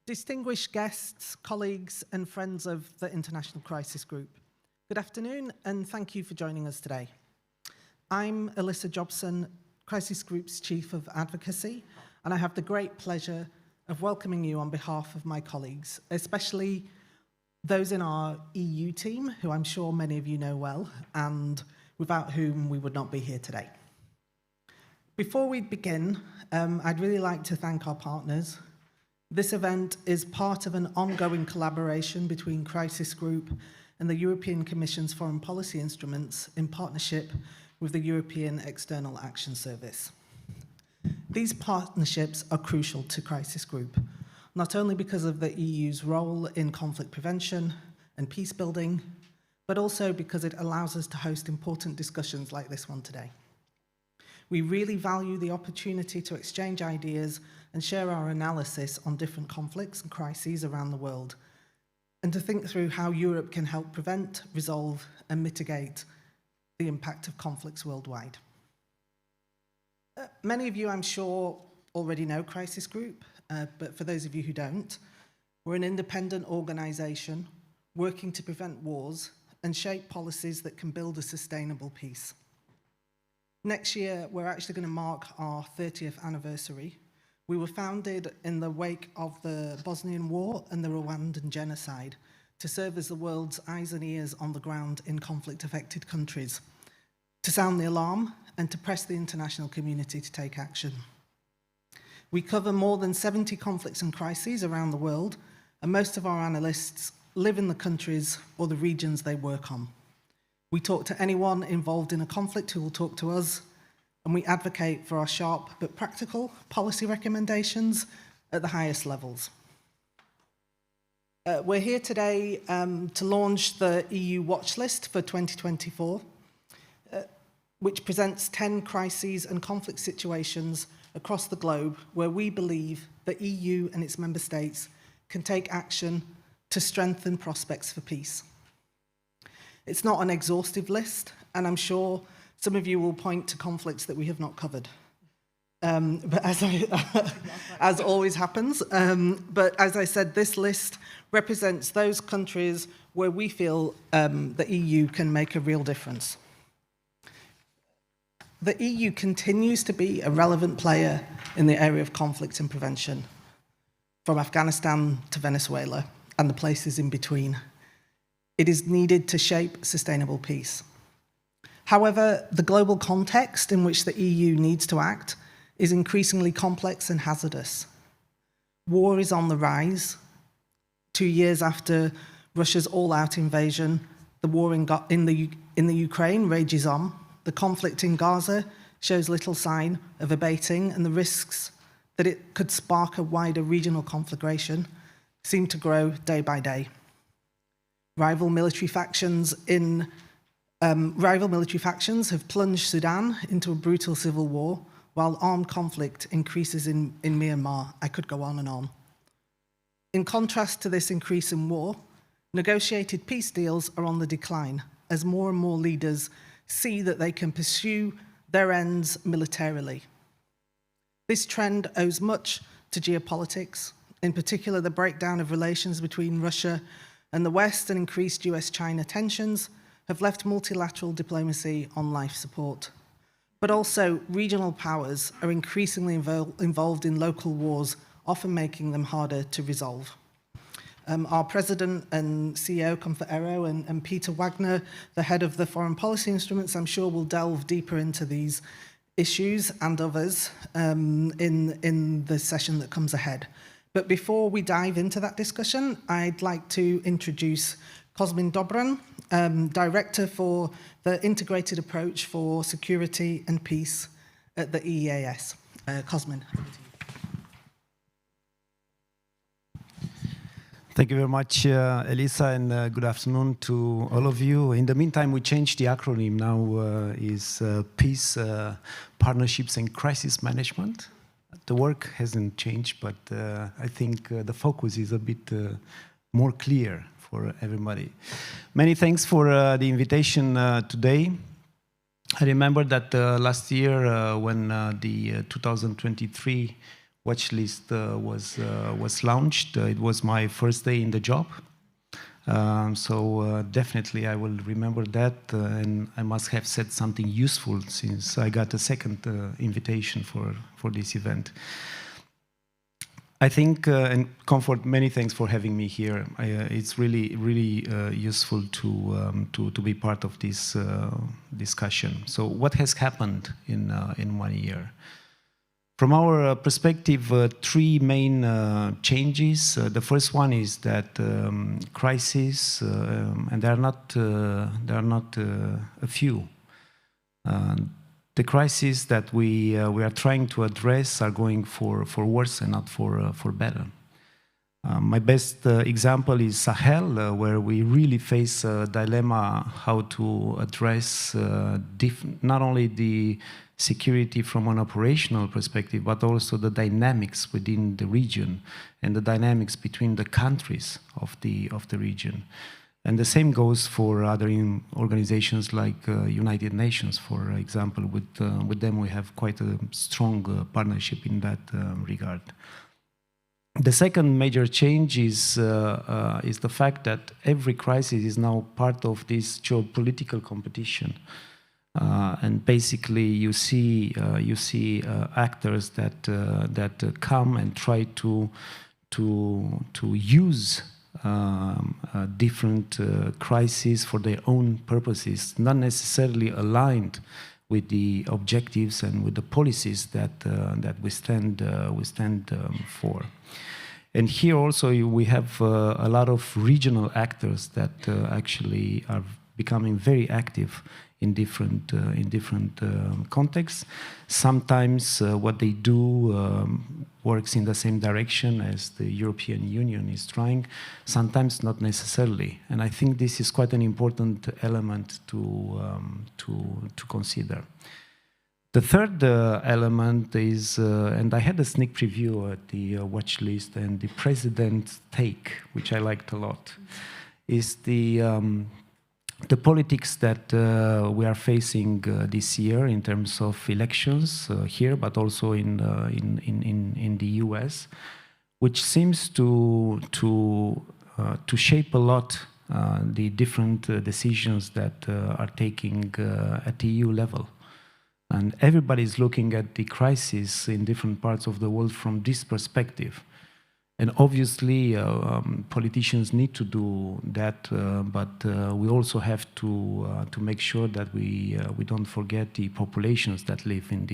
Distinguished guests, colleagues, and friends of the International Crisis Group, good afternoon, and thank you for joining us today. I'm Alyssa Jobson, Crisis Group's Chief of Advocacy, and I have the great pleasure of welcoming you on behalf of my colleagues, especially those in our EU team, who I'm sure many of you know well, and without whom we would not be here today. Before we begin, I'd really like to thank our partners. This event is part of an ongoing collaboration between Crisis Group and the European Commission's foreign policy instruments in partnership with the European External Action Service. These partnerships are crucial to Crisis Group, not only because of the EU's role in conflict prevention and peace building, but also because it allows us to host important discussions like this one today. We really value the opportunity to exchange ideas and share our analysis on different conflicts and crises around the world, and to think through how Europe can help prevent, resolve, and mitigate the impact of conflicts worldwide. Many of you, I'm sure, already know Crisis Group, but for those of you who don't, we're an independent organisation working to prevent wars and shape policies that can build a sustainable peace. Next year, we're actually going to mark our 30th anniversary, We were founded in the wake of the Bosnian War and the Rwandan genocide to serve as the world's eyes and ears on the ground in conflict-affected countries, to sound the alarm and to press the international community to take action. We cover more than 70 conflicts and crises around the world, and most of our analysts live in the countries or the regions they work on. We talk to anyone involved in a conflict who will talk to us, and we advocate for our sharp but practical policy recommendations at the highest levels. We're here today to launch the EU watch list for 2024, which presents 10 crises and conflict situations across the globe where we believe the EU and its member states can take action to strengthen prospects for peace. It's not an exhaustive list, and I'm sure some of you will point to conflicts that we have not covered. But as always happens, but as I said, this list represents those countries where we feel the EU can make a real difference. The EU continues to be a relevant player in the area of conflict and prevention, from Afghanistan to Venezuela and the places in between. It is needed to shape sustainable peace. However, the global context in which the EU needs to act is increasingly complex and hazardous. War is on the rise. 2 years after Russia's all-out invasion, the war in the Ukraine rages on. The conflict in Gaza shows little sign of abating, and the risks that it could spark a wider regional conflagration seem to grow day by day. Rival military factions have plunged Sudan into a brutal civil war, while armed conflict increases in Myanmar. I could go on and on. In contrast to this increase in war, negotiated peace deals are on the decline as more and more leaders see that they can pursue their ends militarily. This trend owes much to geopolitics, in particular the breakdown of relations between Russia and the West and increased US-China tensions have left multilateral diplomacy on life support. But also, regional powers are increasingly involved in local wars, often making them harder to resolve. Our President and CEO, Comfort Ero, and Peter Wagner, the head of the Foreign Policy Instruments, I'm sure will delve deeper into these issues and others in the session that comes ahead. But before we dive into that discussion, I'd like to introduce Cosmin Dobran, Director for the Integrated Approach for Security and Peace at the EEAS. Cosmin, over to you. Thank you very much, Elisa, and good afternoon to all of you. In the meantime, we changed the acronym. Now is Peace, Partnerships and Crisis Management. The work hasn't changed, but I think the focus is a bit more clear for everybody. Many thanks for the invitation today. I remember that last year when the 2023 watch list was launched, it was my first day in the job. So definitely I will remember that, and I must have said something useful since I got a second invitation for this event. I think, and Comfort, many thanks for having me here. It's really useful to be part of this discussion. So what has happened in 1 year? From our perspective, three main changes. The first one is that crises, and there are not a few. The crises that we are trying to address are going for worse and not for better. My best example is Sahel, where we really face a dilemma how to address not only the security from an operational perspective, but also the dynamics within the region and the dynamics between the countries of the region. And the same goes for other organizations like United Nations, for example. With them we have quite a strong partnership in that regard. The second major change is the fact that every crisis is now part of this geopolitical competition. And basically, you see actors that come and try to use different crises for their own purposes, not necessarily aligned with the objectives and with the policies that we stand for. And here also we have a lot of regional actors that actually are becoming very active in different contexts. Sometimes what they do works in the same direction as the European Union is trying, sometimes not necessarily. And I think this is quite an important element to consider. The third element is, and I had a sneak preview at the watch list, and the president's take, which I liked a lot, is the politics that we are facing this year in terms of elections here, but also in the US, which seems to shape a lot the different decisions that are taking at the EU level. And everybody's looking at the crisis in different parts of the world from this perspective. And obviously, politicians need to do that, but we also have to make sure that we don't forget the populations that live in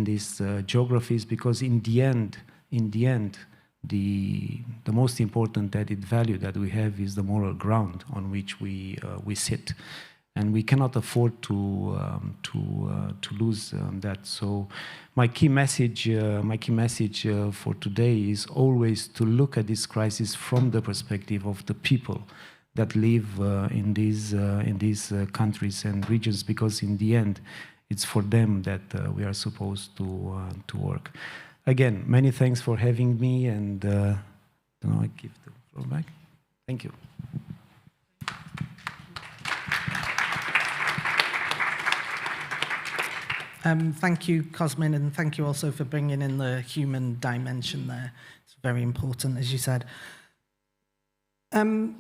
these geographies, because in the end, the most important added value that we have is the moral ground on which we sit. And we cannot afford to lose that. So, my key message for today is always to look at this crisis from the perspective of the people that live in these countries and regions, because in the end, it's for them that we are supposed to work. Again, many thanks for having me, and I give the floor back. Thank you. Thank you, Cosmin, and thank you also for bringing in the human dimension there. It's very important, as you said.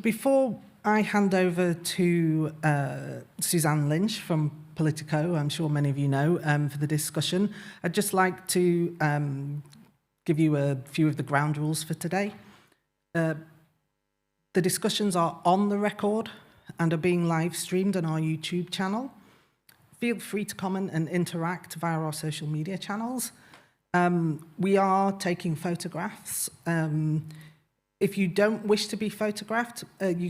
Before I hand over to Suzanne Lynch from Politico, I'm sure many of you know, for the discussion, I'd just like to give you a few of the ground rules for today. The discussions are on the record and are being live streamed on our YouTube channel. Feel free to comment and interact via our social media channels. We are taking photographs. If you don't wish to be photographed, if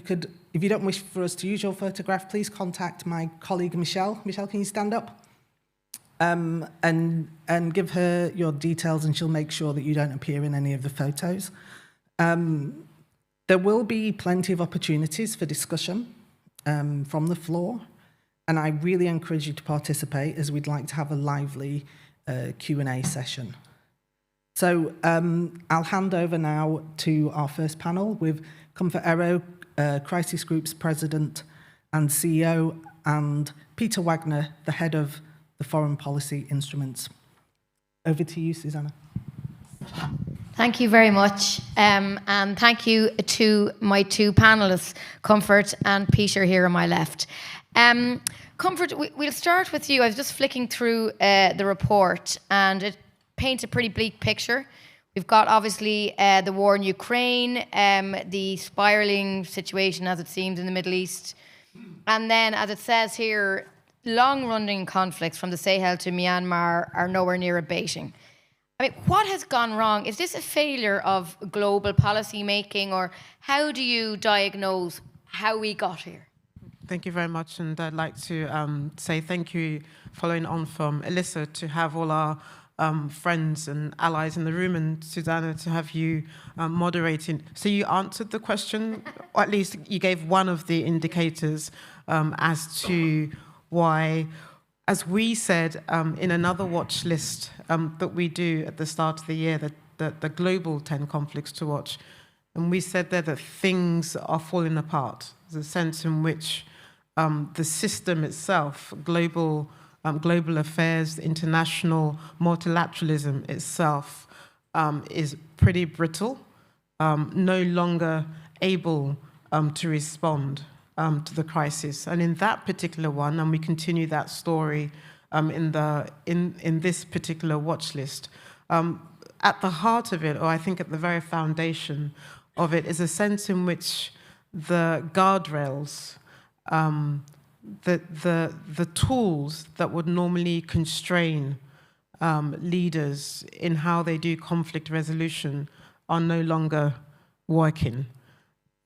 you don't wish for us to use your photograph, please contact my colleague Michelle. Michelle, can you stand up? And give her your details, and she'll make sure that you don't appear in any of the photos. There will be plenty of opportunities for discussion from the floor. And I really encourage you to participate, as we'd like to have a lively Q&A session. So I'll hand over now to our first panel with Comfort Aero, Crisis Group's President and CEO, and Peter Wagner, the head of the Foreign Policy Instruments. Over to you, Susanna. Thank you very much. And thank you to my two panelists, Comfort and Peter here on my left. Comfort, we'll start with you. I was just flicking through the report, and it paints a pretty bleak picture. We've got, obviously, the war in Ukraine, the spiralling situation, as it seems, in the Middle East. And then, as it says here, long-running conflicts from the Sahel to Myanmar are nowhere near abating. I mean, what has gone wrong? Is this a failure of global policy making, or how do you diagnose how we got here? Thank you very much, and I'd like to say thank you, following on from Alyssa, to have all our friends and allies in the room, and Susanna, to have you moderating. So you answered the question, or at least you gave one of the indicators as to why, as we said in another watch list that we do at the start of the year, the global 10 conflicts to watch, and we said there that things are falling apart. There's a sense in which the system itself, global affairs, international multilateralism itself is pretty brittle, no longer able to respond to the crisis. And in that particular one, and we continue that story in this particular watch list, at the heart of it, or I think at the very foundation of it, is a sense in which the guardrails, the tools that would normally constrain leaders in how they do conflict resolution are no longer working.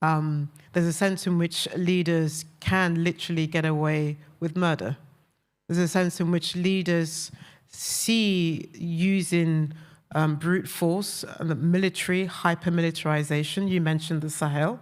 There's a sense in which leaders can literally get away with murder. There's a sense in which leaders see using brute force, military hyper-militarization. You mentioned the Sahel.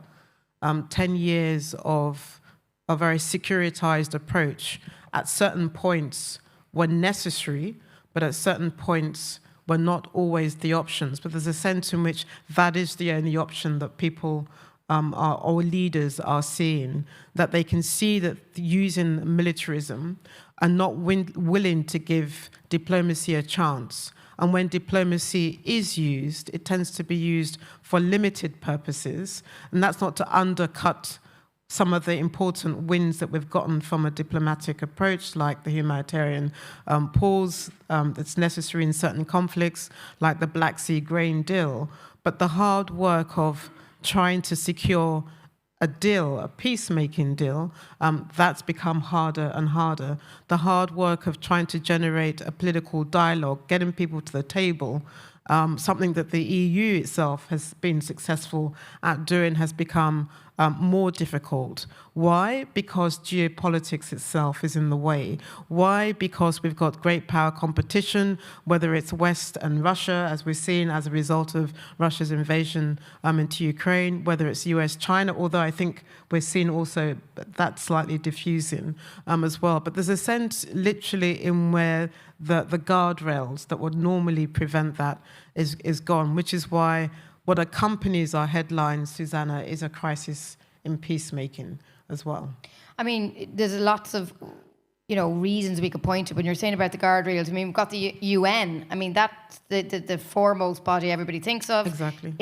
10 years of a very securitized approach at certain points were necessary, but at certain points were not always the options. But there's a sense in which that is the only option that people or leaders are seeing, that they can see that using militarism and not willing to give diplomacy a chance. And when diplomacy is used, it tends to be used for limited purposes, and that's not to undercut some of the important wins that we've gotten from a diplomatic approach, like the humanitarian pause that's necessary in certain conflicts, like the Black Sea grain deal. But the hard work of trying to secure a deal, a peacemaking deal, that's become harder and harder. The hard work of trying to generate a political dialogue, getting people to the table, something that the EU itself has been successful at doing, has become more difficult. Why? Because geopolitics itself is in the way. Why? Because we've got great power competition, whether it's West and Russia, as we're seeing as a result of Russia's invasion into Ukraine, whether it's US-China, although I think we're seeing also that slightly diffusing as well. But there's a sense literally in where the guardrails that would normally prevent that is gone, which is why what accompanies our headlines, Susanna, is a crisis in peacemaking as well. I mean, there's lots of, reasons we could point to. When you're saying about the guardrails, I mean, we've got the UN. I mean, that's the foremost body everybody thinks of. Exactly.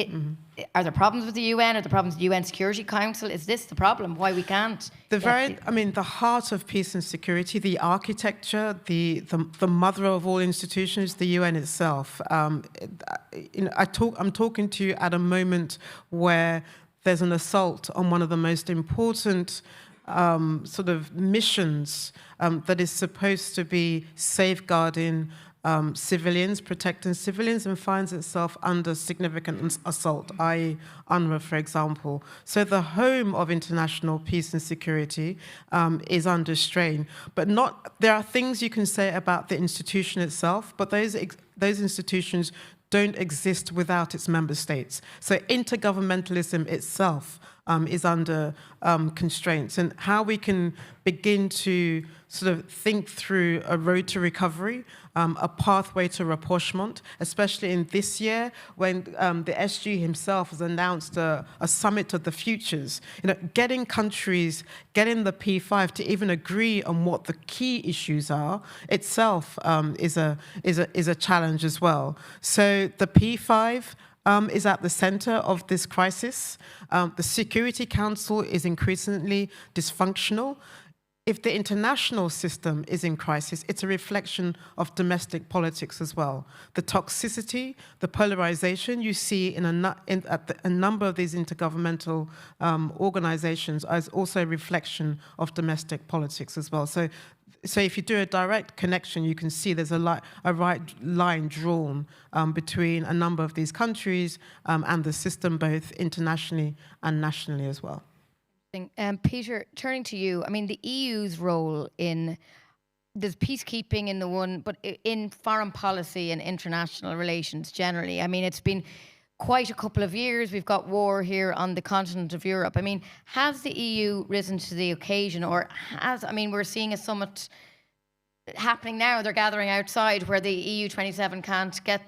Are there problems with the UN? Are there problems with the UN Security Council? Is this the problem? Why we can't? The heart of peace and security, the architecture, the mother of all institutions, the UN itself. I'm talking to you at a moment where there's an assault on one of the most important sort of missions that is supposed to be safeguarding civilians, protecting civilians, and finds itself under significant assault, i.e. UNRWA, for example. So the home of international peace and security is under strain. But there are things you can say about the institution itself, but those institutions don't exist without its member states. So intergovernmentalism itself is under constraints, and how we can begin to sort of think through a road to recovery, a pathway to rapprochement, especially in this year when the SG himself has announced a summit of the futures. Getting countries, getting the P5 to even agree on what the key issues are itself is a challenge as well. So the P5 is at the center of this crisis. The Security Council is increasingly dysfunctional. If the international system is in crisis, it's a reflection of domestic politics as well. The toxicity, the polarization you see in a number of these intergovernmental organizations is also a reflection of domestic politics as well. So if you do a direct connection, you can see there's a right line drawn between a number of these countries and the system, both internationally and nationally as well. Peter, turning to you, I mean, the EU's role there's peacekeeping in the one, but in foreign policy and international relations generally, I mean, it's been quite a couple of years. We've got war here on the continent of Europe. I mean, has the EU risen to the occasion, or we're seeing a summit happening now. They're gathering outside where the EU 27 can't get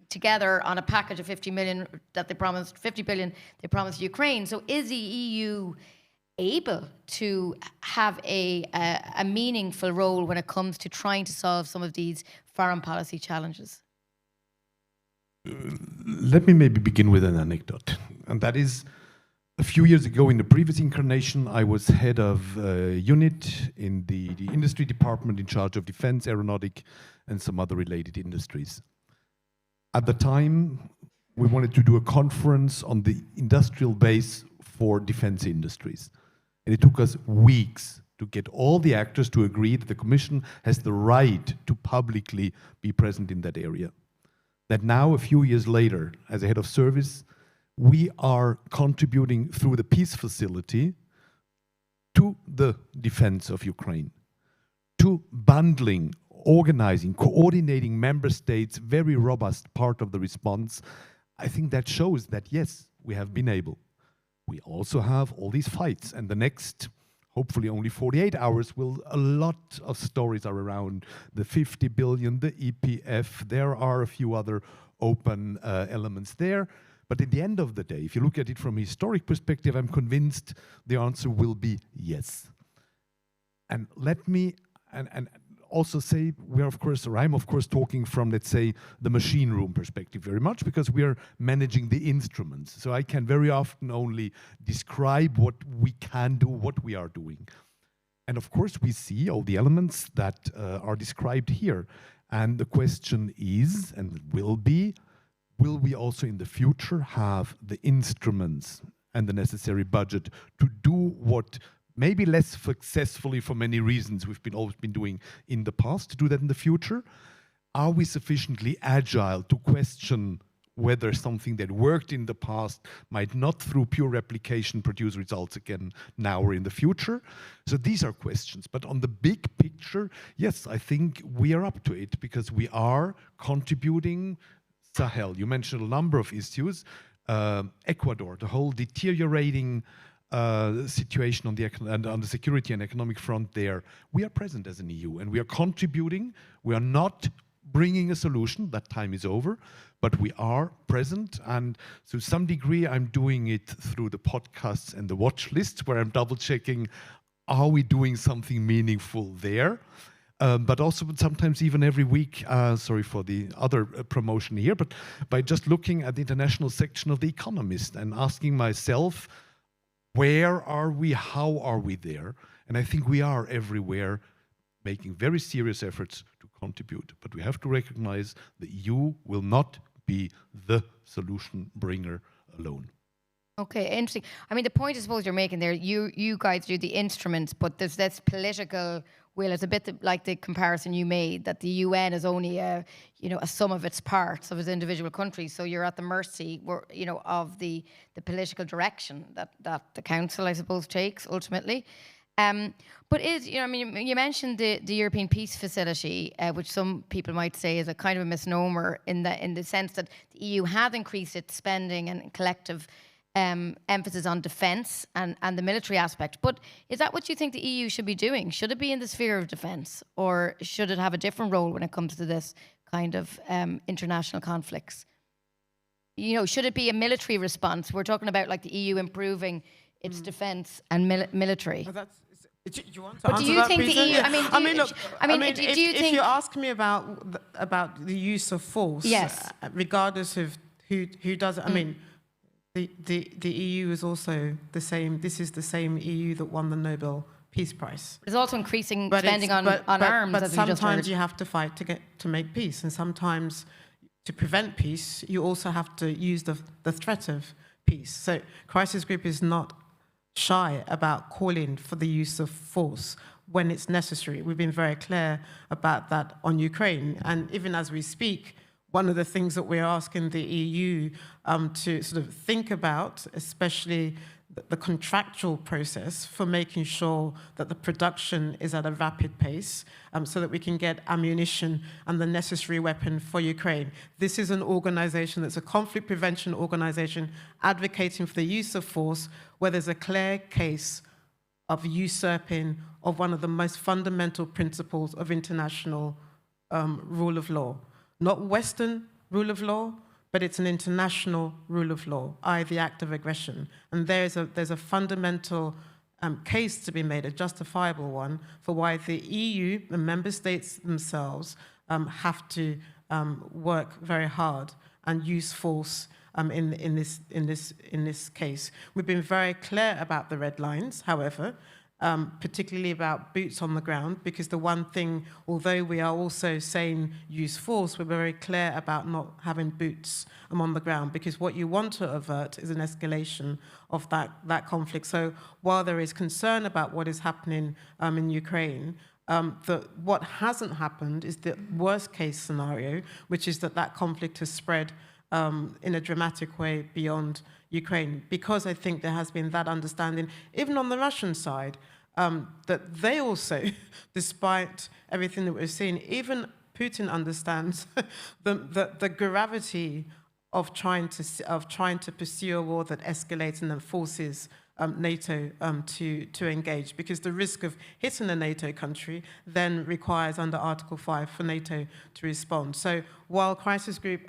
together on a package of 50 billion they promised Ukraine. So is the EU able to have a meaningful role when it comes to trying to solve some of these foreign policy challenges? Let me maybe begin with an anecdote, and that is A few years ago, in the previous incarnation, I was head of a unit in the industry department in charge of defense, aeronautic, and some other related industries. At the time, we wanted to do a conference on the industrial base for defense industries. And it took us weeks to get all the actors to agree that the Commission has the right to publicly be present in that area. That now, a few years later, as a head of service, we are contributing through the peace facility to the defense of Ukraine, to bundling, organizing, coordinating member states, very robust part of the response. I think that shows that, yes, we have been able. We also have all these fights, and the next, hopefully only 48 hours, a lot of stories are around the 50 billion, the EPF. There are a few other open elements there. But at the end of the day, if you look at it from a historic perspective, I'm convinced the answer will be yes. And let me and also say, I'm of course talking from, let's say, the machine room perspective very much, because we are managing the instruments. So I can very often only describe what we can do, what we are doing. And of course, we see all the elements that are described here. And the question is, and will be, will we also in the future have the instruments and the necessary budget to do what maybe less successfully for many reasons we've always been doing in the past, to do that in the future? Are we sufficiently agile to question whether something that worked in the past might not through pure replication produce results again now or in the future? So these are questions. But on the big picture, yes, I think we are up to it, because we are contributing. Sahel, you mentioned a number of issues. Ecuador, the whole deteriorating situation on the security and economic front there. We are present as an EU, and we are contributing. We are not bringing a solution, that time is over, but we are present, and to some degree I'm doing it through the podcasts and the watch lists, where I'm double checking, are we doing something meaningful there? But also sometimes even every week, sorry for the other promotion here, but by just looking at the international section of The Economist and asking myself, where are we, how are we there? And I think we are everywhere making very serious efforts to contribute. But we have to recognize the EU will not be the solution bringer alone. Okay, interesting. I mean, the point I suppose you're making there, you guys do the instruments, but there's this political will. It's a bit like the comparison you made, that the UN is only a sum of its parts, of its individual countries. So you're at the mercy, of the political direction that the council, I suppose, takes ultimately. But you mentioned the European Peace Facility, which some people might say is a kind of a misnomer in the sense that the EU had increased its spending and collective emphasis on defence and the military aspect. But is that what you think the EU should be doing? Should it be in the sphere of defence, or should it have a different role when it comes to this kind of international conflicts? Should it be a military response? We're talking about like the EU improving its defence and military. Do you want to but answer do you that, think Peter? the EU? Do you think if you ask me about the use of force, yes, regardless of who does it, I mean, the EU is also the same. This is the same EU that won the Nobel Peace Prize. There's also increasing spending on arms. But as we just heard. sometimes you have to fight to make peace, and sometimes to prevent peace, you also have to use the threat of peace. So Crisis Group is not shy about calling for the use of force when it's necessary. We've been very clear about that on Ukraine. And even as we speak, one of the things that we're asking the EU to sort of think about, especially the contractual process for making sure that the production is at a rapid pace so that we can get ammunition and the necessary weapon for Ukraine. This is an organization that's a conflict prevention organization advocating for the use of force where there's a clear case of usurping of one of the most fundamental principles of international rule of law. Not Western rule of law, but it's an international rule of law, i.e. the act of aggression. And there's a fundamental case to be made, a justifiable one, for why the EU, the member states themselves, have to work very hard and use force in this case. We've been very clear about the red lines, however, particularly about boots on the ground, because the one thing, although we are also saying use force, we're very clear about not having boots on the ground, because what you want to avert is an escalation of that conflict. So while there is concern about what is happening in Ukraine, what hasn't happened is the worst case scenario, which is that conflict has spread in a dramatic way beyond Ukraine, because I think there has been that understanding, even on the Russian side, that they also, despite everything that we're seeing, even Putin understands the gravity of trying to pursue a war that escalates and then forces NATO to engage, because the risk of hitting a NATO country then requires, under Article 5, for NATO to respond. So while crisis group,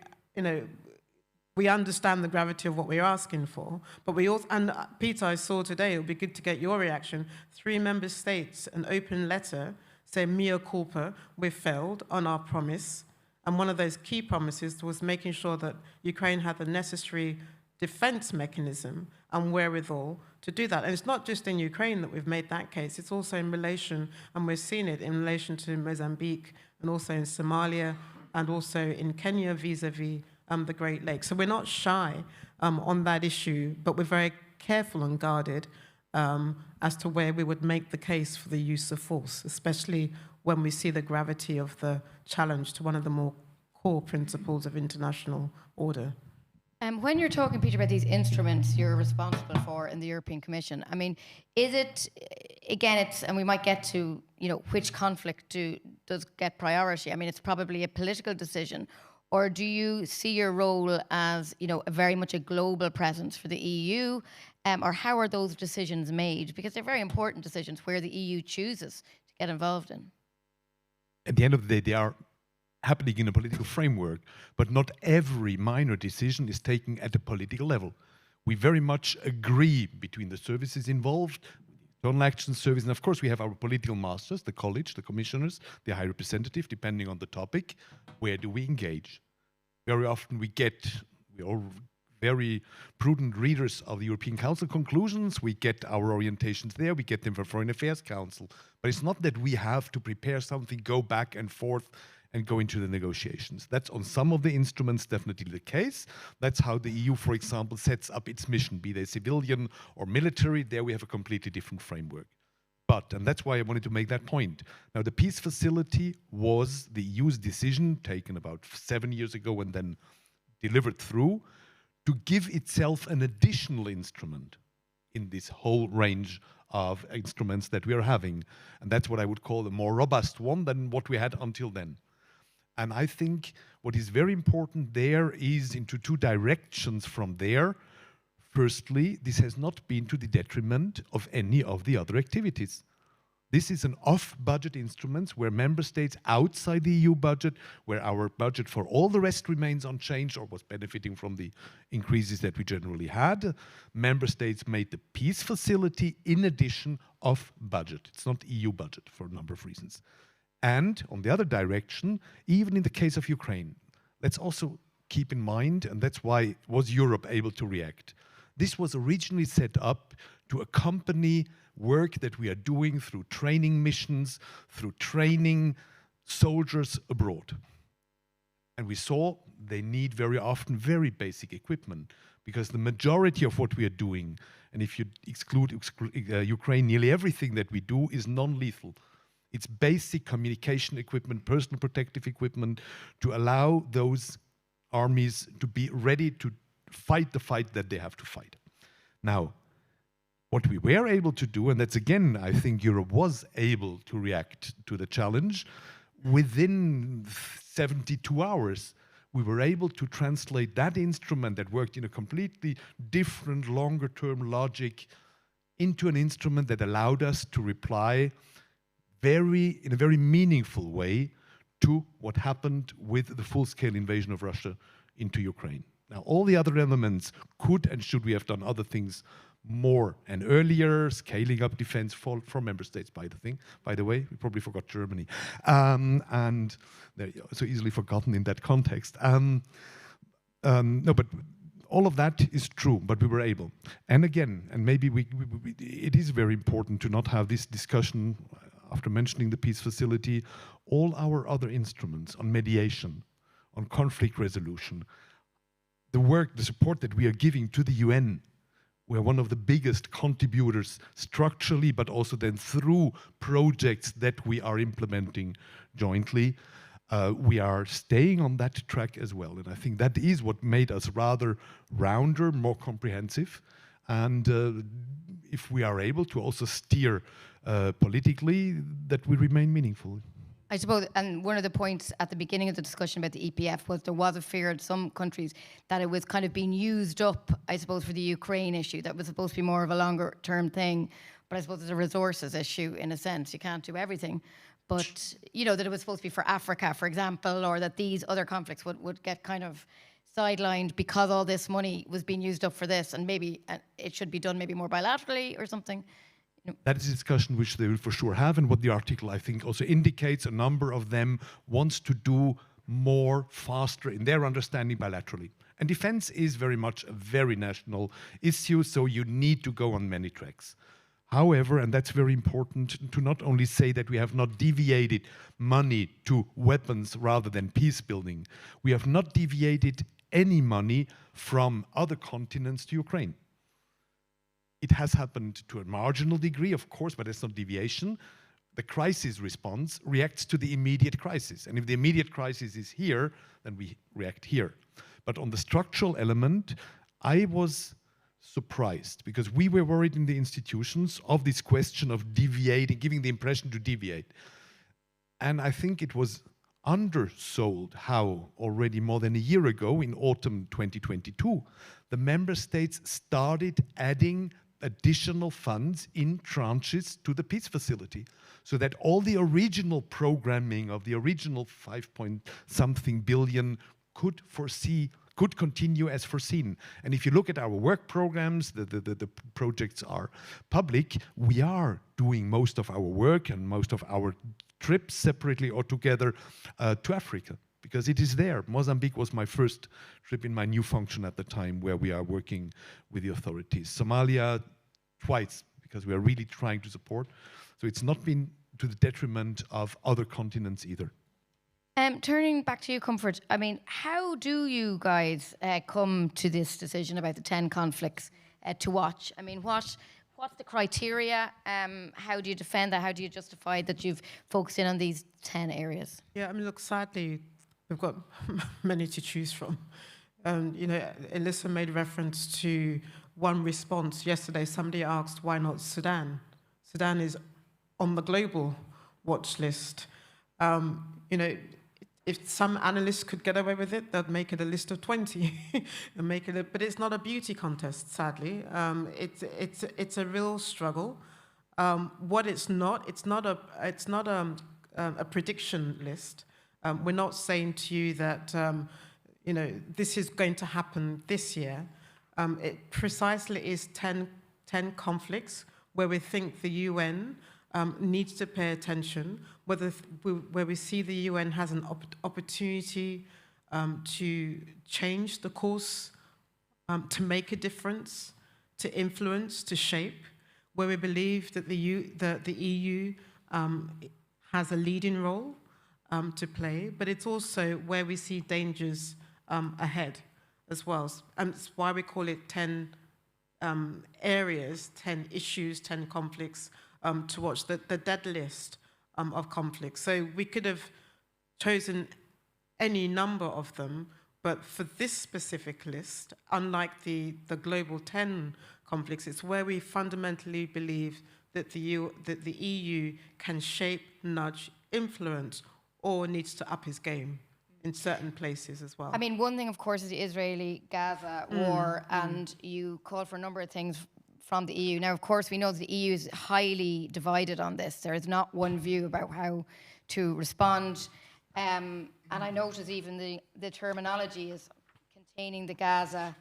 we understand the gravity of what we're asking for, but we also, and Peter, I saw today, it would be good to get your reaction, 3 member states, an open letter, say mea culpa, we failed on our promise, and one of those key promises was making sure that Ukraine had the necessary defense mechanism and wherewithal to do that. And it's not just in Ukraine that we've made that case, it's also in relation, and we're seeing it in relation to Mozambique, and also in Somalia, and also in Kenya vis-a-vis the Great Lakes. So we're not shy on that issue, but we're very careful and guarded as to where we would make the case for the use of force, especially when we see the gravity of the challenge to one of the more core principles of international order. When you're talking, Peter, about these instruments you're responsible for in the European Commission, I mean, is it, again, and we might get to, which conflict does get priority? I mean, it's probably a political decision. Or do you see your role as, very much a global presence for the EU? Or how are those decisions made? Because they're very important decisions where the EU chooses to get involved in. At the end of the day, they are happening in a political framework, but not every minor decision is taken at a political level. We very much agree between the services involved, the External Action Service, and of course we have our political masters, the college, the commissioners, the high representative, depending on the topic. Where do we engage? Very often we are very prudent readers of the European Council conclusions. We get our orientations there. We get them from Foreign Affairs Council. But it's not that we have to prepare something, go back and forth, and go into the negotiations. That's on some of the instruments definitely the case. That's how the EU, for example, sets up its mission, be they civilian or military. There we have a completely different framework. But, and that's why I wanted to make that point. Now, the peace facility was the EU's decision taken about 7 years ago and then delivered through to give itself an additional instrument in this whole range of instruments that we are having. And that's what I would call a more robust one than what we had until then. And I think what is very important there is into 2 directions from there. Firstly, this has not been to the detriment of any of the other activities. This is an off-budget instrument where member states outside the EU budget, where our budget for all the rest remains unchanged or was benefiting from the increases that we generally had. Member states made the peace facility in addition of budget. It's not EU budget for a number of reasons. And on the other direction, even in the case of Ukraine, let's also keep in mind, and that's why was Europe able to react. This was originally set up to accompany work that we are doing through training missions, through training soldiers abroad. And we saw they need very often very basic equipment, because the majority of what we are doing, and if you exclude Ukraine, nearly everything that we do is non-lethal. It's basic communication equipment, personal protective equipment, to allow those armies to be ready to fight the fight that they have to fight. Now, what we were able to do, and that's again, I think Europe was able to react to the challenge, within 72 hours, we were able to translate that instrument that worked in a completely different, longer-term logic into an instrument that allowed us to reply in a very meaningful way to what happened with the full-scale invasion of Russia into Ukraine. Now, all the other elements could and should we have done other things more and earlier, scaling up defense for member states, by the way. We probably forgot Germany. And they're so easily forgotten in that context. No, but all of that is true, but we were able. And again, and maybe it is very important to not have this discussion after mentioning the peace facility, all our other instruments on mediation, on conflict resolution, the work, the support that we are giving to the UN. We're one of the biggest contributors structurally, but also then through projects that we are implementing jointly. We are staying on that track as well. And I think that is what made us rather rounder, more comprehensive. And if we are able to also steer politically, that we remain meaningful. I suppose, and one of the points at the beginning of the discussion about the EPF was there was a fear in some countries that it was kind of being used up, I suppose, for the Ukraine issue, that was supposed to be more of a longer term thing. But I suppose it's a resources issue in a sense. You can't do everything. But, you know, that it was supposed to be for Africa, for example, or that these other conflicts would get kind of sidelined because all this money was being used up for this, and maybe it should be done maybe more bilaterally or something. That is a discussion which they will for sure have, and what the article, I think, also indicates. A number of them wants to do more, faster, in their understanding, bilaterally. And defense is very much a very national issue, so you need to go on many tracks. However, and that's very important, to not only say that we have not deviated money to weapons rather than peace building, we have not deviated any money from other continents to Ukraine. It has happened to a marginal degree, of course, but it's not deviation. The crisis response reacts to the immediate crisis. And if the immediate crisis is here, then we react here. But on the structural element, I was surprised because we were worried in the institutions of this question of deviating, giving the impression to deviate. And I think it was undersold how already more than a year ago, in autumn 2022, the member states started adding additional funds in tranches to the peace facility, so that all the original programming of the original 5-point-something billion could continue as foreseen. And if you look at our work programs, the projects are public, we are doing most of our work and most of our trips separately or together to Africa, because it is there. Mozambique was my first trip in my new function at the time, where we are working with the authorities. Somalia, twice, because we are really trying to support. So it's not been to the detriment of other continents either. Turning back to you, Comfort, I mean, how do you guys come to this decision about the 10 conflicts to watch? I mean, what's the criteria? How do you defend that? How do you justify that you've focused in on these 10 areas? Yeah, I mean, look, sadly, we've got many to choose from. You know, Elissa made reference to one response. Yesterday, somebody asked, why not Sudan? Sudan is on the global watch list. You know, if some analysts could get away with it, they'd make it a list of 20 and make it. But it's not a beauty contest, sadly. It's a real struggle. What it's not a prediction list. We're not saying to you that you know, this is going to happen this year. It precisely is 10 conflicts where we think the UN needs to pay attention, where we see the UN has an opportunity to change the course, to make a difference, to influence, to shape, where we believe that the EU has a leading role to play, but it's also where we see dangers ahead as well. And it's why we call it 10 areas, 10 issues, 10 conflicts to watch, the dead list of conflicts. So we could have chosen any number of them, but for this specific list, unlike the global 10 conflicts, it's where we fundamentally believe that the EU can shape, nudge, influence, or needs to up his game in certain places as well. I mean, one thing, of course, is the Israeli-Gaza war, and you call for a number of things from the EU. Now, of course, we know that the EU is highly divided on this. There is not one view about how to respond. And I notice even the terminology is containing the Gaza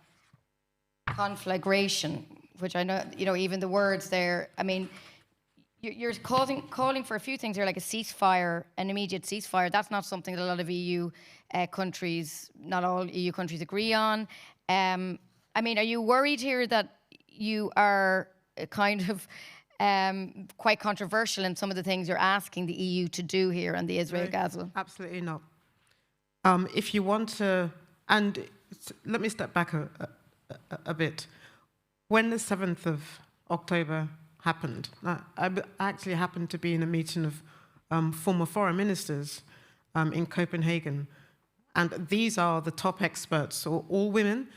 conflagration, which I know, you know, even the words there, I mean, you're calling for a few things here, like a ceasefire, an immediate ceasefire. That's not something that a lot of EU countries, not all EU countries agree on. I mean, are you worried here that you are kind of quite controversial in some of the things you're asking the EU to do here on the Israel-Gaza? Absolutely not. If you want to, and let me step back a bit. When the 7th of October happened, I actually happened to be in a meeting of former foreign ministers in Copenhagen. And these are the top experts, so all women,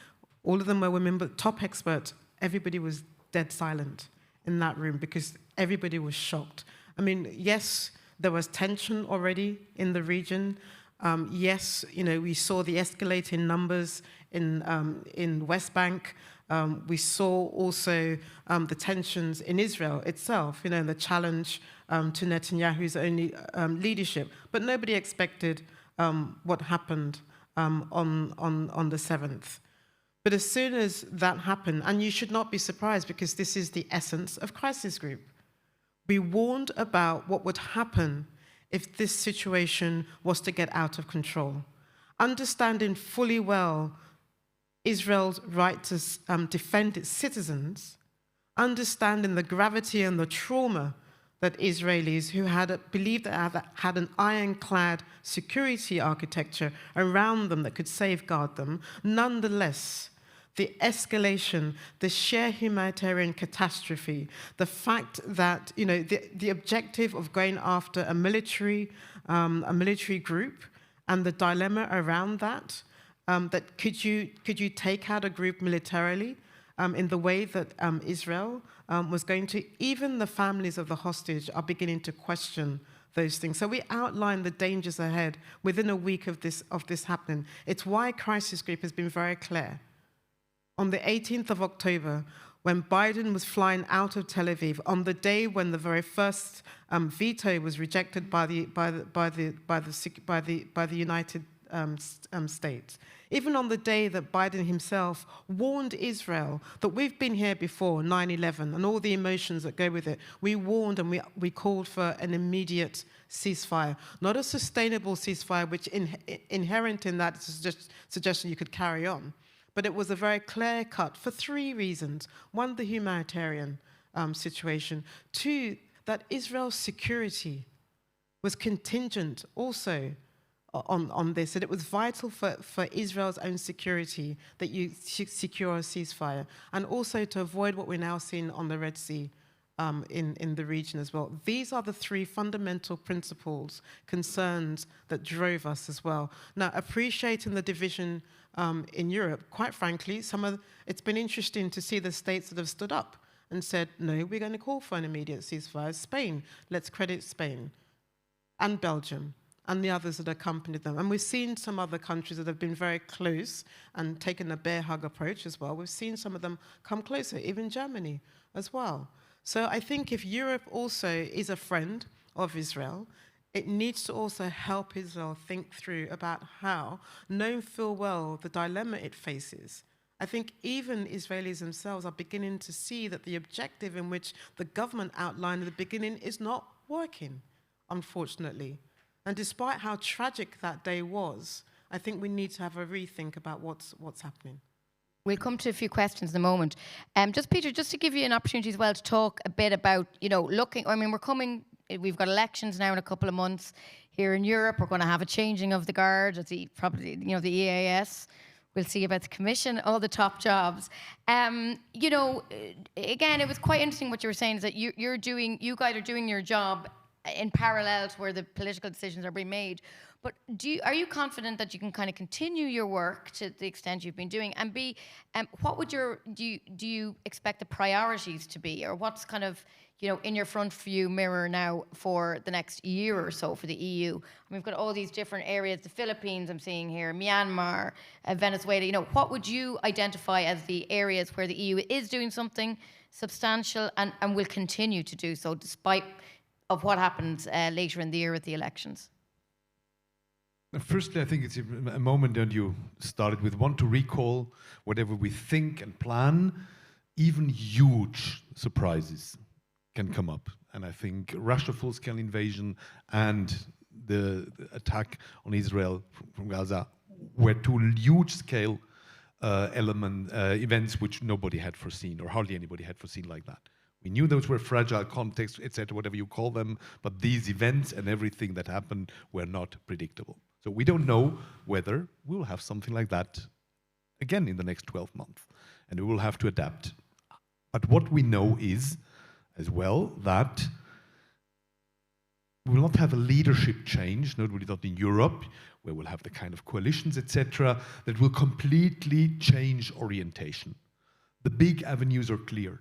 all of them were women, but top experts. Everybody was dead silent in that room because everybody was shocked. I mean, yes, there was tension already in the region. Yes, we saw the escalating numbers in West Bank. We saw also the tensions in Israel itself, the challenge to Netanyahu's only leadership. But nobody expected what happened on the 7th. But as soon as that happened, and you should not be surprised because this is the essence of Crisis Group, we warned about what would happen if this situation was to get out of control. Understanding fully well Israel's right to defend its citizens, understanding the gravity and the trauma that Israelis who believed that had an ironclad security architecture around them that could safeguard them, nonetheless, the escalation, the sheer humanitarian catastrophe, the fact that the objective of going after a military group, and the dilemma around that, that could you take out a group militarily in the way that Israel was going to? Even the families of the hostage are beginning to question those things. So we outlined the dangers ahead within a week of this happening. It's why Crisis Group has been very clear. On the 18th of October, when Biden was flying out of Tel Aviv, on the day when the very first veto was rejected by the United States, even on the day that Biden himself warned Israel that we've been here before, 9/11, and all the emotions that go with it, we warned and we called for an immediate ceasefire, not a sustainable ceasefire, which inherent in that is just suggesting you could carry on. But it was a very clear cut for 3 reasons. 1, the humanitarian situation. 2, that Israel's security was contingent also on this, and it was vital for Israel's own security that you secure a ceasefire, and also to avoid what we're now seeing on the Red Sea in the region as well. These are the 3 fundamental principles, concerns that drove us as well. Now, appreciating the division in Europe, quite frankly, it's been interesting to see the states that have stood up and said, no, we're going to call for an immediate ceasefire. Spain, let's credit Spain, and Belgium, and the others that accompanied them. And we've seen some other countries that have been very close and taken a bear hug approach as well. We've seen some of them come closer, even Germany as well. So I think if Europe also is a friend of Israel, it needs to also help Israel think through about how, knowing full well the dilemma it faces, I think even Israelis themselves are beginning to see that the objective in which the government outlined at the beginning is not working, unfortunately. And despite how tragic that day was, I think we need to have a rethink about what's happening. We'll come to a few questions in a moment. Just Peter, just to give you an opportunity as well to talk a bit about, we've got elections now in a couple of months here in Europe. We're going to have a changing of the guard, the EAS. We'll see about the commission, all the top jobs. Again, it was quite interesting what you were saying, is that you guys are doing your job in parallel to where the political decisions are being made. But are you confident that you can kind of continue your work to the extent you've been doing? And what would do you expect the priorities to be, or what's kind of in your front view mirror now for the next year or so for the EU? I mean, we've got all these different areas: the Philippines, I'm seeing here, Myanmar, Venezuela. What would you identify as the areas where the EU is doing something substantial and will continue to do so, despite of what happens later in the year with the elections? Firstly, I think it's a moment that you started with, want to recall whatever we think and plan, even huge surprises can come up. And I think Russia full-scale invasion and the attack on Israel from Gaza were 2 huge-scale events which nobody had foreseen, or hardly anybody had foreseen like that. We knew those were fragile contexts, etc., whatever you call them, but these events and everything that happened were not predictable. So we don't know whether we'll have something like that again in the next 12 months, and we will have to adapt. But what we know is, as well, that we will not have a leadership change, not in Europe, where we'll have the kind of coalitions, etc., that will completely change orientation. The big avenues are clear,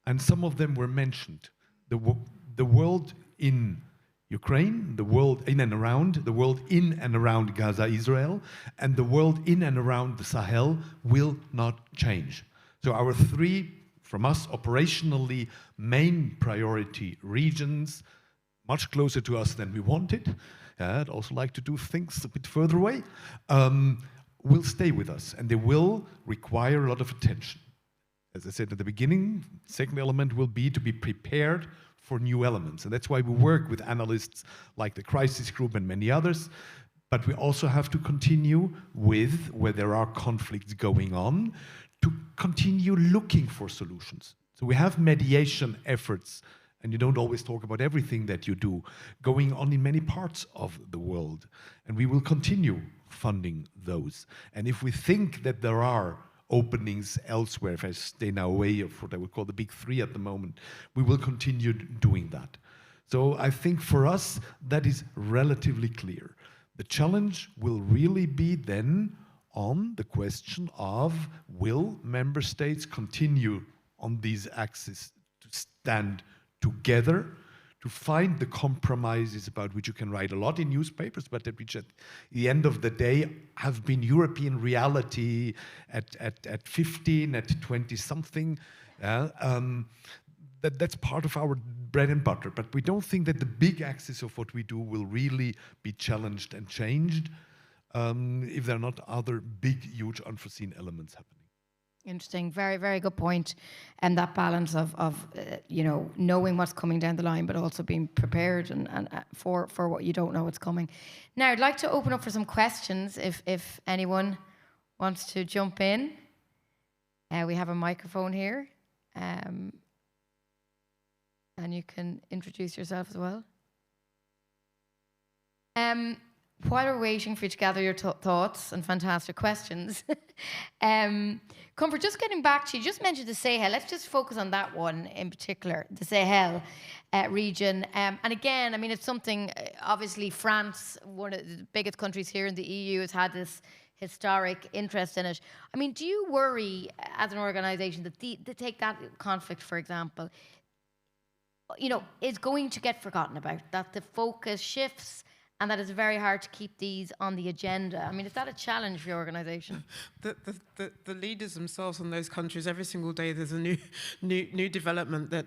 and some of them were mentioned. The world in Ukraine, the world in and around, the world in and around Gaza, Israel, and the world in and around the Sahel will not change. So our three, from us operationally, main priority regions, much closer to us than we wanted, I'd also like to do things a bit further away, will stay with us, and they will require a lot of attention. As I said at the beginning, second element will be to be prepared for new elements, and that's why we work with analysts like the Crisis Group and many others, but we also have to continue with, where there are conflicts going on, to continue looking for solutions. So we have mediation efforts, and you don't always talk about everything that you do, going on in many parts of the world. And we will continue funding those. And if we think that there are openings elsewhere, if I stay now away of what I would call the big three at the moment, we will continue doing that. So I think for us, that is relatively clear. The challenge will really be then on the question of, will member states continue on these axes to stand together, to find the compromises about which you can write a lot in newspapers, but that which at the end of the day have been European reality at 15, at 20-something. That's part of our bread and butter. But we don't think that the big axis of what we do will really be challenged and changed if there are not other big, huge, unforeseen elements happening. Interesting, very, very good point. And that balance of knowing what's coming down the line, but also being prepared and for what you don't know what's coming. Now, I'd like to open up for some questions if anyone wants to jump in. We have a microphone here. And you can introduce yourself as well. While we're waiting for you to gather your thoughts and fantastic questions, Comfort, just getting back to you, just mentioned the Sahel. Let's just focus on that one in particular, the Sahel region. And again, I mean, it's something, obviously France, one of the biggest countries here in the EU, has had this historic interest in it. I mean, do you worry as an organisation that to take that conflict, for example, is going to get forgotten about, that the focus shifts, and that it's very hard to keep these on the agenda? I mean, is that a challenge for your organisation? The leaders themselves in those countries, every single day there's a new development that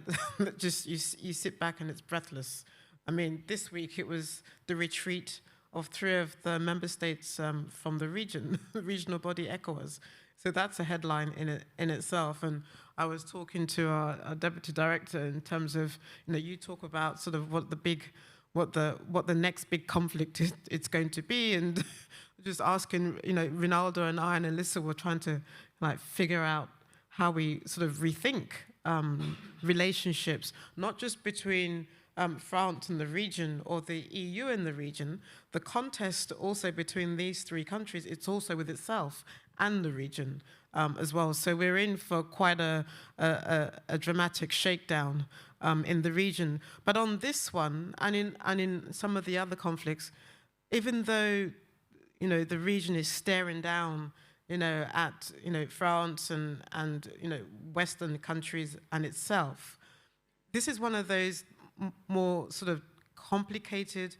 just you sit back and it's breathless. I mean, this week it was the retreat of 3 of the member states from the region, the regional body ECOWAS. So that's a headline in itself. And I was talking to our deputy director in terms of, you talk about sort of what the next big conflict it's going to be, and just asking, Ronaldo and I and Alyssa were trying to figure out how we sort of rethink relationships, not just between France and the region or the EU and the region, the contest also between these 3 countries, it's also with itself and the region as well. So we're in for quite a dramatic shakedown in the region. But on this one, and in some of the other conflicts, even though the region is staring down at France and Western countries and itself, this is one of those more sort of complicated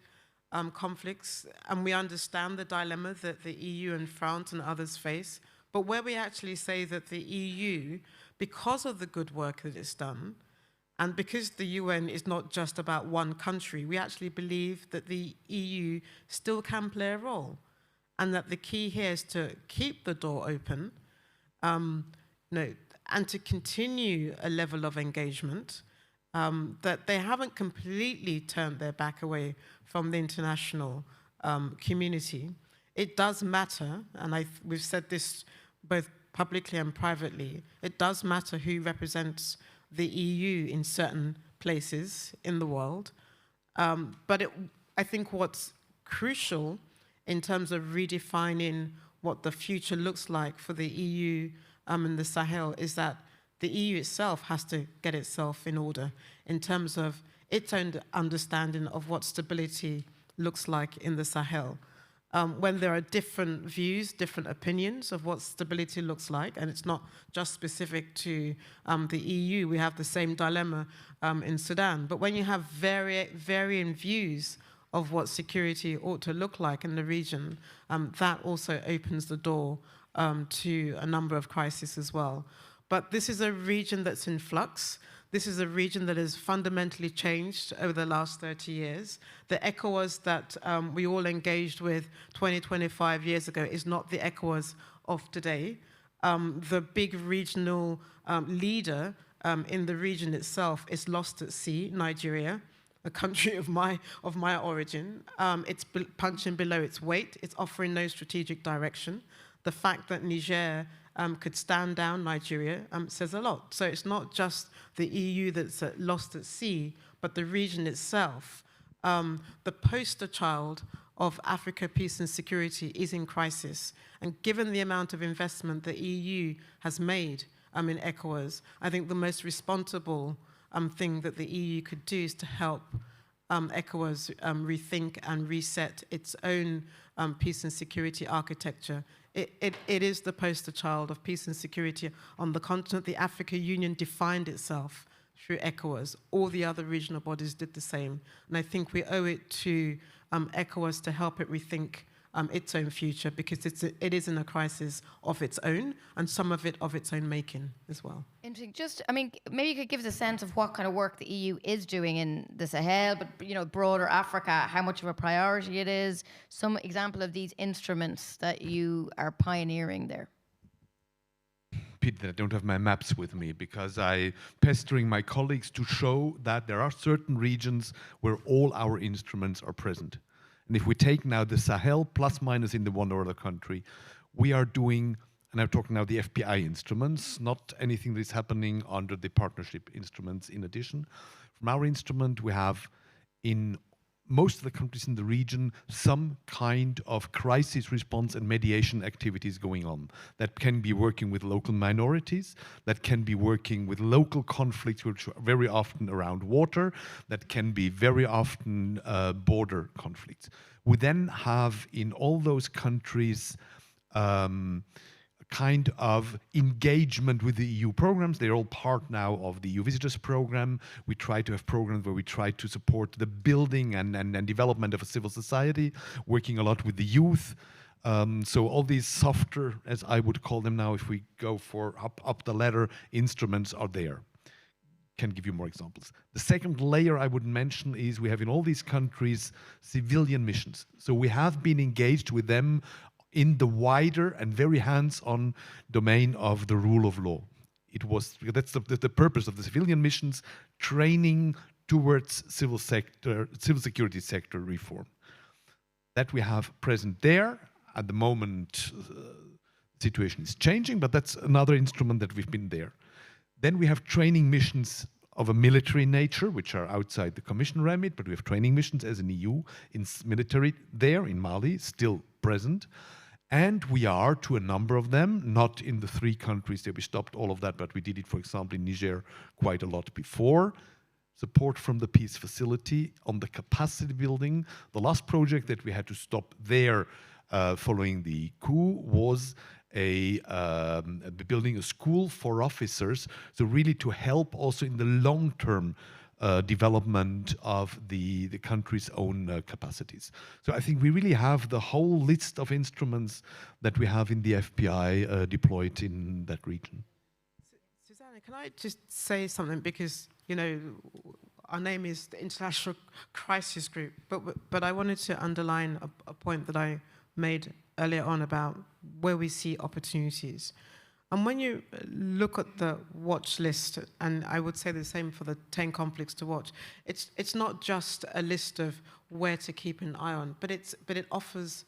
conflicts, and we understand the dilemma that the EU and France and others face. But where we actually say that the EU, because of the good work that it's done, and because the UN is not just about one country, we actually believe that the EU still can play a role, and that the key here is to keep the door open, and to continue a level of engagement, that they haven't completely turned their back away from the international community. It does matter, and we've said this both publicly and privately, it does matter who represents the EU in certain places in the world. But I think what's crucial in terms of redefining what the future looks like for the EU in the Sahel is that the EU itself has to get itself in order in terms of its own understanding of what stability looks like in the Sahel. When there are different views, different opinions of what stability looks like, and it's not just specific to the EU, we have the same dilemma in Sudan. But when you have varying views of what security ought to look like in the region, that also opens the door to a number of crises as well. But this is a region that's in flux. This is a region that has fundamentally changed over the last 30 years. The ECOWAS that we all engaged with 20, 25 years ago is not the ECOWAS of today. The big regional leader in the region itself is lost at sea, Nigeria, a country of my origin. It's punching below its weight. It's offering no strategic direction. The fact that Niger could stand down Nigeria says a lot. So it's not just the EU that's lost at sea, but the region itself. The poster child of Africa, peace and security is in crisis. And given the amount of investment the EU has made in ECOWAS, I think the most responsible thing that the EU could do is to help ECOWAS rethink and reset its own peace and security architecture. It is the poster child of peace and security on the continent. The African Union defined itself through ECOWAS. All the other regional bodies did the same. And I think we owe it to ECOWAS to help it rethink its own future, because it is in a crisis of its own, and some of it of its own making as well. Interesting. Just, I mean, maybe you could give us a sense of what kind of work the EU is doing in the Sahel, but broader Africa, how much of a priority it is, some example of these instruments that you are pioneering there. Peter, I don't have my maps with me because I'm pestering my colleagues to show that there are certain regions where all our instruments are present. And if we take now the Sahel plus minus in the one or other country, we are doing, and I'm talking now the FPI instruments, not anything that is happening under the partnership instruments in addition. From our instrument, we have in most of the countries in the region some kind of crisis response and mediation activities going on. That can be working with local minorities, that can be working with local conflicts, which are very often around water, that can be very often border conflicts. We then have in all those countries kind of engagement with the EU programs. They're all part now of the EU Visitors Program. We try to have programs where we try to support the building and development of a civil society, working a lot with the youth. So all these softer, as I would call them now, if we go for up the ladder, instruments are there. Can give you more examples. The second layer I would mention is we have in all these countries civilian missions. So we have been engaged with them in the wider and very hands-on domain of the rule of law. That's the purpose of the civilian missions, training towards civil security sector reform. That we have present there. At the moment, the situation is changing, but that's another instrument that we've been there. Then we have training missions of a military nature, which are outside the Commission remit, but we have training missions as an EU in military there in Mali, still present. And we are, to a number of them, not in the 3 countries that we stopped all of that, but we did it, for example, in Niger quite a lot before. Support from the peace facility on the capacity building. The last project that we had to stop there following the coup was building a school for officers, so really to help also in the long-term development of the country's own capacities. So I think we really have the whole list of instruments that we have in the FPI deployed in that region. Susanna, can I just say something? Because, our name is the International Crisis Group, but I wanted to underline a point that I made earlier on about where we see opportunities. And when you look at the watch list, and I would say the same for the 10 conflicts to watch, it's not just a list of where to keep an eye on, but it offers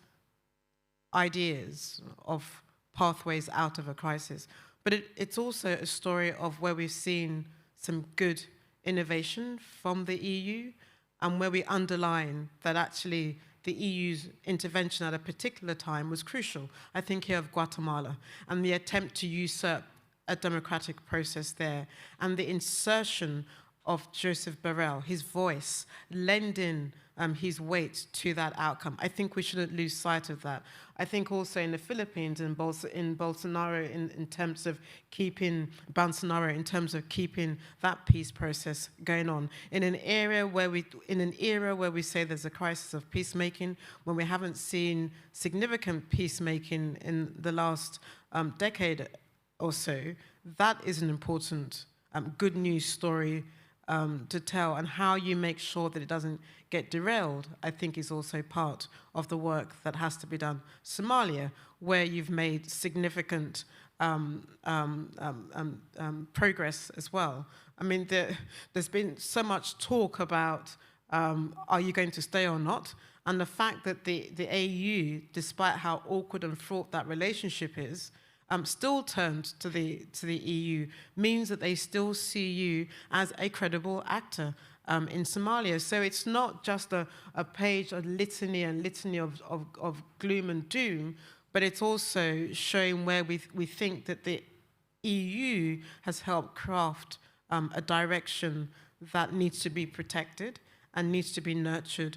ideas of pathways out of a crisis. But it's also a story of where we've seen some good innovation from the EU, and where we underline that actually the EU's intervention at a particular time was crucial. I think here of Guatemala, and the attempt to usurp a democratic process there, and the insertion of Joseph Borrell, his voice, lending his weight to that outcome. I think we shouldn't lose sight of that. I think also in the Philippines, in Bolsonaro, in terms of keeping that peace process going on, in an era where we say there's a crisis of peacemaking, when we haven't seen significant peacemaking in the last decade or so, that is an important good news story to tell, and how you make sure that it doesn't get derailed, I think, is also part of the work that has to be done. Somalia, where you've made significant progress as well. I mean, there's been so much talk about are you going to stay or not? And the fact that the AU, despite how awkward and fraught that relationship is, still turned to the EU, means that they still see you as a credible actor in Somalia. So it's not just a page, a litany of gloom and doom, but it's also showing where we think that the EU has helped craft a direction that needs to be protected and needs to be nurtured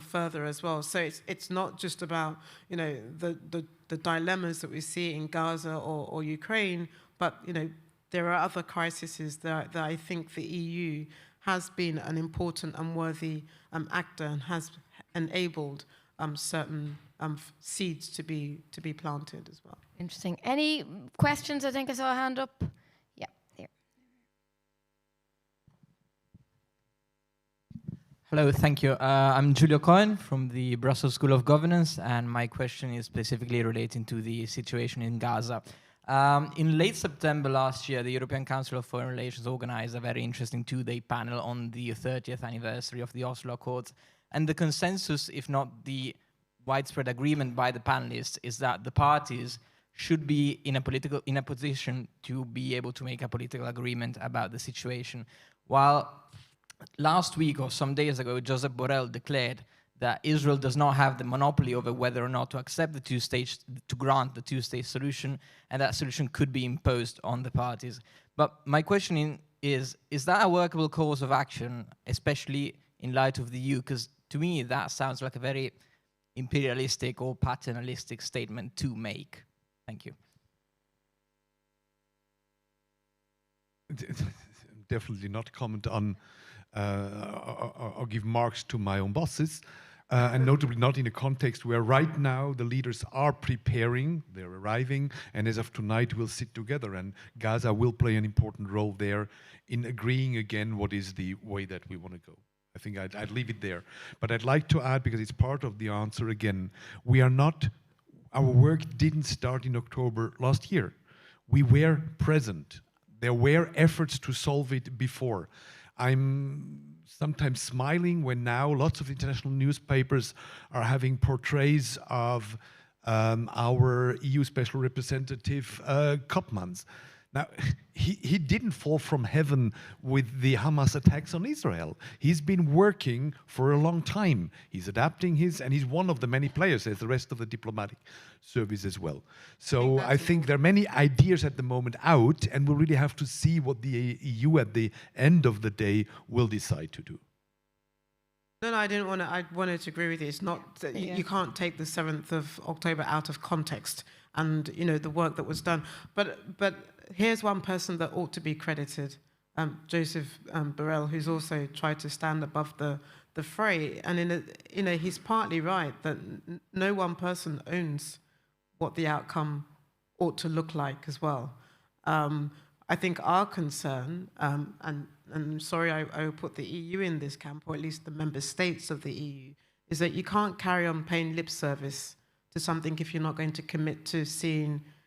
further as well. So it's not just about, you know, the dilemmas that we see in Gaza or Ukraine, but, you know, there are other crises that I think the EU has been an important and worthy actor, and has enabled certain seeds to be planted as well. Interesting. Any questions? I think I saw a hand up. Yeah, there. Hello, thank you. I'm Giulio Cohen from the Brussels School of Governance, and my question is specifically relating to the situation in Gaza. In late September last year, the European Council of Foreign Relations organized a very interesting two-day panel on the 30th anniversary of the Oslo Accords. And the consensus, if not the widespread agreement by the panelists, is that the parties should be in a position to be able to make a political agreement about the situation. While last week or some days ago, Josep Borrell declared that Israel does not have the monopoly over whether or not to accept to grant the two-state solution, and that solution could be imposed on the parties. But my question is that a workable course of action, especially in light of the EU? Because to me, that sounds like a very imperialistic or paternalistic statement to make. Thank you. Definitely not comment on or give marks to my own bosses. And notably not in a context where right now the leaders are preparing, they're arriving, and as of tonight we'll sit together, and Gaza will play an important role there in agreeing again what is the way that we want to go. I think I'd leave it there. But I'd like to add, because it's part of the answer again, our work didn't start in October last year. We were present. There were efforts to solve it before. I'm sometimes smiling when now lots of international newspapers are having portraits of our EU Special Representative Koopmans. Now, he didn't fall from heaven with the Hamas attacks on Israel. He's been working for a long time. He's adapting and he's one of the many players, as the rest of the diplomatic service as well. So I think there are many ideas at the moment out, and we'll really have to see what the EU at the end of the day will decide to do. No, I wanted to agree with you. It's not that you can't take the 7th of October out of context and, you know, the work that was done. But here's one person that ought to be credited, Joseph Borrell, who's also tried to stand above the fray. And he's partly right that no one person owns what the outcome ought to look like as well. I think our concern, and I'm sorry I will put the EU in this camp, or at least the member states of the EU, is that you can't carry on paying lip service to something if you're not going to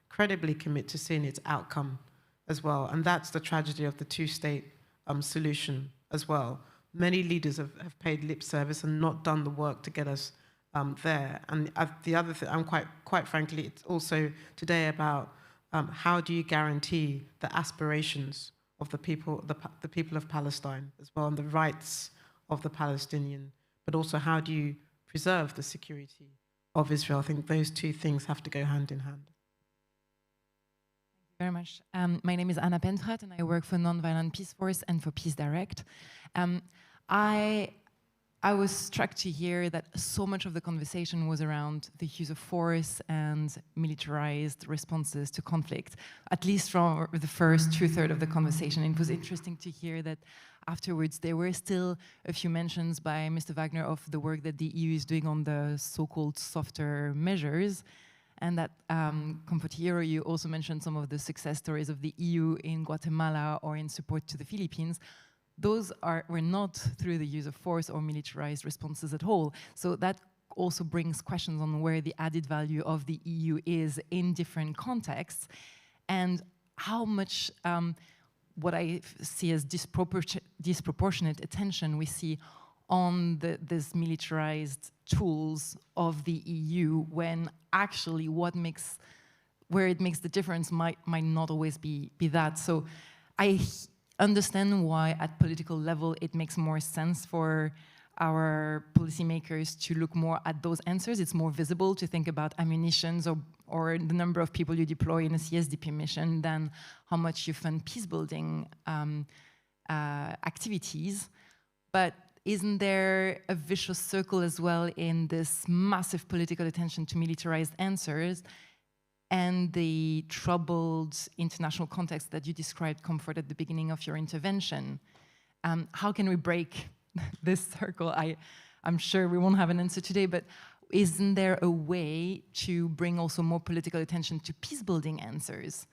credibly commit to seeing its outcome as well. And that's the tragedy of the two-state solution as well. Many leaders have paid lip service and not done the work to get us there. And the other thing, I'm quite frankly, it's also today about how do you guarantee the aspirations of the people of Palestine as well, and the rights of the Palestinian, but also how do you preserve the security of Israel? I think those two things have to go hand in hand. Very much. My name is Anna Pentrat, and I work for Nonviolent Peace Force and for Peace Direct. I was struck to hear that so much of the conversation was around the use of force and militarized responses to conflict, at least from the first two-thirds of the conversation. It was interesting to hear that afterwards there were still a few mentions by Mr. Wagner of the work that the EU is doing on the so-called softer measures, and that, Comfort Hero, you also mentioned some of the success stories of the EU in Guatemala or in support to the Philippines. Those were not through the use of force or militarized responses at all. So that also brings questions on where the added value of the EU is in different contexts, and how much what I see as disproportionate attention we see on these militarized tools of the EU, when actually where it makes the difference might not always be that. So I understand why at political level it makes more sense for our policymakers to look more at those answers. It's more visible to think about ammunitions or the number of people you deploy in a CSDP mission than how much you fund peace-building activities. But isn't there a vicious circle as well in this massive political attention to militarized answers and the troubled international context that you described, Comfort, at the beginning of your intervention? How can we break this circle? I'm sure we won't have an answer today, but isn't there a way to bring also more political attention to peace-building answers?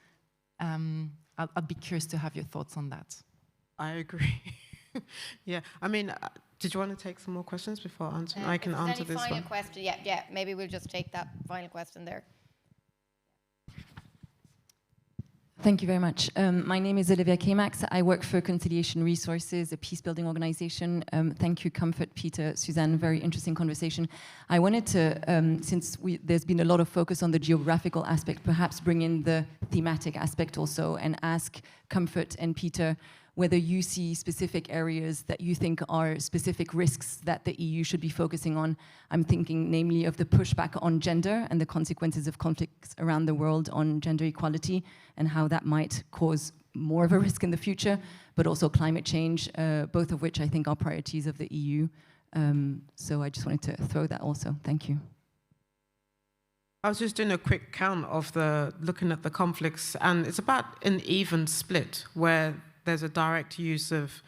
I'd be curious to have your thoughts on that. I agree. Yeah, I mean, did you want to take some more questions before answering? I can answer this one. Final question? Yeah, maybe we'll just take that final question there. Thank you very much. My name is Olivia Kmax. I work for Conciliation Resources, a peace-building organization. Thank you, Comfort, Peter, Suzanne, very interesting conversation. I wanted to, since there's been a lot of focus on the geographical aspect, perhaps bring in the thematic aspect also and ask Comfort and Peter whether you see specific areas that you think are specific risks that the EU should be focusing on. I'm thinking namely of the pushback on gender and the consequences of conflicts around the world on gender equality and how that might cause more of a risk in the future, but also climate change, both of which I think are priorities of the EU. So I just wanted to throw that also. Thank you. I was just doing a quick count of looking at the conflicts, and it's about an even split where there's a direct use of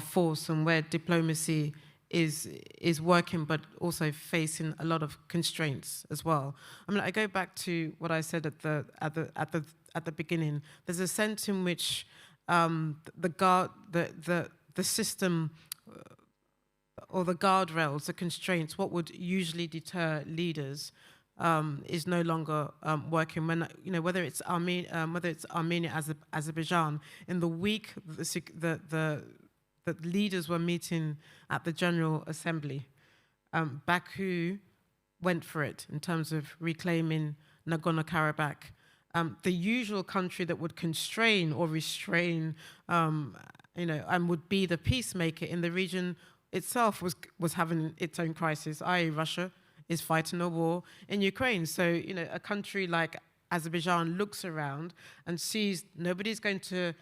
force and where diplomacy is working, but also facing a lot of constraints as well. I mean, I go back to what I said at the beginning. There's a sense in which the system or the guardrails, the constraints, what would usually deter leaders, is no longer working. When whether it's Armenia, Azerbaijan, in the week the leaders were meeting at the General Assembly, Baku went for it in terms of reclaiming Nagorno-Karabakh. The usual country that would constrain or restrain, and would be the peacemaker in the region itself was having its own crisis, i.e. Russia is fighting a war in Ukraine. So, a country like Azerbaijan looks around and sees nobody's going to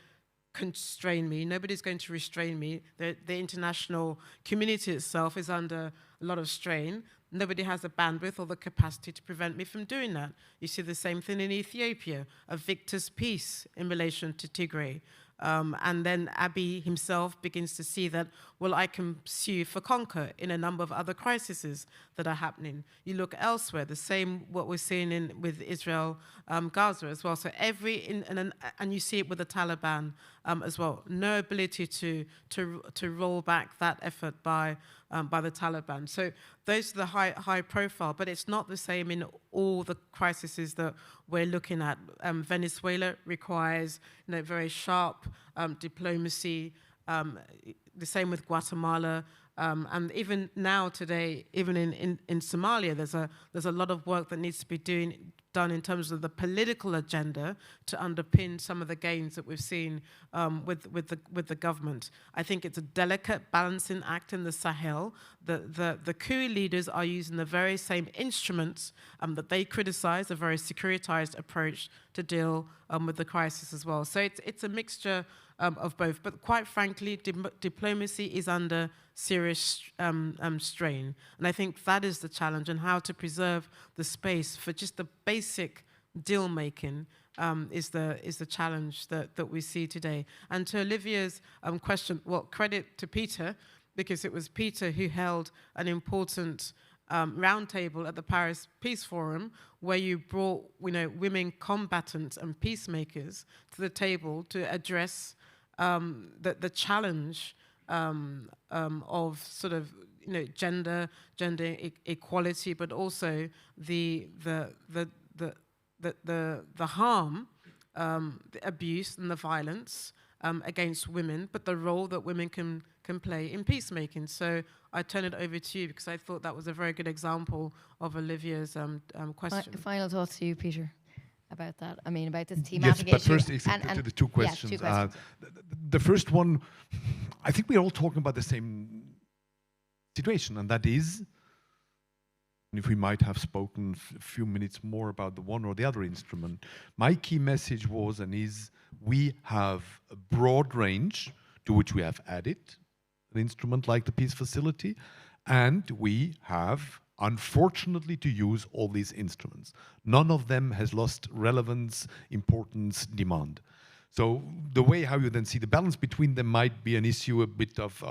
constrain me, nobody's going to restrain me. The international community itself is under a lot of strain. Nobody has the bandwidth or the capacity to prevent me from doing that. You see the same thing in Ethiopia, a victor's peace in relation to Tigray. And then Abiy himself begins to see that, well, I can sue for conquer in a number of other crises that are happening. You look elsewhere, the same what we're seeing with Israel, Gaza as well. So and you see it with the Taliban as well. No ability to roll back that effort by the Taliban. So those are the high profile, but it's not the same in all the crises that we're looking at. Venezuela requires very sharp diplomacy. The same with Guatemala. And even now today, even in Somalia, there's a lot of work that needs to be done in terms of the political agenda to underpin some of the gains that we've seen with the government. I think it's a delicate balancing act in the Sahel. The coup leaders are using the very same instruments that they criticize, a very securitized approach to deal with the crisis as well. So it's a mixture of both. But quite frankly, diplomacy is under serious strain. And I think that is the challenge, and how to preserve the space for just the basic deal making is the challenge that we see today. And to Olivia's question, well, credit to Peter, because it was Peter who held an important roundtable at the Paris Peace Forum, where you brought women combatants and peacemakers to the table to address the challenge of sort of gender equality, but also the harm, the abuse and the violence against women, but the role that women can play in peacemaking. So I turn it over to you, because I thought that was a very good example of Olivia's question. Final thoughts to you, Peter, about that. I mean, about this thematic yes, but issue. first, to the two questions. Yeah, 2 questions. The first one, I think we're all talking about the same situation, and that is, if we might have spoken a few minutes more about the one or the other instrument, my key message was and is, we have a broad range to which we have added an instrument like the peace facility, and we have, unfortunately, to use all these instruments. None of them has lost relevance, importance, demand. So the way how you then see the balance between them might be an issue a bit of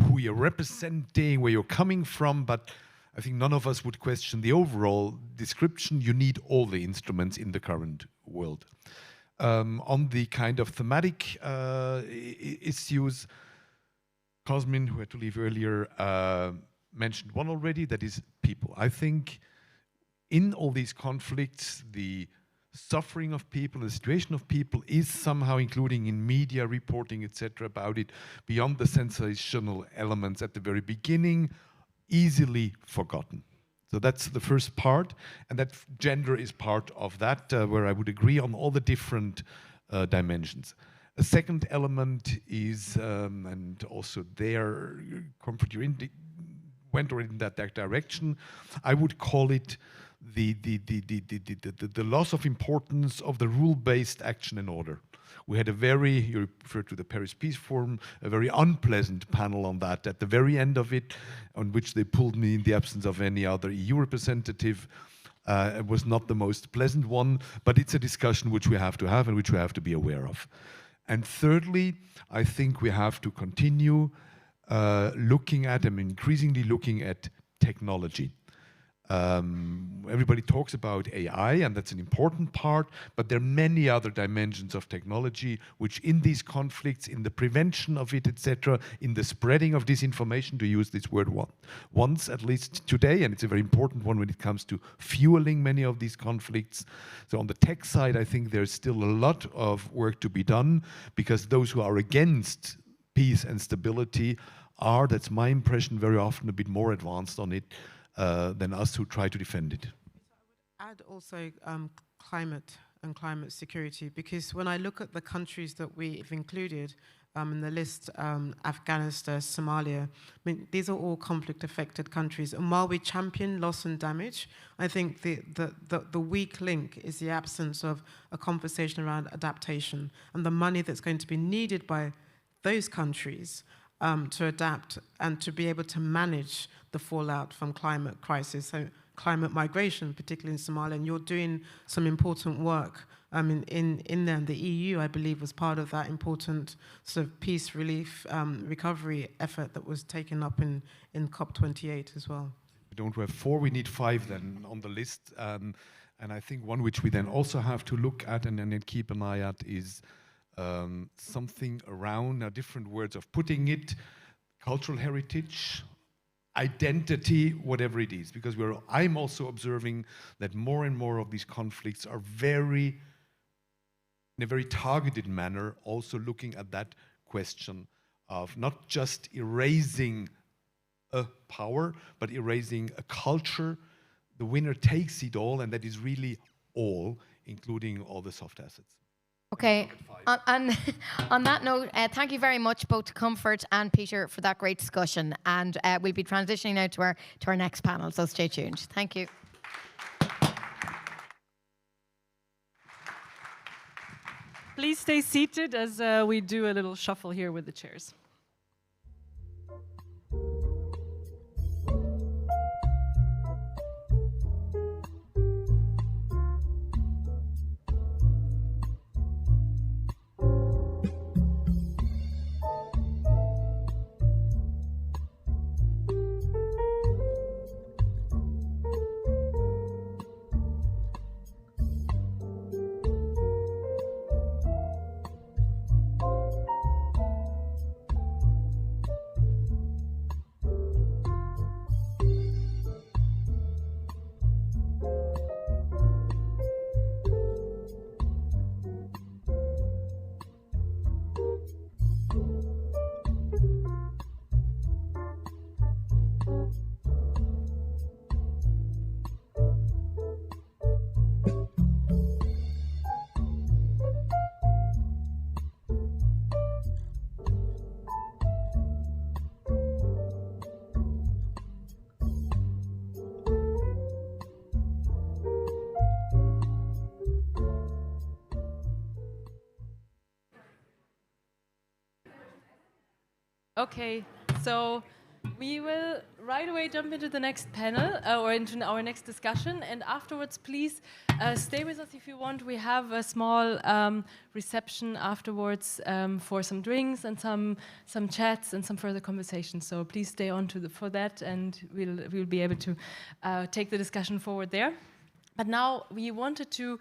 who you're representing, where you're coming from, but I think none of us would question the overall description. You need all the instruments in the current world. On the kind of thematic issues, Cosmin, who had to leave earlier, mentioned one already, that is people. I think in all these conflicts, the suffering of people, the situation of people is somehow, including in media reporting, etc., about it, beyond the sensational elements at the very beginning, easily forgotten. So that's the first part, and that gender is part of that, where I would agree on all the different dimensions. A second element is, and also there, Comfort, you went already in that direction, I would call it the loss of importance of the rule-based action and order. We had a very, you referred to the Paris Peace Forum, a very unpleasant panel on that at the very end of it, on which they pulled me in the absence of any other EU representative. It was not the most pleasant one, but it's a discussion which we have to have and which we have to be aware of. And thirdly, I think we have to continue looking at and increasingly looking at technology. Everybody talks about AI, and that's an important part, but there are many other dimensions of technology which in these conflicts, in the prevention of it, etc., in the spreading of disinformation, to use this word once at least today, and it's a very important one when it comes to fueling many of these conflicts. So on the tech side, I think there's still a lot of work to be done, because those who are against peace and stability are, that's my impression, very often a bit more advanced on it than us who try to defend it. I would add also climate and climate security, because when I look at the countries that we've included in the list, Afghanistan, Somalia, I mean, these are all conflict-affected countries. And while we champion loss and damage, I think the weak link is the absence of a conversation around adaptation and the money that's going to be needed by those countries to adapt and to be able to manage the fallout from climate crisis, so climate migration, particularly in Somalia. And you're doing some important work in there. The EU, I believe, was part of that important sort of peace relief recovery effort that was taken up in COP28 as well. We don't have 4, we need 5 then on the list. And I think one which we then also have to look at and then keep an eye at is something around, now different words of putting it, cultural heritage, identity, whatever it is, because I'm also observing that more and more of these conflicts are in a very targeted manner, also looking at that question of not just erasing a power, but erasing a culture. The winner takes it all, and that is really all, including all the soft assets. Okay, on that note, thank you very much both to Comfort and Peter for that great discussion, and we'll be transitioning now to our next panel, so stay tuned. Thank you. Please stay seated as we do a little shuffle here with the chairs. Okay, so we will right away jump into the next panel or into our next discussion, and afterwards please stay with us if you want. We have a small reception afterwards for some drinks and some chats and some further conversations, so please stay on for that, and we'll be able to take the discussion forward there. But now we wanted to,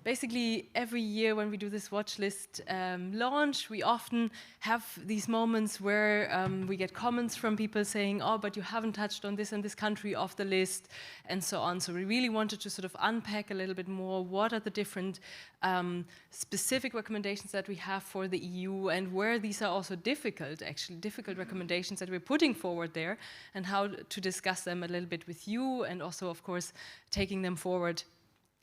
basically every year when we do this watch list launch, we often have these moments where we get comments from people saying, oh, but you haven't touched on this and this country off the list, and so on. So we really wanted to sort of unpack a little bit more what are the different specific recommendations that we have for the EU, and where these are also difficult recommendations that we're putting forward there, and how to discuss them a little bit with you, and also, of course, taking them forward.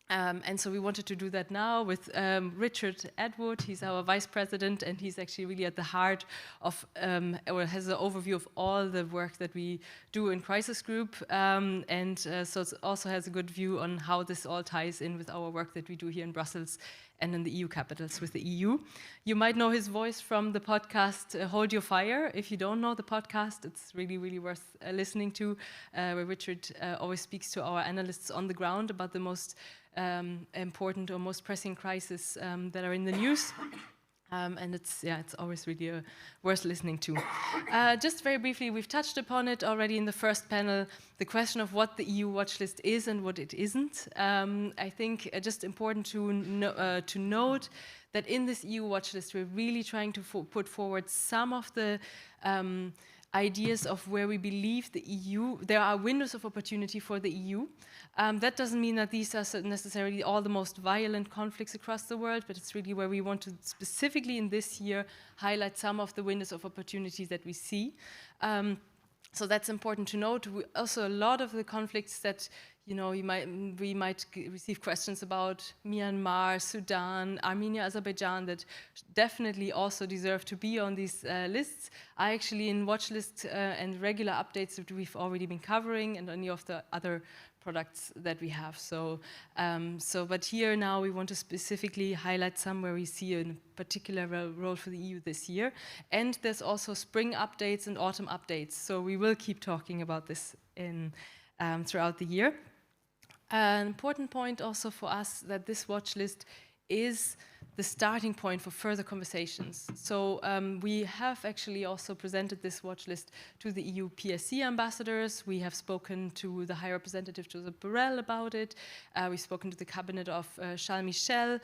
And so we wanted to do that now with Richard Atwood. He's our vice president, and he's actually really at the heart of, or has an overview of all the work that we do in Crisis Group, so it also has a good view on how this all ties in with our work that we do here in Brussels and in the EU capitals with the EU. You might know his voice from the podcast Hold Your Fire. If you don't know the podcast, it's really, really worth listening to, where Richard always speaks to our analysts on the ground about the most important or most pressing crises that are in the news. And it's always really worth listening to. Just very briefly, we've touched upon it already in the first panel, the question of what the EU watch list is and what it isn't. I think just important to note that in this EU watch list, we're really trying to put forward some of the ideas of where we believe the EU, there are windows of opportunity for the EU. That doesn't mean that these are necessarily all the most violent conflicts across the world, but it's really where we want to specifically in this year highlight some of the windows of opportunity that we see. So that's important to note. Also, a lot of the conflicts that we might receive questions about Myanmar, Sudan, Armenia, Azerbaijan, that definitely also deserve to be on these lists, are actually in watch lists and regular updates that we've already been covering, and any of the other products that we have. But here now we want to specifically highlight some where we see a particular role for the EU this year. And there's also spring updates and autumn updates. So we will keep talking about this throughout the year. An important point also for us that this watch list is the starting point for further conversations. So we have actually also presented this watch list to the EU PSC ambassadors. We have spoken to the High Representative Josep Borrell about it. We've spoken to the cabinet of Charles Michel.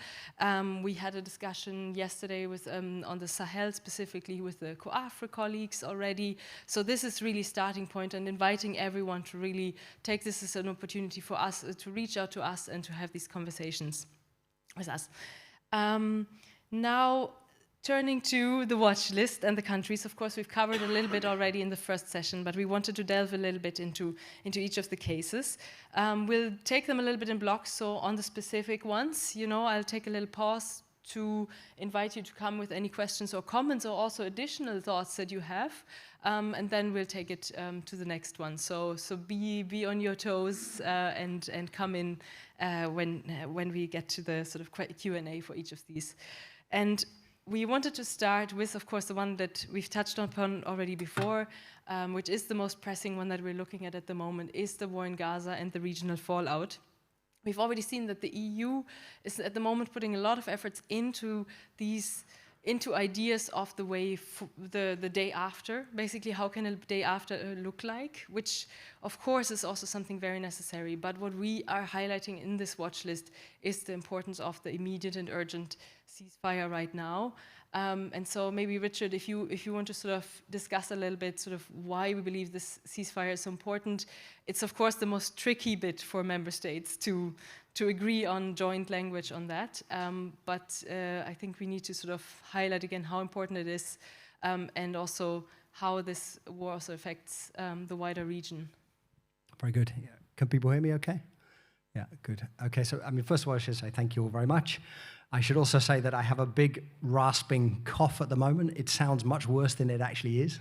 We had a discussion yesterday with on the Sahel, specifically with the COAFRE colleagues already. So this is really starting point, and inviting everyone to really take this as an opportunity for us to reach out to us and to have these conversations with us. Now, turning to the watch list and the countries, of course, we've covered a little bit already in the first session, but we wanted to delve a little bit into each of the cases. We'll take them a little bit in blocks, so on the specific ones, I'll take a little pause to invite you to come with any questions or comments or also additional thoughts that you have, and then we'll take it to the next one. So be on your toes and come in when we get to the sort of Q&A for each of these. And we wanted to start with, of course, the one that we've touched upon already before, which is the most pressing one that we're looking at the moment, is the war in Gaza and the regional fallout. We've already seen that the EU is at the moment putting a lot of efforts into ideas of the way the day after. Basically, how can a day after look like? Which, of course, is also something very necessary. But what we are highlighting in this watch list is the importance of the immediate and urgent ceasefire right now. And so maybe, Richard, if you want to sort of discuss a little bit sort of why we believe this ceasefire is so important. It's, of course, the most tricky bit for member states to agree on joint language on that. But I think we need to sort of highlight again how important it is, and also how this war also affects the wider region. Very good. Yeah. Can people hear me okay? Yeah, good. Okay, so first of all, I should say thank you all very much. I should also say that I have a big rasping cough at the moment. It sounds much worse than it actually is.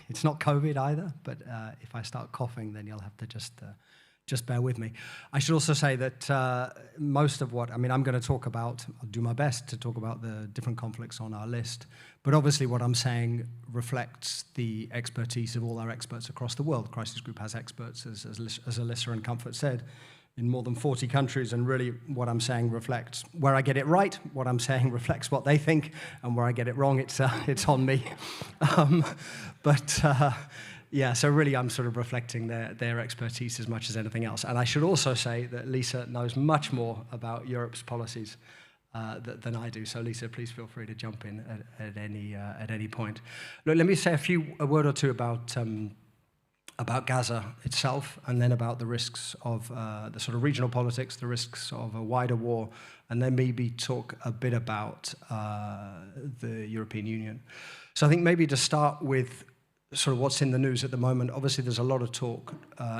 It's not COVID either, but if I start coughing, then you'll have to just bear with me. I should also say that most of what, I'm going to talk about, I'll do my best to talk about the different conflicts on our list, but obviously what I'm saying reflects the expertise of all our experts across the world. Crisis Group has experts, as Alyssa and Comfort said, in more than 40 countries, and really what I'm saying reflects where I get it right, what I'm saying reflects what they think, and where I get it wrong, it's on me. Yeah, so really I'm sort of reflecting their expertise as much as anything else. And I should also say that Lisa knows much more about Europe's policies than I do. So Lisa, please feel free to jump in at any point. Look, let me say a word or two about Gaza itself, and then about the risks of the sort of regional politics, the risks of a wider war, and then maybe talk a bit about the European Union. So I think maybe to start with sort of what's in the news at the moment. Obviously, there's a lot of talk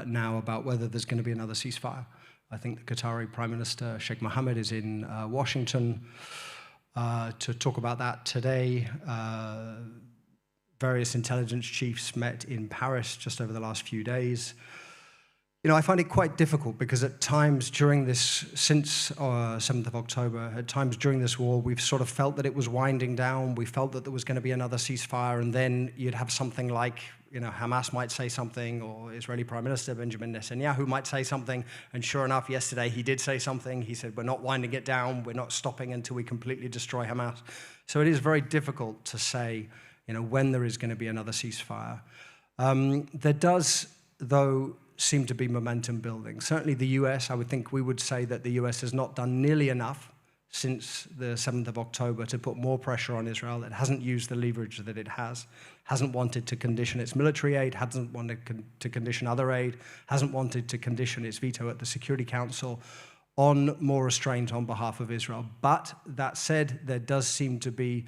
now about whether there's going to be another ceasefire. I think the Qatari Prime Minister, Sheikh Mohammed, is in Washington to talk about that today. Various intelligence chiefs met in Paris just over the last few days. I find it quite difficult because at times during this, since 7th of October, at times during this war, we've sort of felt that it was winding down. We felt that there was going to be another ceasefire, and then you'd have something like, Hamas might say something, or Israeli Prime Minister Benjamin Netanyahu might say something, and sure enough, yesterday he did say something. He said, we're not winding it down, we're not stopping until we completely destroy Hamas. So it is very difficult to say, when there is going to be another ceasefire. There does, though, seem to be momentum building. Certainly the US, I would think we would say that the US has not done nearly enough since the 7th of October to put more pressure on Israel. It hasn't used the leverage that it hasn't wanted to condition its military aid, hasn't wanted to condition other aid, hasn't wanted to condition its veto at the Security Council on more restraint on behalf of Israel. But that said, there does seem to be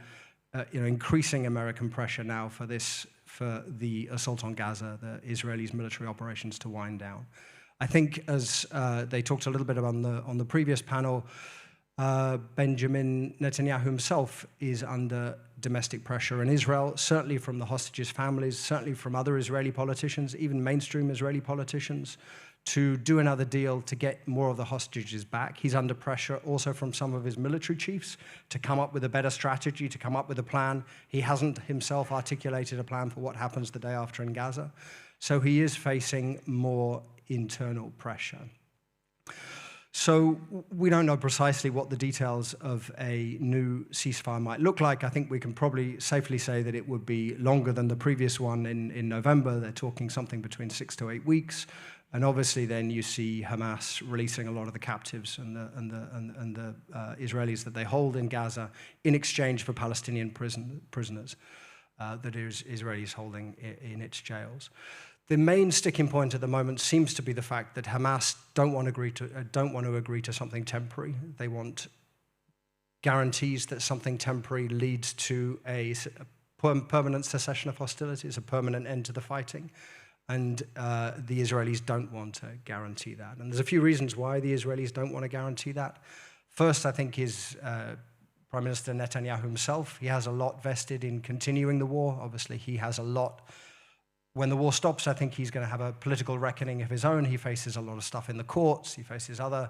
increasing American pressure now for the assault on Gaza, the Israelis' military operations to wind down. I think, as they talked a little bit about on the previous panel, Benjamin Netanyahu himself is under domestic pressure in Israel, certainly from the hostages' families, certainly from other Israeli politicians, even mainstream Israeli politicians, to do another deal to get more of the hostages back. He's under pressure also from some of his military chiefs to come up with a better strategy, to come up with a plan. He hasn't himself articulated a plan for what happens the day after in Gaza. So he is facing more internal pressure. So we don't know precisely what the details of a new ceasefire might look like. I think we can probably safely say that it would be longer than the previous one in November. They're talking something between 6 to 8 weeks. And obviously then you see Hamas releasing a lot of the captives and the Israelis that they hold in Gaza in exchange for Palestinian prisoners that Israelis holding in its jails. The main sticking point at the moment seems to be the fact that Hamas don't want to agree to something temporary. They want guarantees that something temporary leads to a permanent cessation of hostilities, a permanent end to the fighting. And the Israelis don't want to guarantee that. And there's a few reasons why the Israelis don't want to guarantee that. First, I think, is Prime Minister Netanyahu himself. He has a lot vested in continuing the war. Obviously, he has a lot. When the war stops, I think he's going to have a political reckoning of his own. He faces a lot of stuff in the courts. He faces other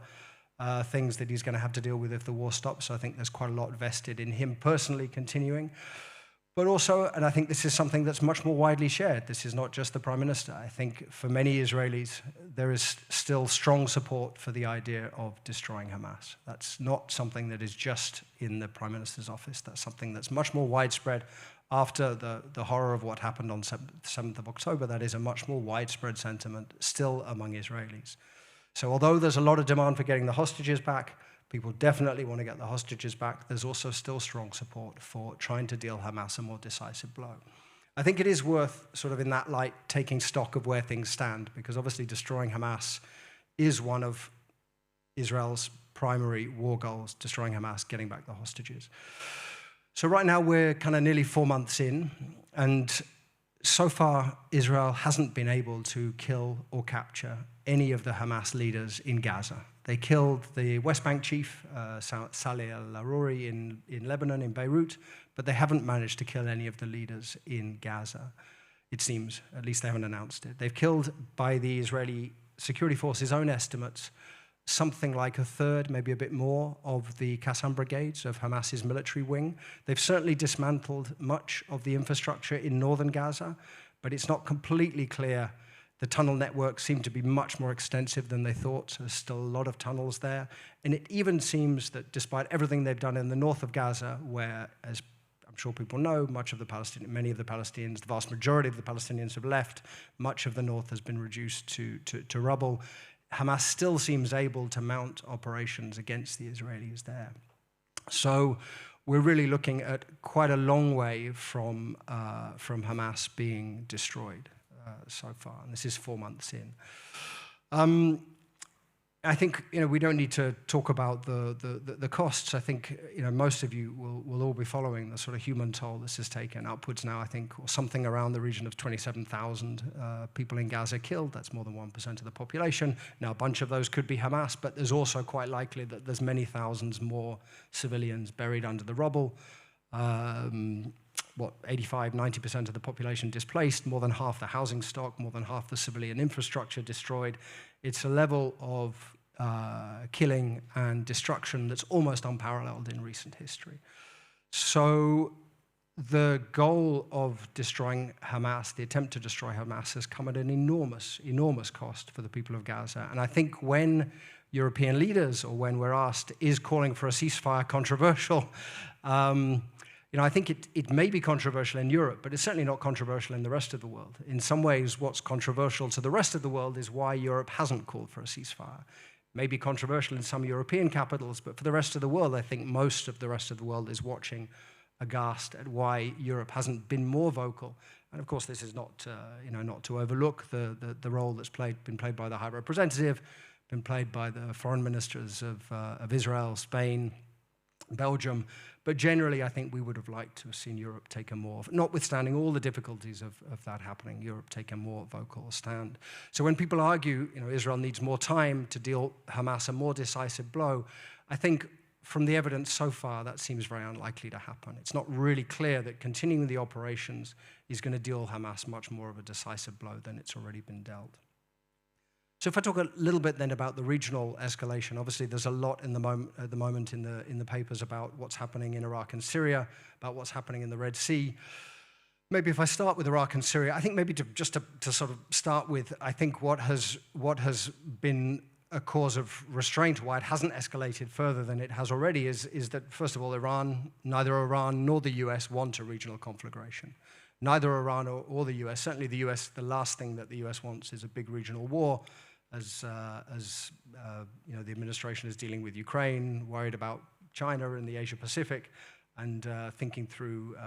things that he's going to have to deal with if the war stops. So I think there's quite a lot vested in him personally continuing. But also, and I think this is something that's much more widely shared, this is not just the Prime Minister. I think for many Israelis, there is still strong support for the idea of destroying Hamas. That's not something that is just in the Prime Minister's office. That's something that's much more widespread after the horror of what happened on 7th of October. That is a much more widespread sentiment still among Israelis. So although there's a lot of demand for getting the hostages back, people definitely want to get the hostages back, there's also still strong support for trying to deal Hamas a more decisive blow. I think it is worth, sort of in that light, taking stock of where things stand, because obviously destroying Hamas is one of Israel's primary war goals, destroying Hamas, getting back the hostages. So right now we're kind of nearly 4 months in, and so far Israel hasn't been able to kill or capture any of the Hamas leaders in Gaza. They killed the West Bank chief, Saleh al-Aruri, in Lebanon, in Beirut, but they haven't managed to kill any of the leaders in Gaza, it seems. At least they haven't announced it. They've killed, by the Israeli security forces' own estimates, something like a third, maybe a bit more, of the Qassam brigades of Hamas's military wing. They've certainly dismantled much of the infrastructure in northern Gaza, but it's not completely clear. The tunnel networks seem to be much more extensive than they thought, so there's still a lot of tunnels there. And it even seems that despite everything they've done in the north of Gaza, where, as I'm sure people know, many of the Palestinians, the vast majority of the Palestinians have left, much of the north has been reduced to rubble, Hamas still seems able to mount operations against the Israelis there. So we're really looking at quite a long way from Hamas being destroyed so far, and this is 4 months in. I think we don't need to talk about the costs. I think most of you will all be following the sort of human toll this has taken. Upwards now, I think, or something around the region of 27,000 people in Gaza killed. That's more than 1% of the population. Now, a bunch of those could be Hamas, but there's also quite likely that there's many thousands more civilians buried under the rubble. 85, 90% of the population displaced, more than half the housing stock, more than half the civilian infrastructure destroyed. It's a level of killing and destruction that's almost unparalleled in recent history. So the goal of destroying Hamas, the attempt to destroy Hamas, has come at an enormous, enormous cost for the people of Gaza. And I think when European leaders, or when we're asked, is calling for a ceasefire controversial, I think it may be controversial in Europe, but it's certainly not controversial in the rest of the world. In some ways, what's controversial to the rest of the world is why Europe hasn't called for a ceasefire. It may be controversial in some European capitals, but for the rest of the world, I think most of the rest of the world is watching aghast at why Europe hasn't been more vocal. And of course, this is not, not to overlook the role that's been played by the High Representative, been played by the foreign ministers of Israel, Spain, Belgium. But generally, I think we would have liked to have seen Europe take a more, notwithstanding all the difficulties of that happening, Europe take a more vocal stand. So when people argue, Israel needs more time to deal Hamas a more decisive blow, I think from the evidence so far, that seems very unlikely to happen. It's not really clear that continuing the operations is going to deal Hamas much more of a decisive blow than it's already been dealt. So if I talk a little bit then about the regional escalation, obviously there's a lot at the moment in the papers about what's happening in Iraq and Syria, about what's happening in the Red Sea. Maybe if I start with Iraq and Syria, I think maybe to sort of start with, I think what has been a cause of restraint, why it hasn't escalated further than it has already, is that, first of all, neither Iran nor the US want a regional conflagration. Neither Iran or the US, certainly the US, the last thing that the US wants is a big regional war. As the administration is dealing with Ukraine, worried about China and the Asia-Pacific, and thinking through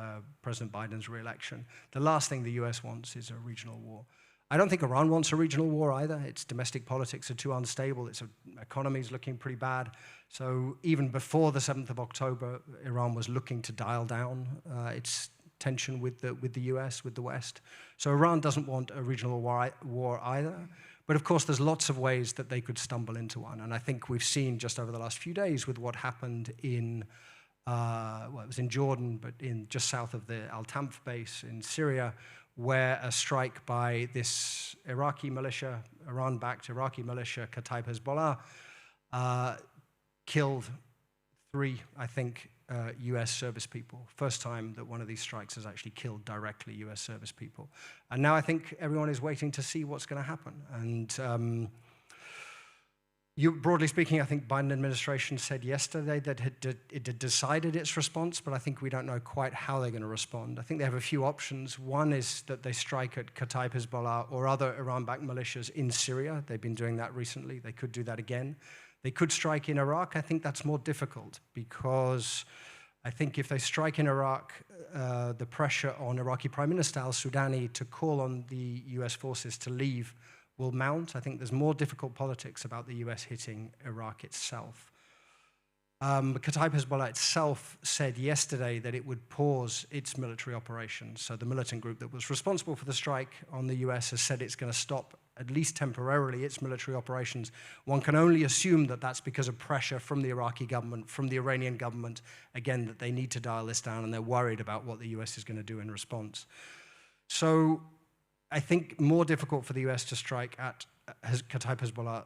President Biden's re-election. The last thing the US wants is a regional war. I don't think Iran wants a regional war either. Its domestic politics are too unstable. Its economy is looking pretty bad. So even before the 7th of October, Iran was looking to dial down its tension with the US, with the West. So Iran doesn't want a regional war either. But of course, there's lots of ways that they could stumble into one. And I think we've seen just over the last few days with what happened in, well, it was in Jordan, but in just south of the Al-Tanf base in Syria, where a strike by this Iraqi militia, Iran-backed Iraqi militia, Kataib Hezbollah, killed 3, I think, US service people. First time that one of these strikes has actually killed directly US service people. And now I think everyone is waiting to see what's going to happen. And broadly speaking, I think Biden administration said yesterday that it had decided its response, but I think we don't know quite how they're going to respond. I think they have a few options. One is that they strike at Kataib Hezbollah or other Iran-backed militias in Syria. They've been doing that recently. They could do that again. They could strike in Iraq. I think that's more difficult because I think if they strike in Iraq, the pressure on Iraqi Prime Minister al-Sudani to call on the US forces to leave will mount. I think there's more difficult politics about the US hitting Iraq itself. Kataib Hezbollah itself said yesterday that it would pause its military operations. So the militant group that was responsible for the strike on the US has said it's going to stop, at least temporarily, its military operations. One can only assume that that's because of pressure from the Iraqi government, from the Iranian government, again, that they need to dial this down and they're worried about what the US is going to do in response. So I think more difficult for the US to strike at Kataib Hezbollah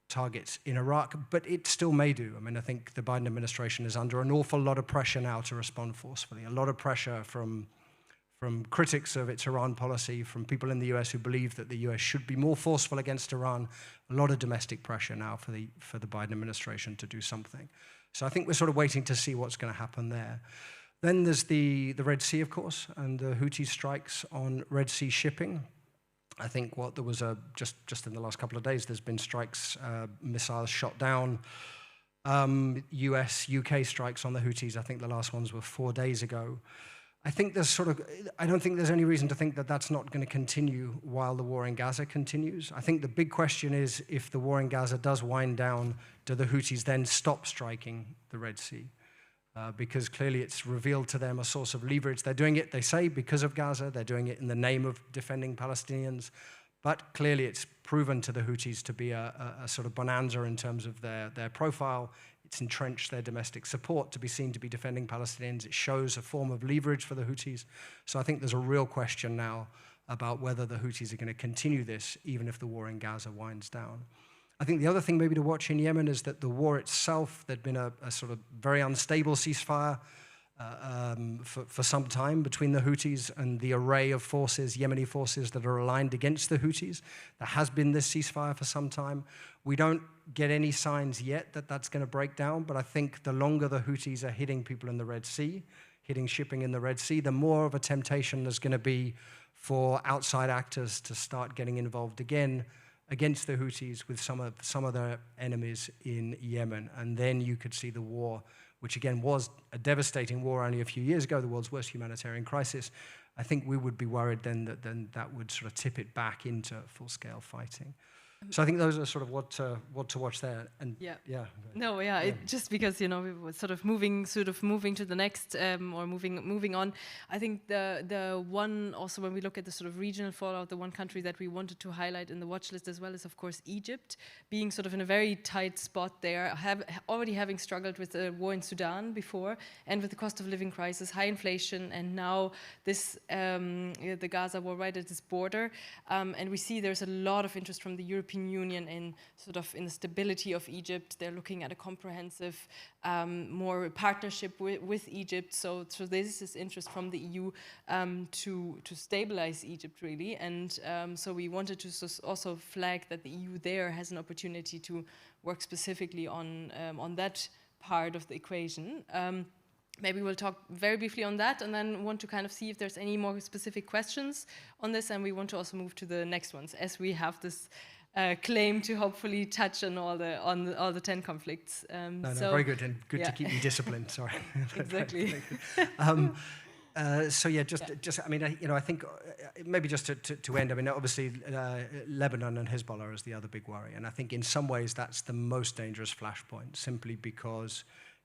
targets in Iraq, but it still may do. I mean, I think the Biden administration is under an awful lot of pressure now to respond forcefully, a lot of pressure from critics of its Iran policy, from people in the US who believe that the US should be more forceful against Iran, a lot of domestic pressure now for the Biden administration to do something. So I think we're sort of waiting to see what's going to happen there. Then there's the Red Sea, of course, and the Houthi strikes on Red Sea shipping. I think there was just in the last couple of days, there's been strikes, missiles shot down, US, UK strikes on the Houthis. I think the last ones were 4 days ago. I think I don't think there's any reason to think that that's not going to continue while the war in Gaza continues. I think the big question is, if the war in Gaza does wind down, do the Houthis then stop striking the Red Sea? Because clearly it's revealed to them a source of leverage. They're doing it, they say, because of Gaza. They're doing it in the name of defending Palestinians. But clearly it's proven to the Houthis to be a sort of bonanza in terms of their profile. It's entrenched their domestic support to be seen to be defending Palestinians. It shows a form of leverage for the Houthis. So I think there's a real question now about whether the Houthis are going to continue this, even if the war in Gaza winds down. I think the other thing maybe to watch in Yemen is that the war itself, there'd been a sort of very unstable ceasefire for some time between the Houthis and the array of forces, Yemeni forces that are aligned against the Houthis. There has been this ceasefire for some time. We don't get any signs yet that that's going to break down, but I think the longer the Houthis are hitting people in the Red Sea, hitting shipping in the Red Sea, the more of a temptation there's going to be for outside actors to start getting involved again against the Houthis with some of their enemies in Yemen. And then you could see the war, which again was a devastating war only a few years ago, the world's worst humanitarian crisis. I think we would be worried then that would sort of tip it back into full-scale fighting. So I think those are sort of what to watch there. And just because we were sort of moving to the next or moving on. I think the one also when we look at the sort of regional fallout, the one country that we wanted to highlight in the watch list as well is of course Egypt, being sort of in a very tight spot there, already having struggled with the war in Sudan before, and with the cost of living crisis, high inflation, and now this the Gaza war right at this border, and we see there's a lot of interest from the European Union in the stability of Egypt. They're looking at a comprehensive, more partnership with Egypt. So this is interest from the EU to stabilize Egypt really, and so we wanted to also flag that the EU there has an opportunity to work specifically on that part of the equation. Maybe we'll talk very briefly on that, and then want to kind of see if there's any more specific questions on this, and we want to also move to the next ones, as we have this claim to hopefully touch on all the 10 conflicts. No, very good, and good to keep you disciplined. Sorry. Exactly. So yeah, I mean, I think maybe just to end. I mean, obviously, Lebanon and Hezbollah is the other big worry, and I think in some ways that's the most dangerous flashpoint, simply because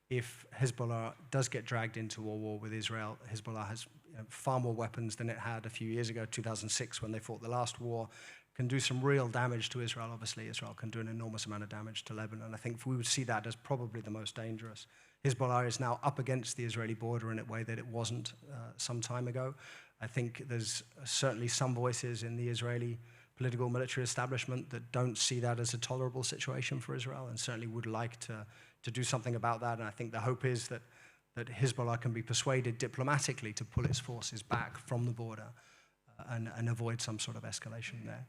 if Hezbollah does get dragged into a war with Israel, Hezbollah has far more weapons than it had a few years ago, 2006, when they fought the last war. Can do some real damage to Israel. Obviously, Israel can do an enormous amount of damage to Lebanon. I think we would see that as probably the most dangerous. Hezbollah is now up against the Israeli border in a way that it wasn't some time ago. I think there's certainly some voices in the Israeli political military establishment that don't see that as a tolerable situation for Israel and certainly would like to do something about that. And I think the hope is that Hezbollah can be persuaded diplomatically to pull its forces back from the border and avoid some sort of escalation there.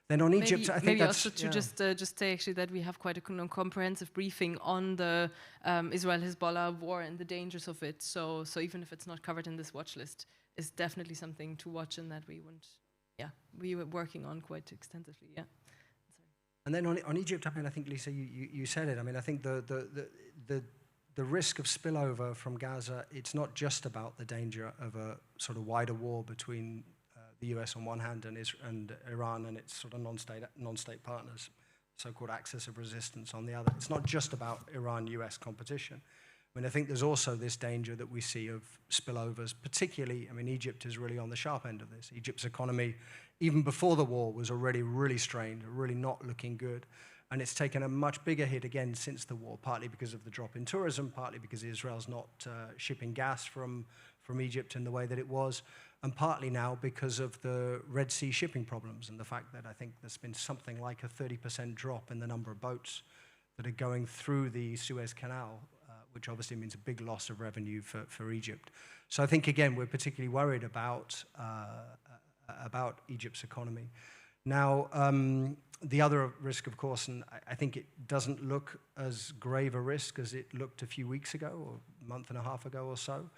Then on Egypt, I think maybe that's... also to just say actually that we have quite a comprehensive briefing on the Israel-Hezbollah war and the dangers of it. So even if it's not covered in this watch list, it's definitely something to watch and that we were working on quite extensively. Yeah. Sorry. And then on Egypt, I mean, I think Lisa, you said it. I mean, I think the risk of spillover from Gaza, it's not just about the danger of a sort of wider war between the US on one hand and Iran and its sort of non-state partners, so-called axis of resistance on the other. It's not just about Iran-US competition. I mean, I think there's also this danger that we see of spillovers, particularly, I mean, Egypt is really on the sharp end of this. Egypt's economy, even before the war, was already really strained, really not looking good. And it's taken a much bigger hit again since the war, partly because of the drop in tourism, partly because Israel's not shipping gas from Egypt in the way that it was, and partly now because of the Red Sea shipping problems and the fact that I think there's been something like a 30% drop in the number of boats that are going through the Suez Canal, which obviously means a big loss of revenue for Egypt. So I think, again, we're particularly worried about Egypt's economy. Now, the other risk, of course, and I think it doesn't look as grave a risk as it looked a few weeks ago or a month and a half ago or so,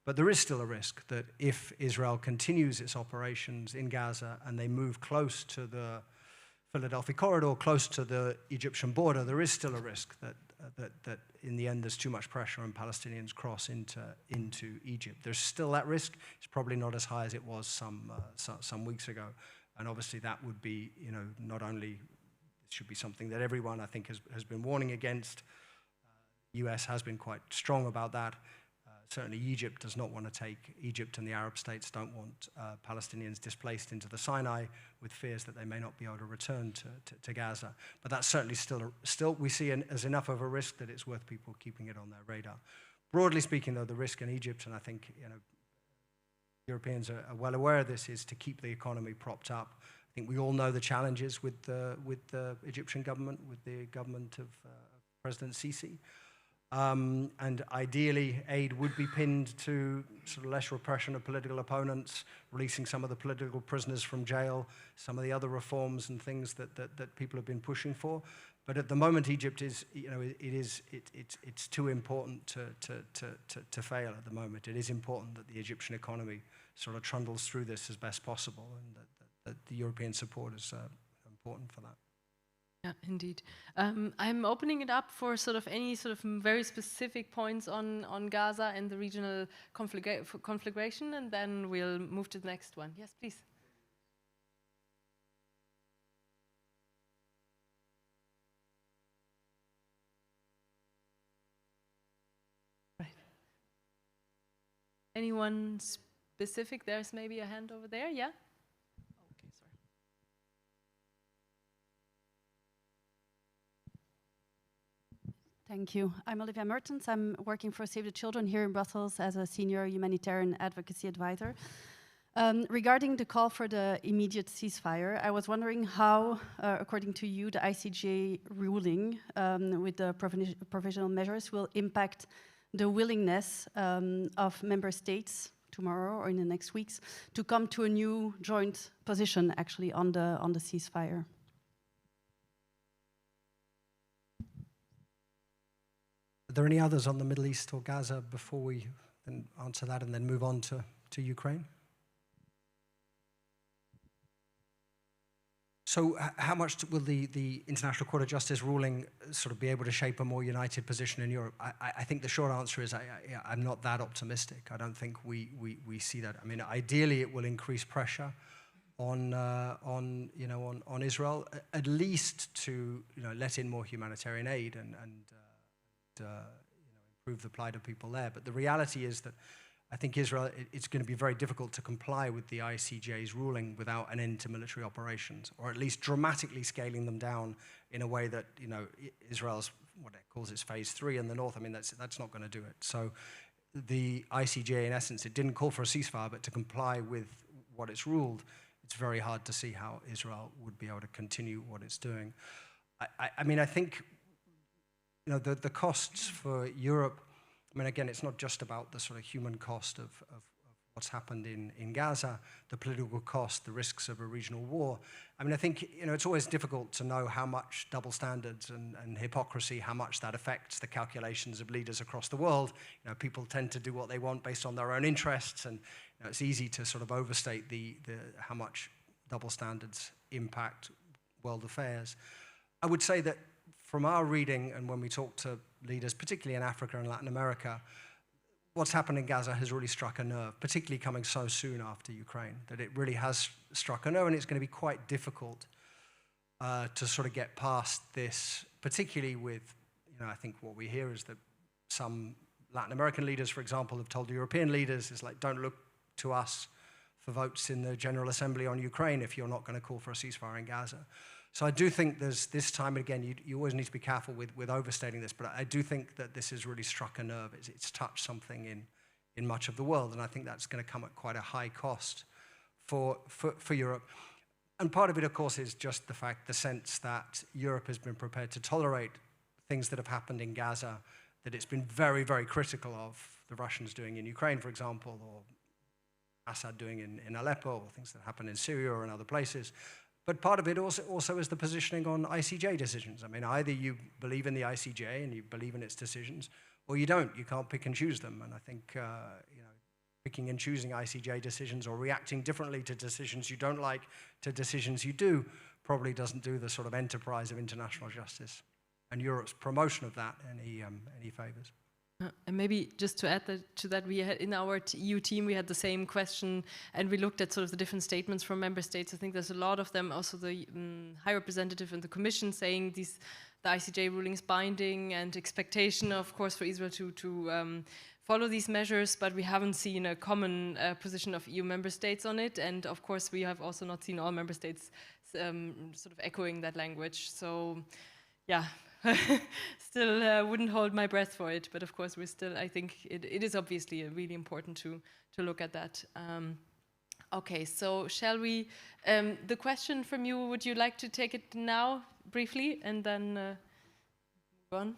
but there is still a risk that if Israel continues its operations in Gaza and they move close to the Philadelphia corridor, close to the Egyptian border, there is still a risk that in the end there's too much pressure and Palestinians cross into Egypt. There's still that risk. It's probably not as high as it was some weeks ago. And obviously that would be, not only, it should be something that everyone, I think, has been warning against. The US has been quite strong about that. Certainly Egypt does not want to Egypt and the Arab states don't want Palestinians displaced into the Sinai with fears that they may not be able to return to Gaza. But that's certainly still we see as enough of a risk that it's worth people keeping it on their radar. Broadly speaking, though, the risk in Egypt, and I think, Europeans are well aware of this, is to keep the economy propped up. I think we all know the challenges with the Egyptian government, with the government of President Sisi. And ideally, aid would be pinned to sort of less repression of political opponents, releasing some of the political prisoners from jail, some of the other reforms and things that people have been pushing for. But at the moment, Egypt is, it's too important to fail at the moment. It is important that the Egyptian economy sort of trundles through this as best possible, and that the European support is important for that. Yeah, indeed. I'm opening it up for sort of any sort of very specific points on Gaza and the regional conflagration, and then we'll move to the next one. Yes, please. Right. Anyone specific? There's maybe a hand over there. Yeah. Okay, sorry. Thank you. I'm Olivia Mertens. I'm working for Save the Children here in Brussels as a senior humanitarian advocacy advisor. Regarding the call for the immediate ceasefire, I was wondering how, according to you, the ICJ ruling with the provisional measures will impact the willingness of member states tomorrow or in the next weeks to come to a new joint position actually on the ceasefire. Are there any others on the Middle East or Gaza before we then answer that and then move on to Ukraine? So how much will the International Court of Justice ruling sort of be able to shape a more united position in Europe? I think the short answer is I'm not that optimistic. I don't think we see that. I mean, ideally it will increase pressure on Israel, at least to let in more humanitarian aid and improve the plight of people there. But the reality is that I think Israel, it's going to be very difficult to comply with the ICJ's ruling without an end to military operations, or at least dramatically scaling them down in a way that Israel's what it calls its phase 3 in the north. I mean, that's not going to do it. So the ICJ, in essence, it didn't call for a ceasefire, but to comply with what it's ruled, it's very hard to see how Israel would be able to continue what it's doing. I mean, I think the costs for Europe. I mean, again, it's not just about the sort of human cost of what's happened in Gaza, the political cost, the risks of a regional war. I mean, I think it's always difficult to know how much double standards and hypocrisy, how much that affects the calculations of leaders across the world. People tend to do what they want based on their own interests, and it's easy to sort of overstate how much double standards impact world affairs. I would say that from our reading, and when we talk to leaders, particularly in Africa and Latin America, what's happened in Gaza has really struck a nerve, particularly coming so soon after Ukraine, that it really has struck a nerve, and it's going to be quite difficult to sort of get past this, particularly with, I think what we hear is that some Latin American leaders, for example, have told European leaders, it's like, don't look to us for votes in the General Assembly on Ukraine if you're not going to call for a ceasefire in Gaza. So I do think there's this time, and again, you always need to be careful with overstating this, but I do think that this has really struck a nerve. It's touched something in much of the world, and I think that's going to come at quite a high cost for Europe. And part of it, of course, is just the sense that Europe has been prepared to tolerate things that have happened in Gaza, that it's been very, very critical of the Russians doing in Ukraine, for example, or Assad doing in Aleppo, or things that happen in Syria or in other places. But part of it also is the positioning on ICJ decisions. I mean, either you believe in the ICJ and you believe in its decisions, or you don't. You can't pick and choose them. And I think picking and choosing ICJ decisions or reacting differently to decisions you don't like to decisions you do probably doesn't do the sort of enterprise of international justice and Europe's promotion of that any favors. And maybe just to add to that, we had in our EU team, we had the same question, and we looked at sort of the different statements from member states. I think there's a lot of them, also the High Representative and the Commission saying the ICJ ruling is binding, and expectation, of course, for Israel to follow these measures, but we haven't seen a common position of EU member states on it. And of course, we have also not seen all member states sort of echoing that language. So, yeah. Still wouldn't hold my breath for it, but of course I think it is obviously really important to look at that. Okay, so shall we, the question from you, would you like to take it now briefly and then move on?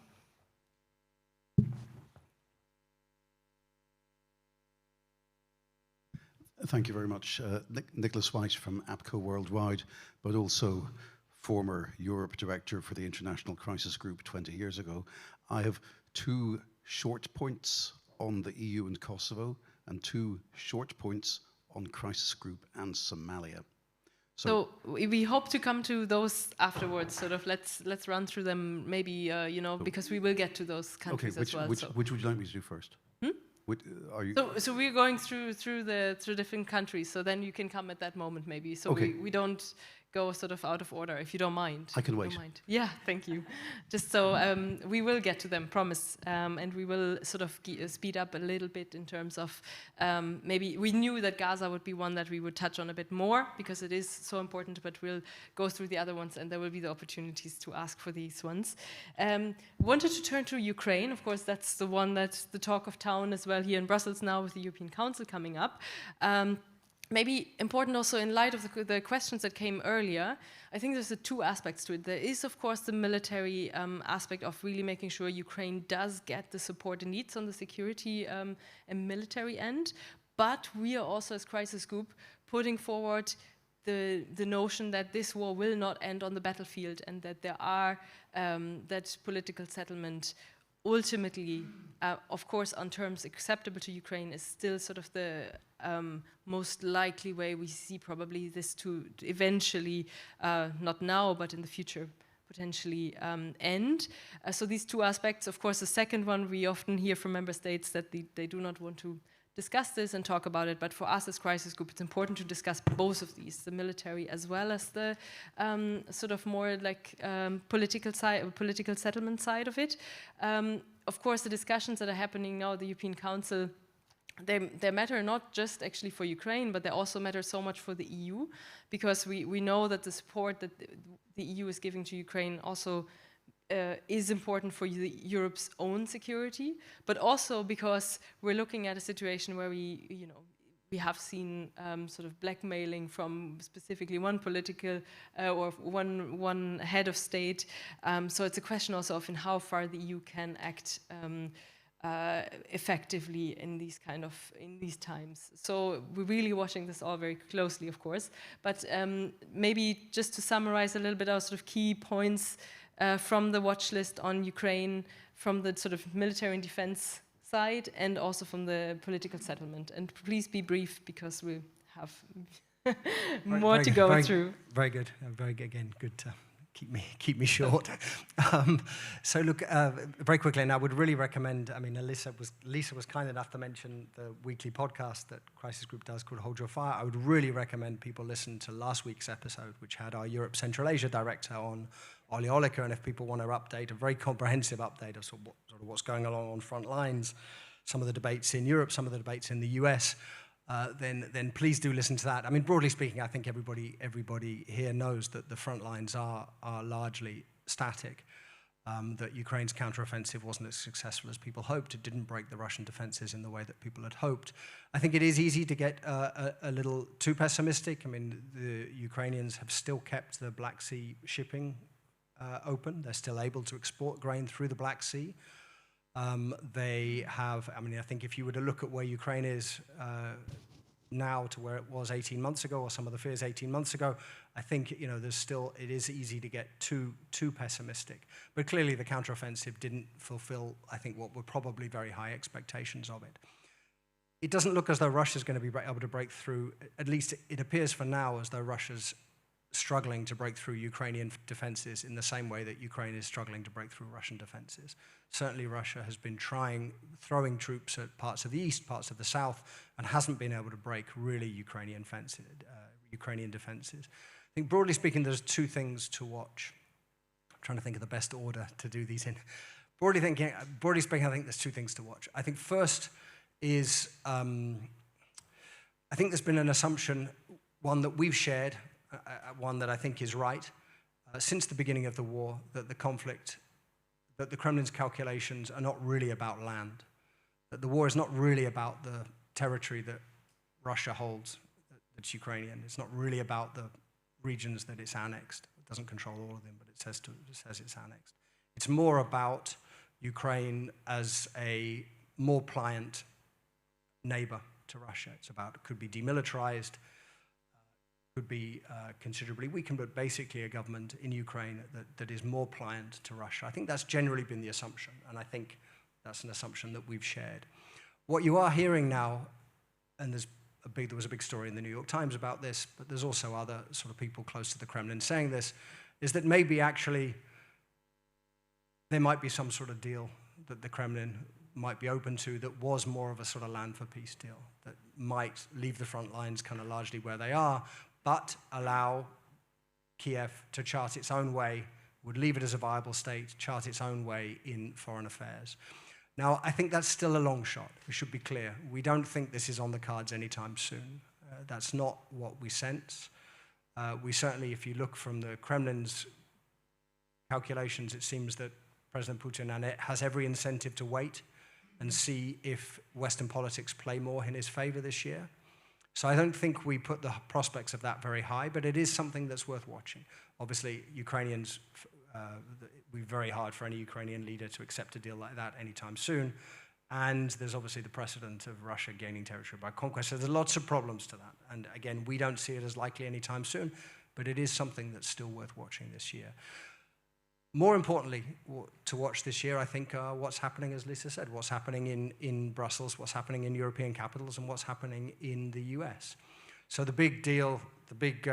Thank you very much. Nicholas White from APCO Worldwide, but also former Europe director for the International Crisis Group 20 years ago. I have 2 short points on the EU and Kosovo and 2 short points on Crisis Group and Somalia. So we hope to come to those afterwards. Sort of let's run through them, maybe because we will get to those countries as well. Which would you like me to do first? Are you so we're going through different countries. So then you can come at that moment, maybe. So we don't go sort of out of order, if you don't mind. I can wait. Yeah, thank you. Just so we will get to them, promise. And we will sort of speed up a little bit in terms of maybe we knew that Gaza would be one that we would touch on a bit more because it is so important, but we'll go through the other ones and there will be the opportunities to ask for these ones. Wanted to turn to Ukraine. Of course, that's the one that's the talk of town as well here in Brussels now with the European Council coming up. Maybe important also in light of the questions that came earlier, I think there's 2 aspects to it. There is, of course, the military aspect of really making sure Ukraine does get the support it needs on the security and military end. But we are also, as Crisis Group, putting forward the notion that this war will not end on the battlefield and that there are, that political settlement ultimately, of course, on terms acceptable to Ukraine is still sort of the most likely way we see probably this to eventually, not now, but in the future, potentially end. So these two aspects. Of course, the second one, we often hear from member states that they do not want to discuss this and talk about it, but for us as crisis group, it's important to discuss both of these, the military as well as the sort of more like political settlement side of it. Of course, the discussions that are happening now at the European Council, they matter not just actually for Ukraine, but they also matter so much for the EU, because we know that the support that the EU is giving to Ukraine also is important for Europe's own security, but also because we're looking at a situation where we have seen sort of blackmailing from specifically one political or one head of state. So it's a question also of in how far the EU can act effectively in these times. So we're really watching this all very closely, of course. But maybe just to summarize a little bit our sort of key points from the watch list on Ukraine, from the sort of military and defense side, and also from the political settlement. And please be brief, because we have more to go through. Very good. Very good. Again, good to keep me short. So look, very quickly, and I would really recommend, I mean, Lisa was kind enough to mention the weekly podcast that Crisis Group does called Hold Your Fire. I would really recommend people listen to last week's episode, which had our Europe Central Asia director on Olli Oliker, and if people want to update, a very comprehensive update of sort of what's going on front lines, some of the debates in Europe, some of the debates in the US, then please do listen to that. I mean, broadly speaking, I think everybody here knows that the front lines are largely static, that Ukraine's counteroffensive wasn't as successful as people hoped. It didn't break the Russian defenses in the way that people had hoped. I think it is easy to get a little too pessimistic. I mean, the Ukrainians have still kept the Black Sea shipping open. They're still able to export grain through the Black Sea. They have, I mean, I think if you were to look at where Ukraine is now to where it was 18 months ago, or some of the fears 18 months ago, I think, there's still, it is easy to get too pessimistic. But clearly the counteroffensive didn't fulfill, I think, what were probably very high expectations of it. It doesn't look as though Russia's going to be able to break through, at least it appears for now as though Russia's struggling to break through Ukrainian defenses in the same way that Ukraine is struggling to break through Russian defenses. Certainly Russia has been throwing troops at parts of the east, parts of the south, and hasn't been able to break really Ukrainian defenses. I think broadly speaking, there's two things to watch. I'm trying to think of the best order to do these in. Broadly speaking, I think there's two things to watch. I think first is, I think there's been an assumption, one that we've shared, one that I think is right, since the beginning of the war, that the conflict, that the Kremlin's calculations are not really about land, that the war is not really about the territory that Russia holds, that's Ukrainian. It's not really about the regions that it's annexed. It doesn't control all of them, but it says it's annexed. It's more about Ukraine as a more pliant neighbor to Russia. It's about, it could be demilitarized, could be considerably weakened, but basically a government in Ukraine that is more pliant to Russia. I think that's generally been the assumption, and I think that's an assumption that we've shared. What you are hearing now, and there was a big story in the New York Times about this, but there's also other sort of people close to the Kremlin saying this, is that maybe actually there might be some sort of deal that the Kremlin might be open to that was more of a sort of land for peace deal, that might leave the front lines kind of largely where they are, but allow Kiev to chart its own way, would leave it as a viable state, chart its own way in foreign affairs. Now, I think that's still a long shot. We should be clear. We don't think this is on the cards anytime soon. That's not what we sense. We certainly, if you look from the Kremlin's calculations, it seems that President Putin has every incentive to wait and see if Western politics play more in his favor this year. So I don't think we put the prospects of that very high, but it is something that's worth watching. Obviously, Ukrainians, it would be very hard for any Ukrainian leader to accept a deal like that anytime soon. And there's obviously the precedent of Russia gaining territory by conquest. So there's lots of problems to that. And again, we don't see it as likely anytime soon, but it is something that's still worth watching this year. More importantly, to watch this year, I think, what's happening, as Lisa said, what's happening in Brussels, what's happening in European capitals, and what's happening in the US. So the big deal, the big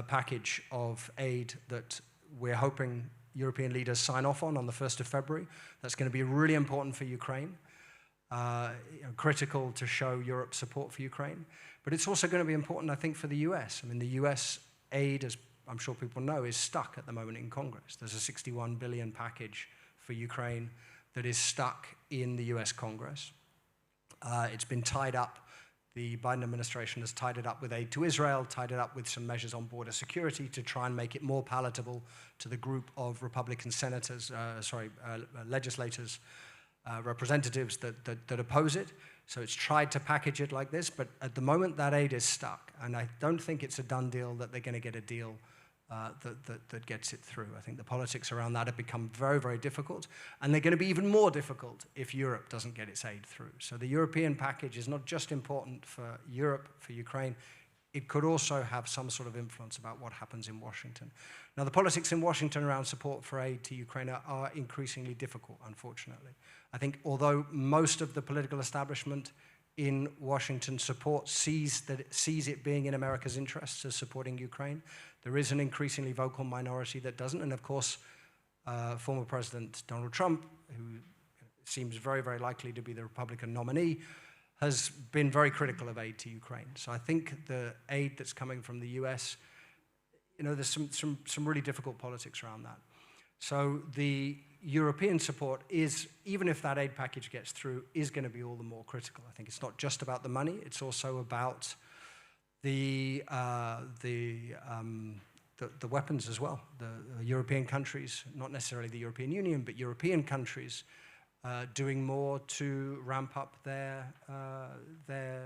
package of aid that we're hoping European leaders sign off on the 1st of February, that's going to be really important for Ukraine, critical to show Europe's support for Ukraine. But it's also going to be important, I think, for the US. I mean, the US aid, as I'm sure people know, is stuck at the moment in Congress. There's a 61 billion package for Ukraine that is stuck in the US Congress. It's been tied up. The Biden administration has tied it up with aid to Israel, tied it up with some measures on border security to try and make it more palatable to the group of Republican senators, legislators, representatives that oppose it. So it's tried to package it like this, but at the moment that aid is stuck. And I don't think it's a done deal that they're going to get a deal that gets it through. I think the politics around that have become very, very difficult, and they're going to be even more difficult if Europe doesn't get its aid through. So the European package is not just important for Europe, for Ukraine, it could also have some sort of influence about what happens in Washington. Now, the politics in Washington around support for aid to Ukraine are increasingly difficult, unfortunately. I think although most of the political establishment in Washington sees it being in America's interests as supporting Ukraine, there is an increasingly vocal minority that doesn't. And of course, former President Donald Trump, who seems very, very likely to be the Republican nominee, has been very critical of aid to Ukraine. So I think the aid that's coming from the US, there's some really difficult politics around that. So the European support is, even if that aid package gets through, is going to be all the more critical. I think it's not just about the money, it's also about the weapons as well. The European countries, not necessarily the European Union, but European countries doing more to ramp up their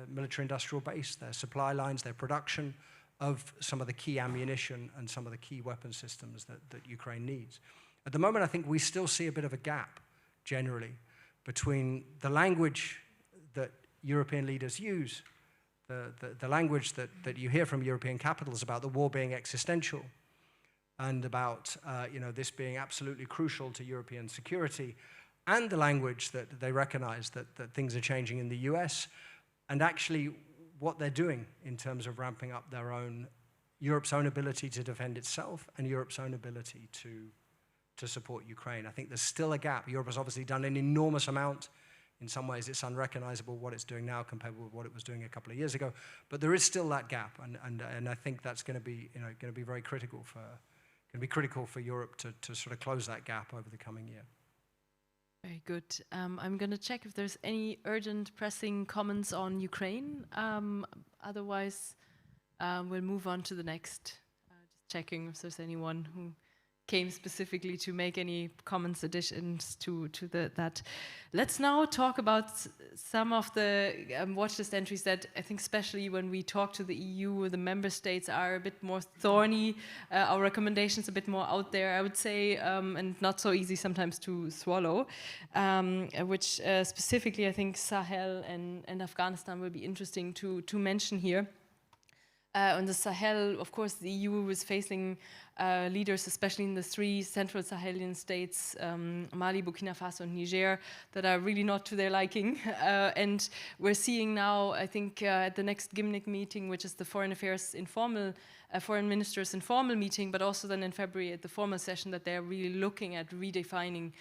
military-industrial base, their supply lines, their production of some of the key ammunition and some of the key weapon systems that Ukraine needs. At the moment, I think we still see a bit of a gap, generally, between the language that European leaders use, the language that you hear from European capitals about the war being existential and about this being absolutely crucial to European security, and the language that they recognize that things are changing in the US, and actually what they're doing in terms of ramping up Europe's own ability to defend itself and Europe's own ability to support Ukraine. I think there's still a gap. Europe has obviously done an enormous amount. In some ways, it's unrecognizable what it's doing now compared with what it was doing a couple of years ago. But there is still that gap, and I think that's going to be very critical for Europe to sort of close that gap over the coming year. Very good. I'm going to check if there's any urgent, pressing comments on Ukraine. Otherwise, we'll move on to the next. Just checking if there's anyone who came specifically to make any comments, additions to that. Let's now talk about some of the watch list entries that I think, especially when we talk to the EU, the member states are a bit more thorny. Our recommendations a bit more out there, I would say, and not so easy sometimes to swallow. Which specifically, I think Sahel and Afghanistan will be interesting to mention here. On the Sahel, of course, the EU is facing leaders, especially in the three central Sahelian states, Mali, Burkina Faso, and Niger, that are really not to their liking. And we're seeing now, I think, at the next Gymnich meeting, which is the Foreign Ministers' informal meeting, but also then in February at the formal session, that they're really looking at redefining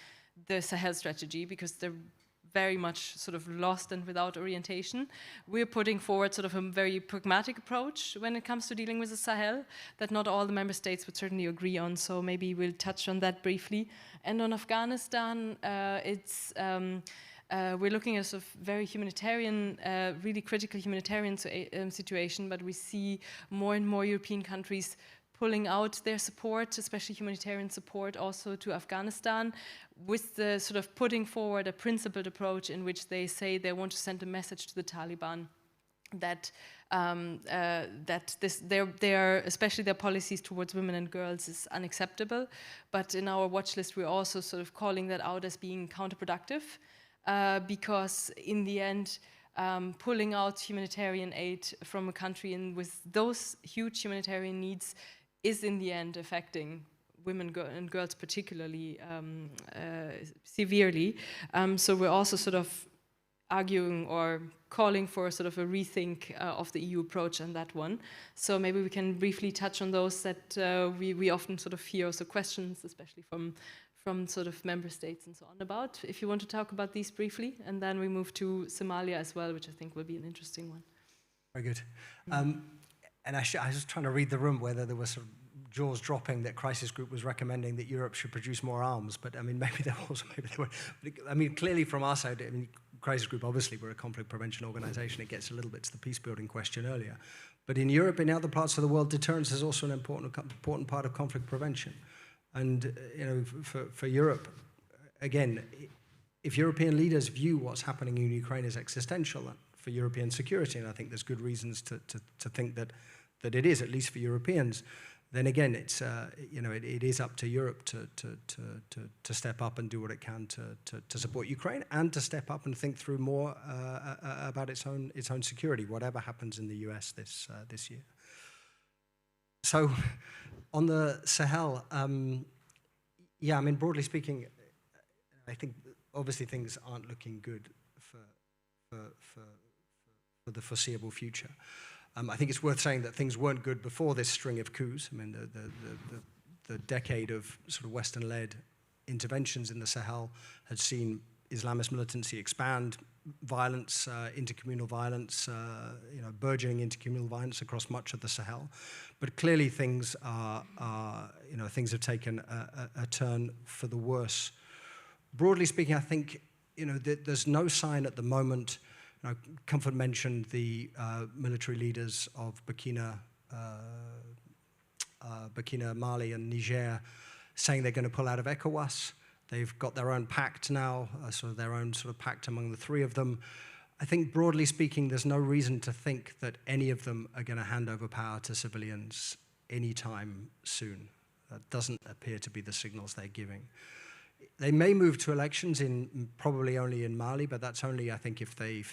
the Sahel strategy, because they're very much sort of lost and without orientation. We're putting forward sort of a very pragmatic approach when it comes to dealing with the Sahel that not all the member states would certainly agree on, so maybe we'll touch on that briefly. And on Afghanistan, we're looking at a sort of very humanitarian, really critical humanitarian situation, but we see more and more European countries pulling out their support, especially humanitarian support also to Afghanistan, with the sort of putting forward a principled approach in which they say they want to send a message to the Taliban that their especially their policies towards women and girls is unacceptable. But in our watch list, we're also sort of calling that out as being counterproductive, because in the end, pulling out humanitarian aid from a country with those huge humanitarian needs is in the end affecting women and girls particularly severely. So we're also sort of arguing or calling for sort of a rethink of the EU approach on that one. So maybe we can briefly touch on those that we often sort of hear also questions, especially from sort of member states and so on about. If you want to talk about these briefly, and then we move to Somalia as well, which I think will be an interesting one. Very good. And I was just trying to read the room whether there was sort of jaws dropping that Crisis Group was recommending that Europe should produce more arms, but I mean, maybe there was, maybe there were. But I mean, clearly from our side, I mean, Crisis Group, obviously, we're a conflict prevention organization. It gets a little bit to the peace building question earlier. But in Europe, in other parts of the world, deterrence is also an important part of conflict prevention. And, you know, for Europe, again, if European leaders view what's happening in Ukraine as existential for European security, and I think there's good reasons to think that it is, at least for Europeans, then again, it's you know, it is up to Europe to step up and do what it can to support Ukraine, and to step up and think through more about its own security, whatever happens in the US this year. So, on the Sahel, yeah, I mean, broadly speaking, I think obviously things aren't looking good for the foreseeable future. I think it's worth saying that things weren't good before this string of coups. I mean, the decade of sort of Western-led interventions in the Sahel had seen Islamist militancy expand, violence, intercommunal violence, you know, burgeoning intercommunal violence across much of the Sahel. But clearly things you know, things have taken a turn for the worse. Broadly speaking, I think, you know, there's no sign at the moment. Comfort mentioned the military leaders of Burkina, Mali, and Niger saying they're going to pull out of ECOWAS. They've got their own pact now, sort of their own sort of pact among the three of them. I think, broadly speaking, there's no reason to think that any of them are going to hand over power to civilians anytime soon. That doesn't appear to be the signals they're giving. They may move to elections probably only in Mali, but that's only, I think, if the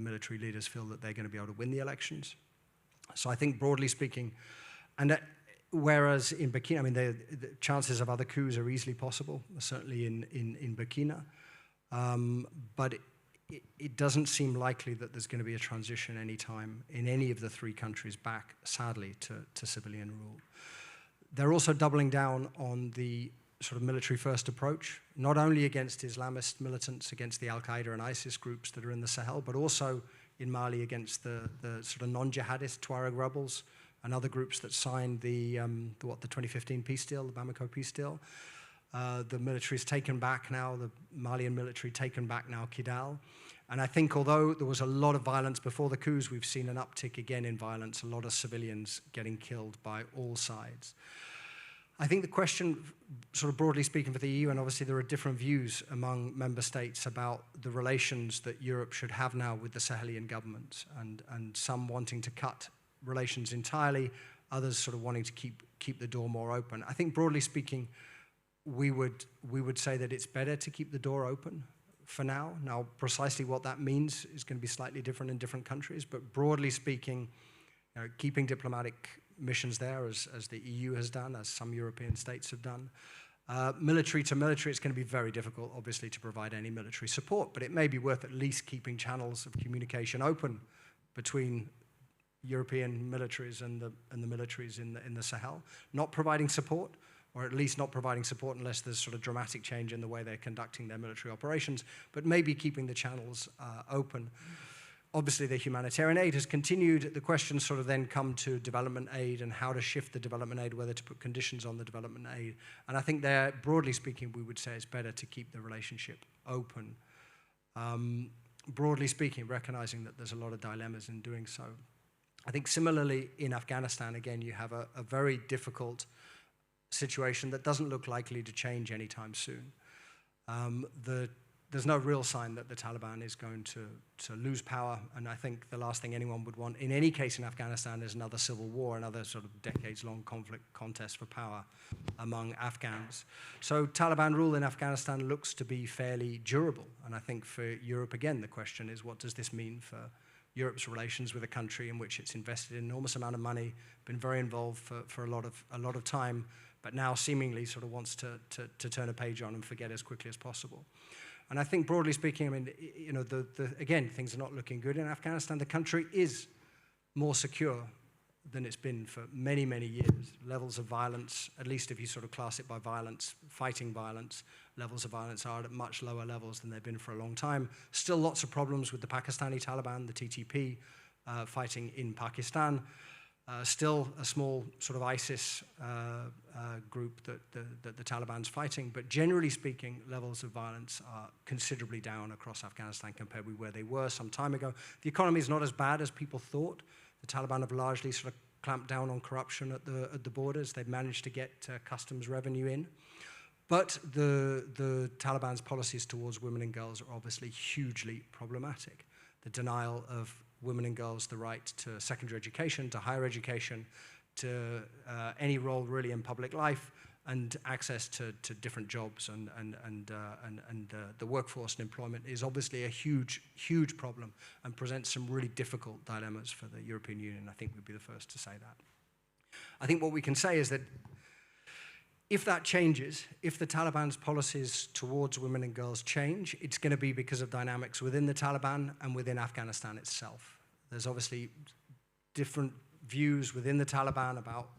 military leaders feel that they're going to be able to win the elections. So I think, broadly speaking, and whereas in Burkina, I mean, the chances of other coups are easily possible, certainly in Burkina, but it doesn't seem likely that there's going to be a transition anytime in any of the three countries back, sadly, to civilian rule. They're also doubling down on the sort of military-first approach, not only against Islamist militants, against the Al-Qaeda and ISIS groups that are in the Sahel, but also in Mali against the sort of non-jihadist Tuareg rebels and other groups that signed the 2015 peace deal, the Bamako peace deal. The military's taken back now, the Malian military taken back now Kidal. And I think although there was a lot of violence before the coups, we've seen an uptick again in violence, a lot of civilians getting killed by all sides. I think the question, sort of broadly speaking for the EU, and obviously there are different views among member states about the relations that Europe should have now with the Sahelian governments, and some wanting to cut relations entirely, others sort of wanting to keep the door more open. I think broadly speaking, we would say that it's better to keep the door open for now. Now, precisely what that means is going to be slightly different in different countries, but broadly speaking, you know, keeping diplomatic missions there, as the EU has done, as some European states have done. Military to military, it's going to be very difficult, obviously, to provide any military support, but it may be worth at least keeping channels of communication open between European militaries and the militaries in the Sahel. Not providing support, or at least not providing support unless there's sort of dramatic change in the way they're conducting their military operations, but maybe keeping the channels open. Obviously, the humanitarian aid has continued. The questions sort of then come to development aid and how to shift the development aid, whether to put conditions on the development aid. And I think there, broadly speaking, we would say it's better to keep the relationship open. Broadly speaking, recognizing that there's a lot of dilemmas in doing so. I think similarly in Afghanistan, again, you have a very difficult situation that doesn't look likely to change anytime soon. There's no real sign that the Taliban is going to lose power, and I think the last thing anyone would want, in any case in Afghanistan, is another civil war, another sort of decades-long contest for power among Afghans. So Taliban rule in Afghanistan looks to be fairly durable, and I think for Europe, again, the question is, what does this mean for Europe's relations with a country in which it's invested an enormous amount of money, been very involved for a lot of time, but now seemingly sort of wants to turn a page on and forget as quickly as possible. And I think broadly speaking, I mean, you know, again, things are not looking good in Afghanistan. The country is more secure than it's been for many, many years. Levels of violence, at least if you sort of class it by violence, fighting violence, levels of violence are at much lower levels than they've been for a long time. Still lots of problems with the Pakistani Taliban, the TTP, fighting in Pakistan. Still a small sort of ISIS group that the Taliban's fighting, but generally speaking, levels of violence are considerably down across Afghanistan compared with where they were some time ago. The economy is not as bad as people thought. The Taliban have largely sort of clamped down on corruption at the borders. They've managed to get customs revenue in. But the Taliban's policies towards women and girls are obviously hugely problematic. The denial of women and girls the right to secondary education, to higher education, to any role really in public life, and access to different jobs and the workforce and employment is obviously a huge, huge problem and presents some really difficult dilemmas for the European Union. I think we'd be the first to say that. I think what we can say is that if that changes, if the Taliban's policies towards women and girls change, it's going to be because of dynamics within the Taliban and within Afghanistan itself. There's obviously different views within the Taliban about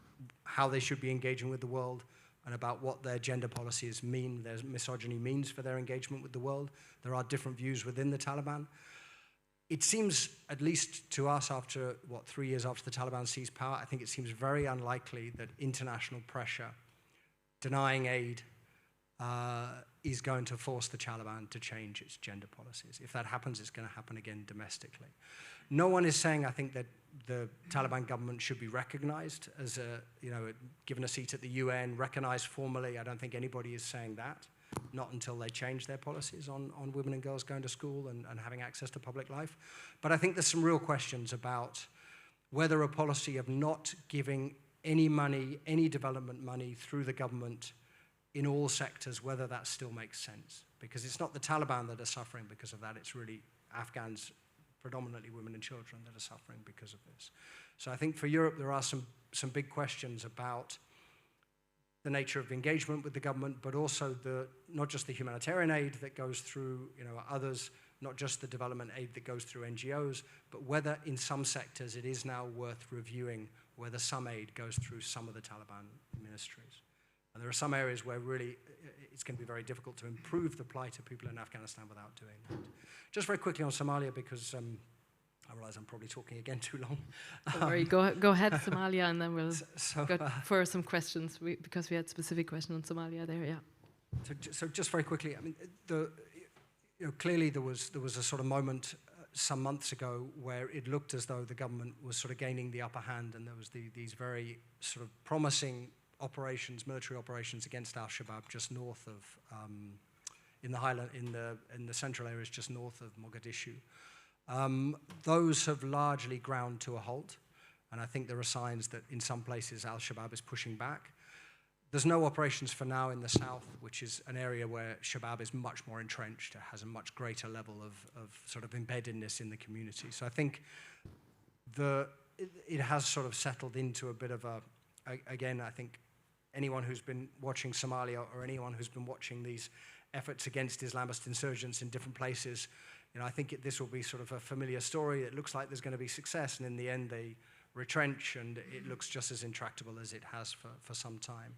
how they should be engaging with the world and about what their gender policies mean, their misogyny means for their engagement with the world. There are different views within the Taliban. It seems, at least to us after, 3 years after the Taliban seized power, I think it seems very unlikely that international pressure denying aid is going to force the Taliban to change its gender policies. If that happens, it's going to happen again domestically. No one is saying, I think, that the Taliban government should be recognized as given a seat at the UN, recognized formally. I don't think anybody is saying that, not until they change their policies on women and girls going to school and having access to public life. But I think there's some real questions about whether a policy of not giving any money, any development money through the government in all sectors, whether that still makes sense. Because it's not the Taliban that are suffering because of that, it's really Afghans, predominantly women and children, that are suffering because of this. So I think for Europe, there are some big questions about the nature of engagement with the government, but also not just the humanitarian aid that goes through others, not just the development aid that goes through NGOs, but whether in some sectors it is now worth reviewing whether some aid goes through some of the Taliban ministries. And there are some areas where really it's going to be very difficult to improve the plight of people in Afghanistan without doing that. Just very quickly on Somalia, because I realize I'm probably talking again too long. Don't worry, go ahead, Somalia, and then we'll go for some questions, because we had specific questions on Somalia there, yeah. So just very quickly, I mean, clearly there was a sort of moment some months ago where it looked as though the government was sort of gaining the upper hand, and there was these very sort of promising operations, military operations against Al-Shabaab just north of, in the central areas just north of Mogadishu. Those have largely ground to a halt, and I think there are signs that in some places Al-Shabaab is pushing back. There's no operations for now in the south, which is an area where Shabaab is much more entrenched. It has a much greater level of sort of embeddedness in the community. So I think it has sort of settled into a bit of again, I think anyone who's been watching Somalia or anyone who's been watching these efforts against Islamist insurgents in different places, I think this will be sort of a familiar story. It looks like there's going to be success, and in the end they retrench, and it looks just as intractable as it has for some time.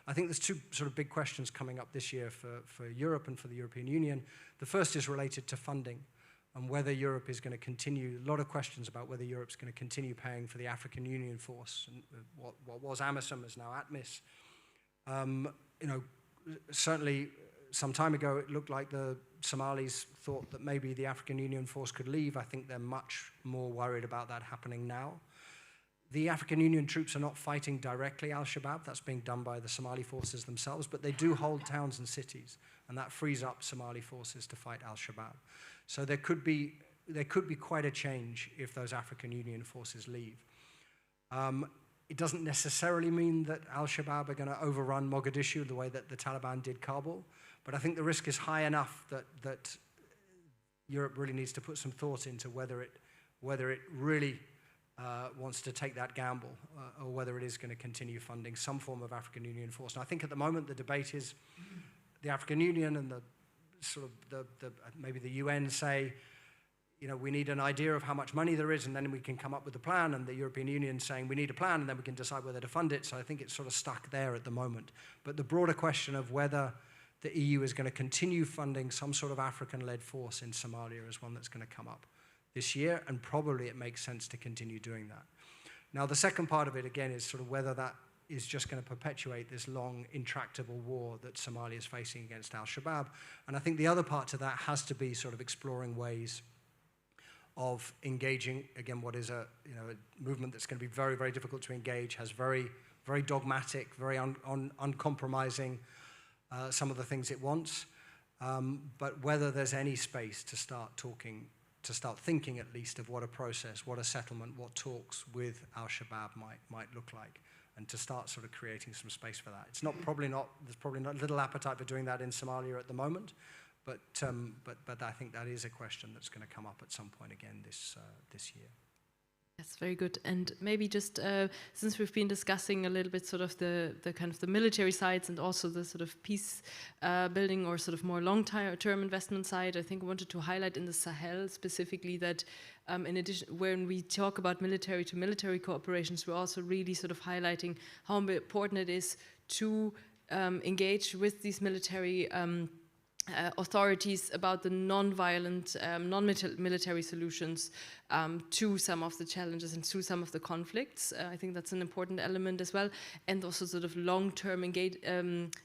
I think there's two sort of big questions coming up this year for Europe and for the European Union. The first is related to funding and whether Europe is going to continue, a lot of questions about whether Europe's going to continue paying for the African Union force. And what was AMISOM is now ATMIS. Certainly some time ago it looked like the Somalis thought that maybe the African Union force could leave. I think they're much more worried about that happening now. The African Union troops are not fighting directly Al-Shabaab. That's being done by the Somali forces themselves, but they do hold towns and cities, and that frees up Somali forces to fight Al-Shabaab. So there could be quite a change if those African Union forces leave. It doesn't necessarily mean that Al-Shabaab are going to overrun Mogadishu the way that the Taliban did Kabul, but I think the risk is high enough that Europe really needs to put some thought into whether it really wants to take that gamble, or whether it is going to continue funding some form of African Union force. And I think at the moment the debate is the African Union and the sort of maybe the UN say, you know, we need an idea of how much money there is, and then we can come up with a plan, and the European Union saying we need a plan, and then we can decide whether to fund it. So I think it's sort of stuck there at the moment. But the broader question of whether the EU is going to continue funding some sort of African-led force in Somalia is one that's going to come up this year, and probably it makes sense to continue doing that. Now, the second part of it, again, is sort of whether that is just going to perpetuate this long, intractable war that Somalia is facing against al-Shabaab. And I think the other part to that has to be sort of exploring ways of engaging, again, what is a movement that's going to be very, very difficult to engage, has very, very dogmatic, very uncompromising some of the things it wants, but whether there's any space to start talking, to start thinking at least of what a process, what a settlement, what talks with al-Shabaab might look like, and to start sort of creating some space for that. It's not there's probably not little appetite for doing that in Somalia at the moment, but I think that is a question that's going to come up at some point again this year. That's very good. And maybe just since we've been discussing a little bit sort of the kind of the military sides and also the sort of peace building or sort of more long-term investment side, I think I wanted to highlight in the Sahel specifically that in addition, when we talk about military to military cooperations, we're also really sort of highlighting how important it is to engage with these military authorities about the non-violent, non-military solutions to some of the challenges and to some of the conflicts. I think that's an important element as well, and also sort of long-term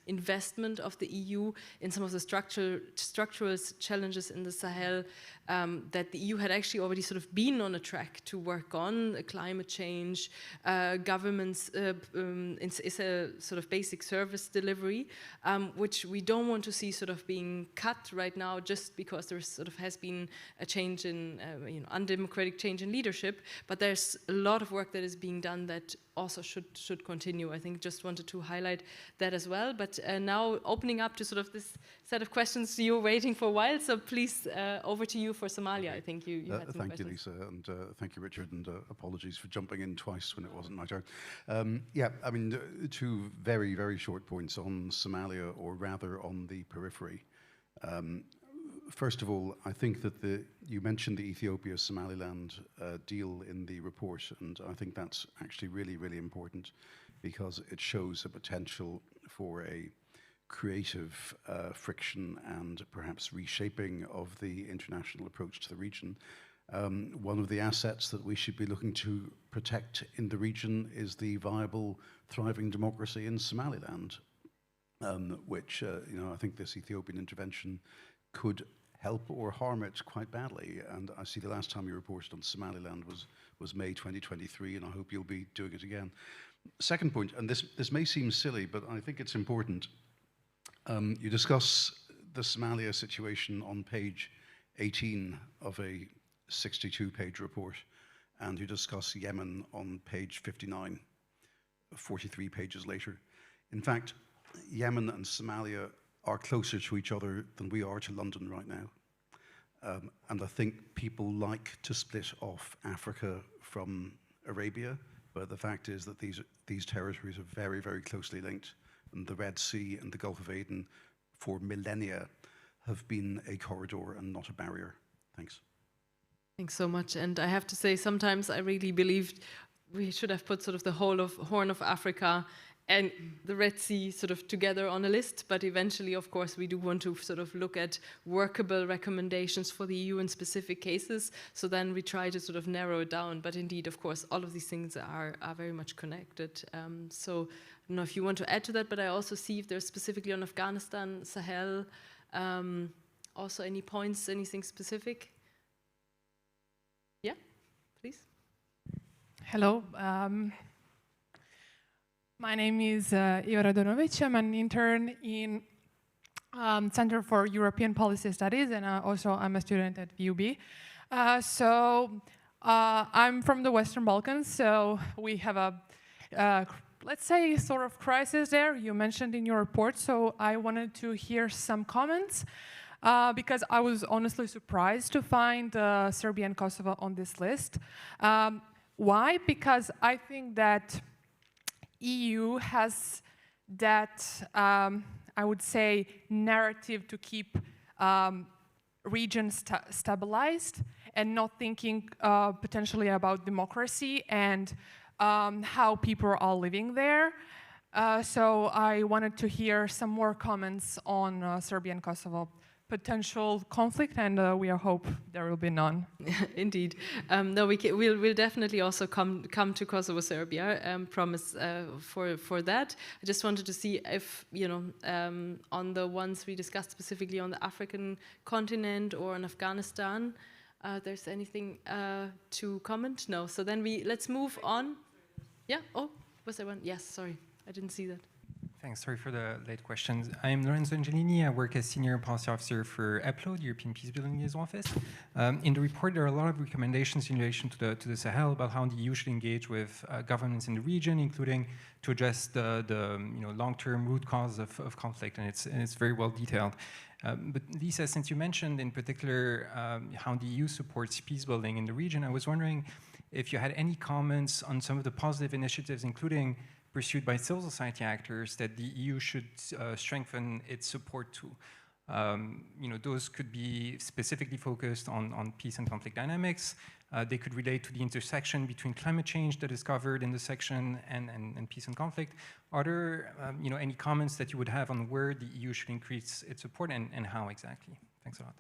investment of the EU in some of the structural challenges in the Sahel that the EU had actually already sort of been on a track to work on, climate change, governments, is a sort of basic service delivery, which we don't want to see sort of being cut right now just because there sort of has been a change in, undemocratic change in leadership, but there's a lot of work that is being done that also should continue. I think just wanted to highlight that as well. But now opening up to sort of this set of questions you were waiting for a while, so please over to you for Somalia. I think you had some thank questions. you, Lisa, and thank you, Richard, and apologies for jumping in twice when it wasn't my turn. Yeah, I mean, two very, very short points on Somalia, or rather on the periphery. First of all, I think that you mentioned the Ethiopia-Somaliland deal in the report, and I think that's actually really, really important because it shows a potential for a creative friction and perhaps reshaping of the international approach to the region. One of the assets that we should be looking to protect in the region is the viable, thriving democracy in Somaliland, which, I think this Ethiopian intervention could help or harm it quite badly. And I see the last time you reported on Somaliland was May 2023, and I hope you'll be doing it again. Second point, and this may seem silly, but I think it's important. You discuss the Somalia situation on page 18 of a 62-page report, and you discuss Yemen on page 59, 43 pages later. In fact, Yemen and Somalia are closer to each other than we are to London right now. And I think people like to split off Africa from Arabia, but the fact is that these territories are very, very closely linked. And the Red Sea and the Gulf of Aden for millennia have been a corridor and not a barrier. Thanks. Thanks so much. And I have to say, sometimes I really believed we should have put sort of the whole of Horn of Africa and the Red Sea sort of together on a list, but eventually, of course, we do want to sort of look at workable recommendations for the EU in specific cases, so then we try to sort of narrow it down, but indeed, of course, all of these things are very much connected. So I don't know if you want to add to that, but I also see if there's specifically on Afghanistan, Sahel, also any points, anything specific? Yeah, please. Hello. My name is Iva Radonovic. I'm an intern in Center for European Policy Studies, and also I'm a student at VUB. I'm from the Western Balkans, so we have a, let's say, sort of crisis there. You mentioned in your report, so I wanted to hear some comments because I was honestly surprised to find Serbia and Kosovo on this list. Why? Because I think that EU has that, I would say, narrative to keep regions stabilized and not thinking potentially about democracy and how people are living there. So I wanted to hear some more comments on Serbia and Kosovo potential conflict, and we hope there will be none. Indeed. No, we'll definitely also come to Kosovo, Serbia. Promise for that. I just wanted to see if, you know, on the ones we discussed specifically on the African continent or on Afghanistan, there's anything to comment? No. So then let's move on. Yeah. Oh, was there one? Yes. Sorry, I didn't see that. Thanks. Sorry for the late questions. I'm Lorenzo Angelini. I work as Senior Policy Officer for EPLO, the European Peacebuilding Liaison Office. In the report, there are a lot of recommendations in relation to the Sahel about how the EU should engage with governments in the region, including to address the long-term root cause of conflict, and it's very well detailed. But Lisa, since you mentioned in particular how the EU supports peacebuilding in the region, I was wondering if you had any comments on some of the positive initiatives, including pursued by civil society actors, that the EU should strengthen its support to. Those could be specifically focused on peace and conflict dynamics. They could relate to the intersection between climate change that is covered in the section and peace and conflict. Are there any comments that you would have on where the EU should increase its support and how exactly? Thanks a lot.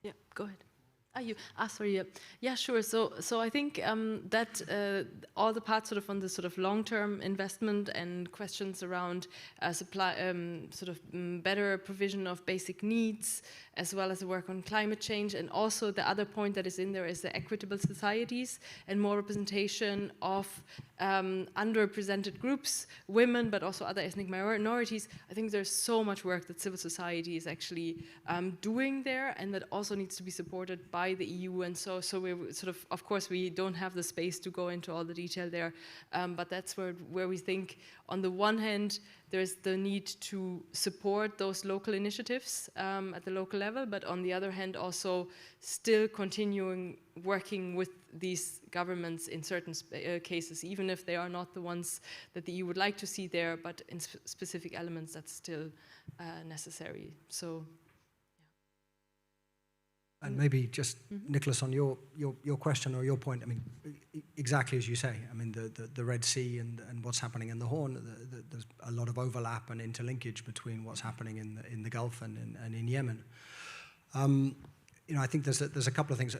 Yeah, go ahead. Sorry. Yeah, sure. So I think that all the parts sort of on the sort of long-term investment and questions around supply, better provision of basic needs, as well as the work on climate change, and also the other point that is in there is the equitable societies and more representation of underrepresented groups, women, but also other ethnic minorities. I think there's so much work that civil society is actually doing there, and that also needs to be supported by the EU. And so we're sort of course, we don't have the space to go into all the detail there, but that's where we think, on the one hand, there's the need to support those local initiatives at the local level, but on the other hand, also still continuing working with these governments in certain cases, even if they are not the ones that the EU would like to see there, but in specific elements that's still necessary. So. And maybe just, Nicholas, on your question or your point, I mean, exactly as you say, I mean, the Red Sea and what's happening in the Horn, there's a lot of overlap and interlinkage between what's happening in the Gulf and in Yemen. I think there's a couple of things.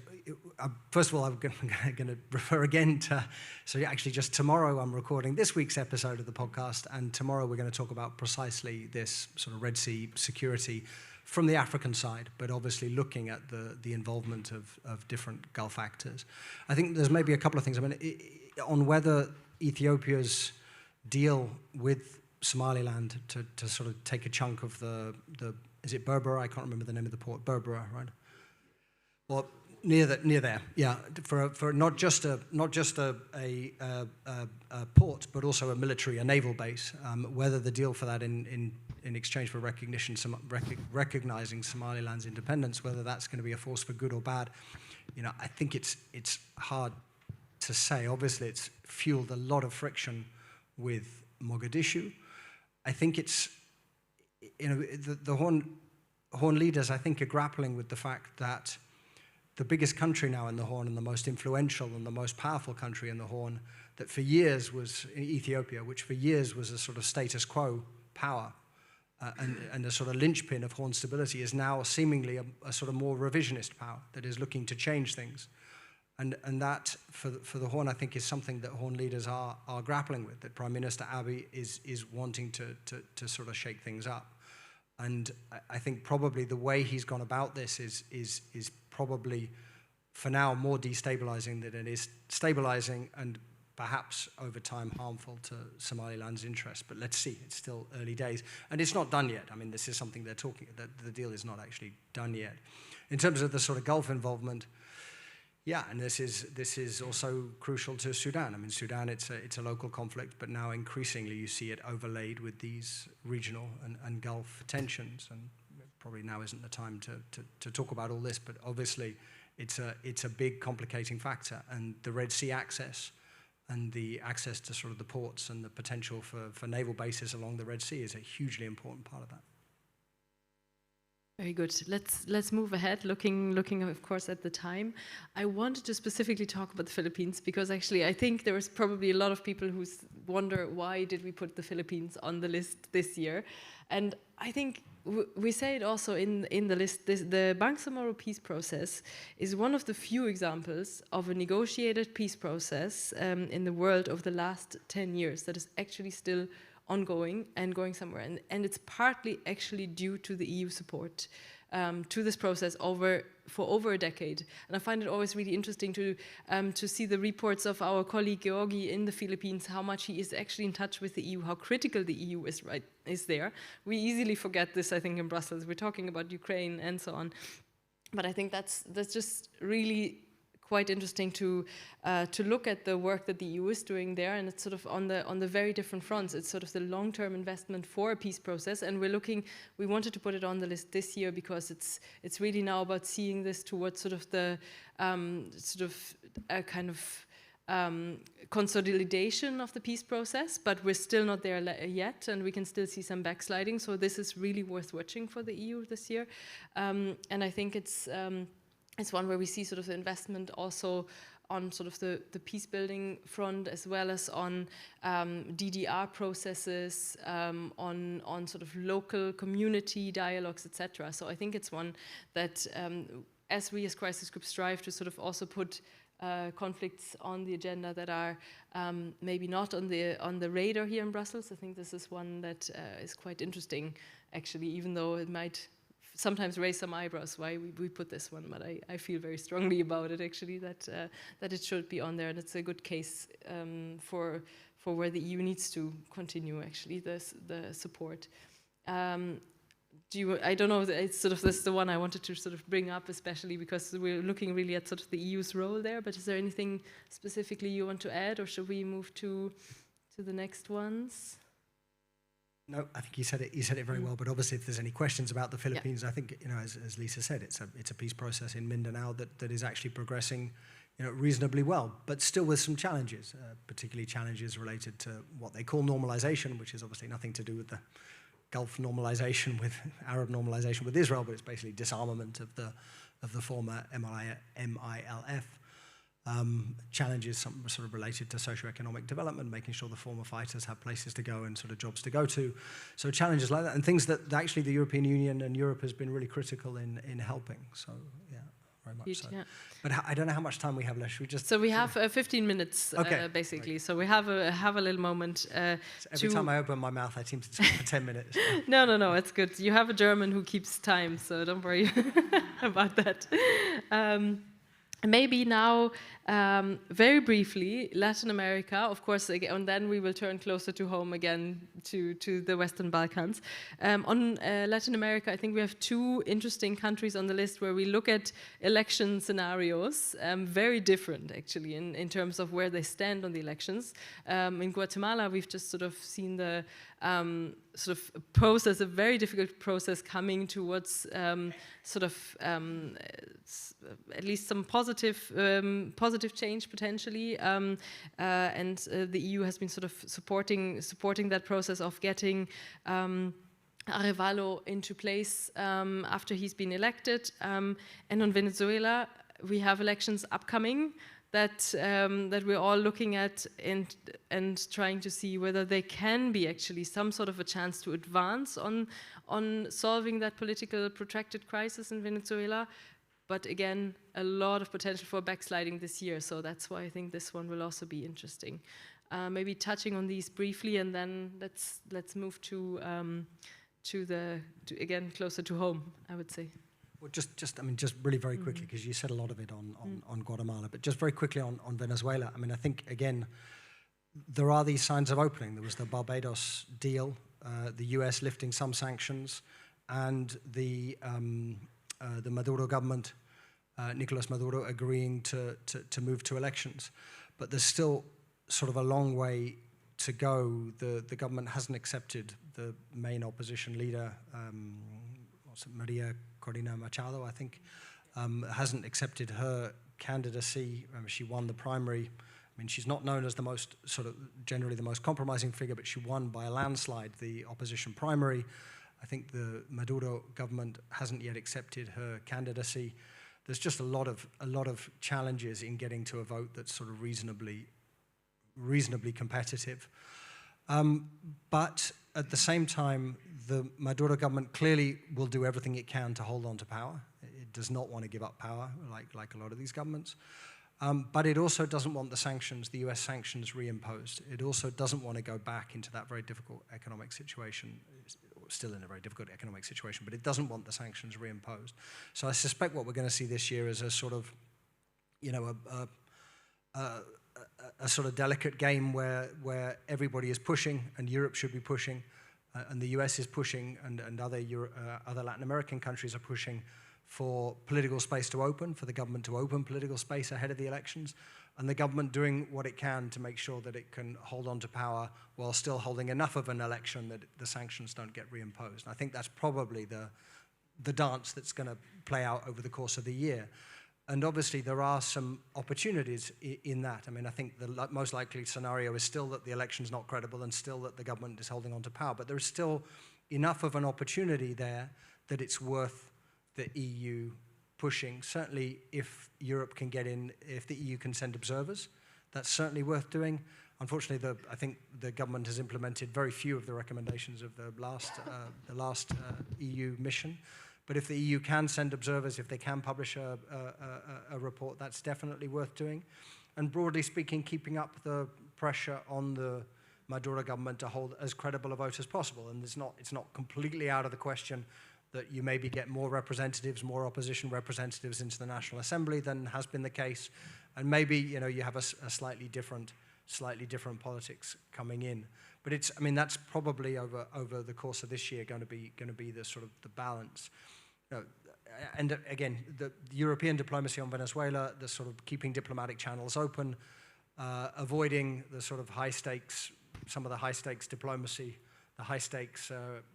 First of all, I'm going to refer again to, so actually just tomorrow I'm recording this week's episode of the podcast, and tomorrow we're going to talk about precisely this sort of Red Sea security from the African side, but obviously looking at the involvement of different Gulf actors. I think there's maybe a couple of things. I mean, on whether Ethiopia's deal with Somaliland to sort of take a chunk of the is it Berbera? I can't remember the name of the port. Berbera, right? Well, near there, yeah. For not just a port, but also a naval base. Whether the deal for that in exchange for recognizing Somaliland's independence, whether that's going to be a force for good or bad, I think it's hard to say. Obviously, it's fueled a lot of friction with Mogadishu. I think it's, the Horn leaders, I think, are grappling with the fact that the biggest country now in the Horn and the most influential and the most powerful country in the Horn, that for years was Ethiopia, which for years was a sort of status quo power, and a sort of linchpin of Horn stability, is now seemingly a sort of more revisionist power that is looking to change things. And that, for the Horn, I think, is something that Horn leaders are grappling with, that Prime Minister Abiy is wanting to sort of shake things up. And I think probably the way he's gone about this is probably, for now, more destabilizing than it is stabilizing, and perhaps over time harmful to Somaliland's interests. But let's see, it's still early days. And it's not done yet. I mean, this is something they're talking, the deal is not actually done yet. In terms of the sort of Gulf involvement, yeah, and this is also crucial to Sudan. I mean, Sudan, it's a local conflict, but now increasingly you see it overlaid with these regional and Gulf tensions. And probably now isn't the time to talk about all this, but obviously it's a big complicating factor, and the Red Sea access and the access to sort of the ports and the potential for naval bases along the Red Sea is a hugely important part of that. Very good. Let's move ahead, looking of course at the time. I wanted to specifically talk about the Philippines because actually I think there was probably a lot of people who wonder why did we put the Philippines on the list this year, and I think we say it also in the list. The Bangsamoro peace process is one of the few examples of a negotiated peace process in the world over the last 10 years that is actually still ongoing and going somewhere. And it's partly actually due to the EU support to this process for over a decade. And I find it always really interesting to see the reports of our colleague Georgi in the Philippines, how much he is actually in touch with the EU, how critical the EU is there. We easily forget this, I think, in Brussels. We're talking about Ukraine and so on. But I think that's just really quite interesting to look at the work that the EU is doing there, and it's sort of on the very different fronts. It's sort of the long-term investment for a peace process, and we wanted to put it on the list this year because it's really now about seeing this towards sort of the consolidation of the peace process, but we're still not there yet, and we can still see some backsliding. So this is really worth watching for the EU this year, and I think it's one where we see sort of the investment also on sort of the peace building front, as well as on DDR processes, on sort of local community dialogues, etc. So I think it's one that, as we as crisis groups strive to sort of also put conflicts on the agenda that are maybe not on the radar here in Brussels, I think this is one that is quite interesting, actually, even though it might sometimes raise some eyebrows why we put this one, but I feel very strongly about it, actually, that it should be on there, and it's a good case for where the EU needs to continue, actually, the support. I don't know, it's sort of this is the one I wanted to sort of bring up, especially because we're looking really at sort of the EU's role there, but is there anything specifically you want to add, or should we move to the next ones? No, I think you said it very well. But obviously, if there's any questions about the Philippines, I think, you know, as Lisa said, it's a peace process in Mindanao that is actually progressing, you know, reasonably well, but still with some challenges, particularly challenges related to what they call normalization, which is obviously nothing to do with the Gulf normalization with Arab normalization with Israel, but it's basically disarmament of the former MILF. Challenges sort of related to socioeconomic development, making sure the former fighters have places to go and sort of jobs to go to. So challenges like that, and things that actually the European Union and Europe has been really critical in helping. So yeah, very much so. Yeah. But I don't know how much time we have left. Should we just? So we have 15 minutes, basically. Right. So we have a little moment. So every time I open my mouth, I seem to talk for 10 minutes. No, it's good. You have a German who keeps time, so don't worry about that. Maybe now, very briefly, Latin America, of course, and then we will turn closer to home again to the Western Balkans. On Latin America, I think we have two interesting countries on the list where we look at election scenarios, very different actually in terms of where they stand on the elections. In Guatemala, we've just sort of seen the sort of process, a very difficult process coming towards sort of at least some positive change potentially, and the EU has been sort of supporting that process of getting Arevalo into place after he's been elected. And on Venezuela, we have elections upcoming that we're all looking at and trying to see whether there can be actually some sort of a chance to advance on solving that political protracted crisis in Venezuela. But again, a lot of potential for backsliding this year, so that's why I think this one will also be interesting. Maybe touching on these briefly, and then let's move to again closer to home, I would say. Well, just really very quickly, because you said a lot of it on Guatemala, but just very quickly on Venezuela. I mean, I think, again, there are these signs of opening. There was the Barbados deal, the US lifting some sanctions, and the Maduro government, Nicolas Maduro, agreeing to move to elections. But there's still sort of a long way to go. The government hasn't accepted the main opposition leader, Maria Corina Machado, I think, hasn't accepted her candidacy. She won the primary. I mean, she's not known as the most, generally the most compromising figure, but she won by a landslide the opposition primary. I think the Maduro government hasn't yet accepted her candidacy. There's just a lot of challenges in getting to a vote that's sort of reasonably competitive. But at the same time, the Maduro government clearly will do everything it can to hold on to power. It does not want to give up power, like a lot of these governments. But it also doesn't want the sanctions, the US sanctions, reimposed. It also doesn't want to go back into that very difficult economic situation. It's still in a very difficult economic situation, but it doesn't want the sanctions reimposed. So I suspect what we're going to see this year is a sort of, a sort of delicate game where everybody is pushing, and Europe should be pushing, and the US is pushing, and other Latin American countries are pushing for political space to open, for the government to open political space ahead of the elections, and the government doing what it can to make sure that it can hold on to power while still holding enough of an election that the sanctions don't get reimposed. And I think that's probably the dance that's going to play out over the course of the year. And obviously there are some opportunities in that. I mean, I think the most likely scenario is still that the election's not credible and still that the government is holding on to power. But there is still enough of an opportunity there that it's worth the EU pushing. Certainly if Europe can get in, if the EU can send observers, that's certainly worth doing. Unfortunately, I think the government has implemented very few of the recommendations of the last EU mission. But if the EU can send observers, if they can publish a report, that's definitely worth doing. And broadly speaking, keeping up the pressure on the Maduro government to hold as credible a vote as possible. And it's not completely out of the question that you maybe get more representatives, more opposition representatives into the National Assembly than has been the case. And maybe, you have a slightly different politics coming in. But that's probably over the course of this year going to be the sort of the balance. And again, the European diplomacy on Venezuela, the sort of keeping diplomatic channels open, avoiding the sort of some of the high stakes diplomacy, the high stakes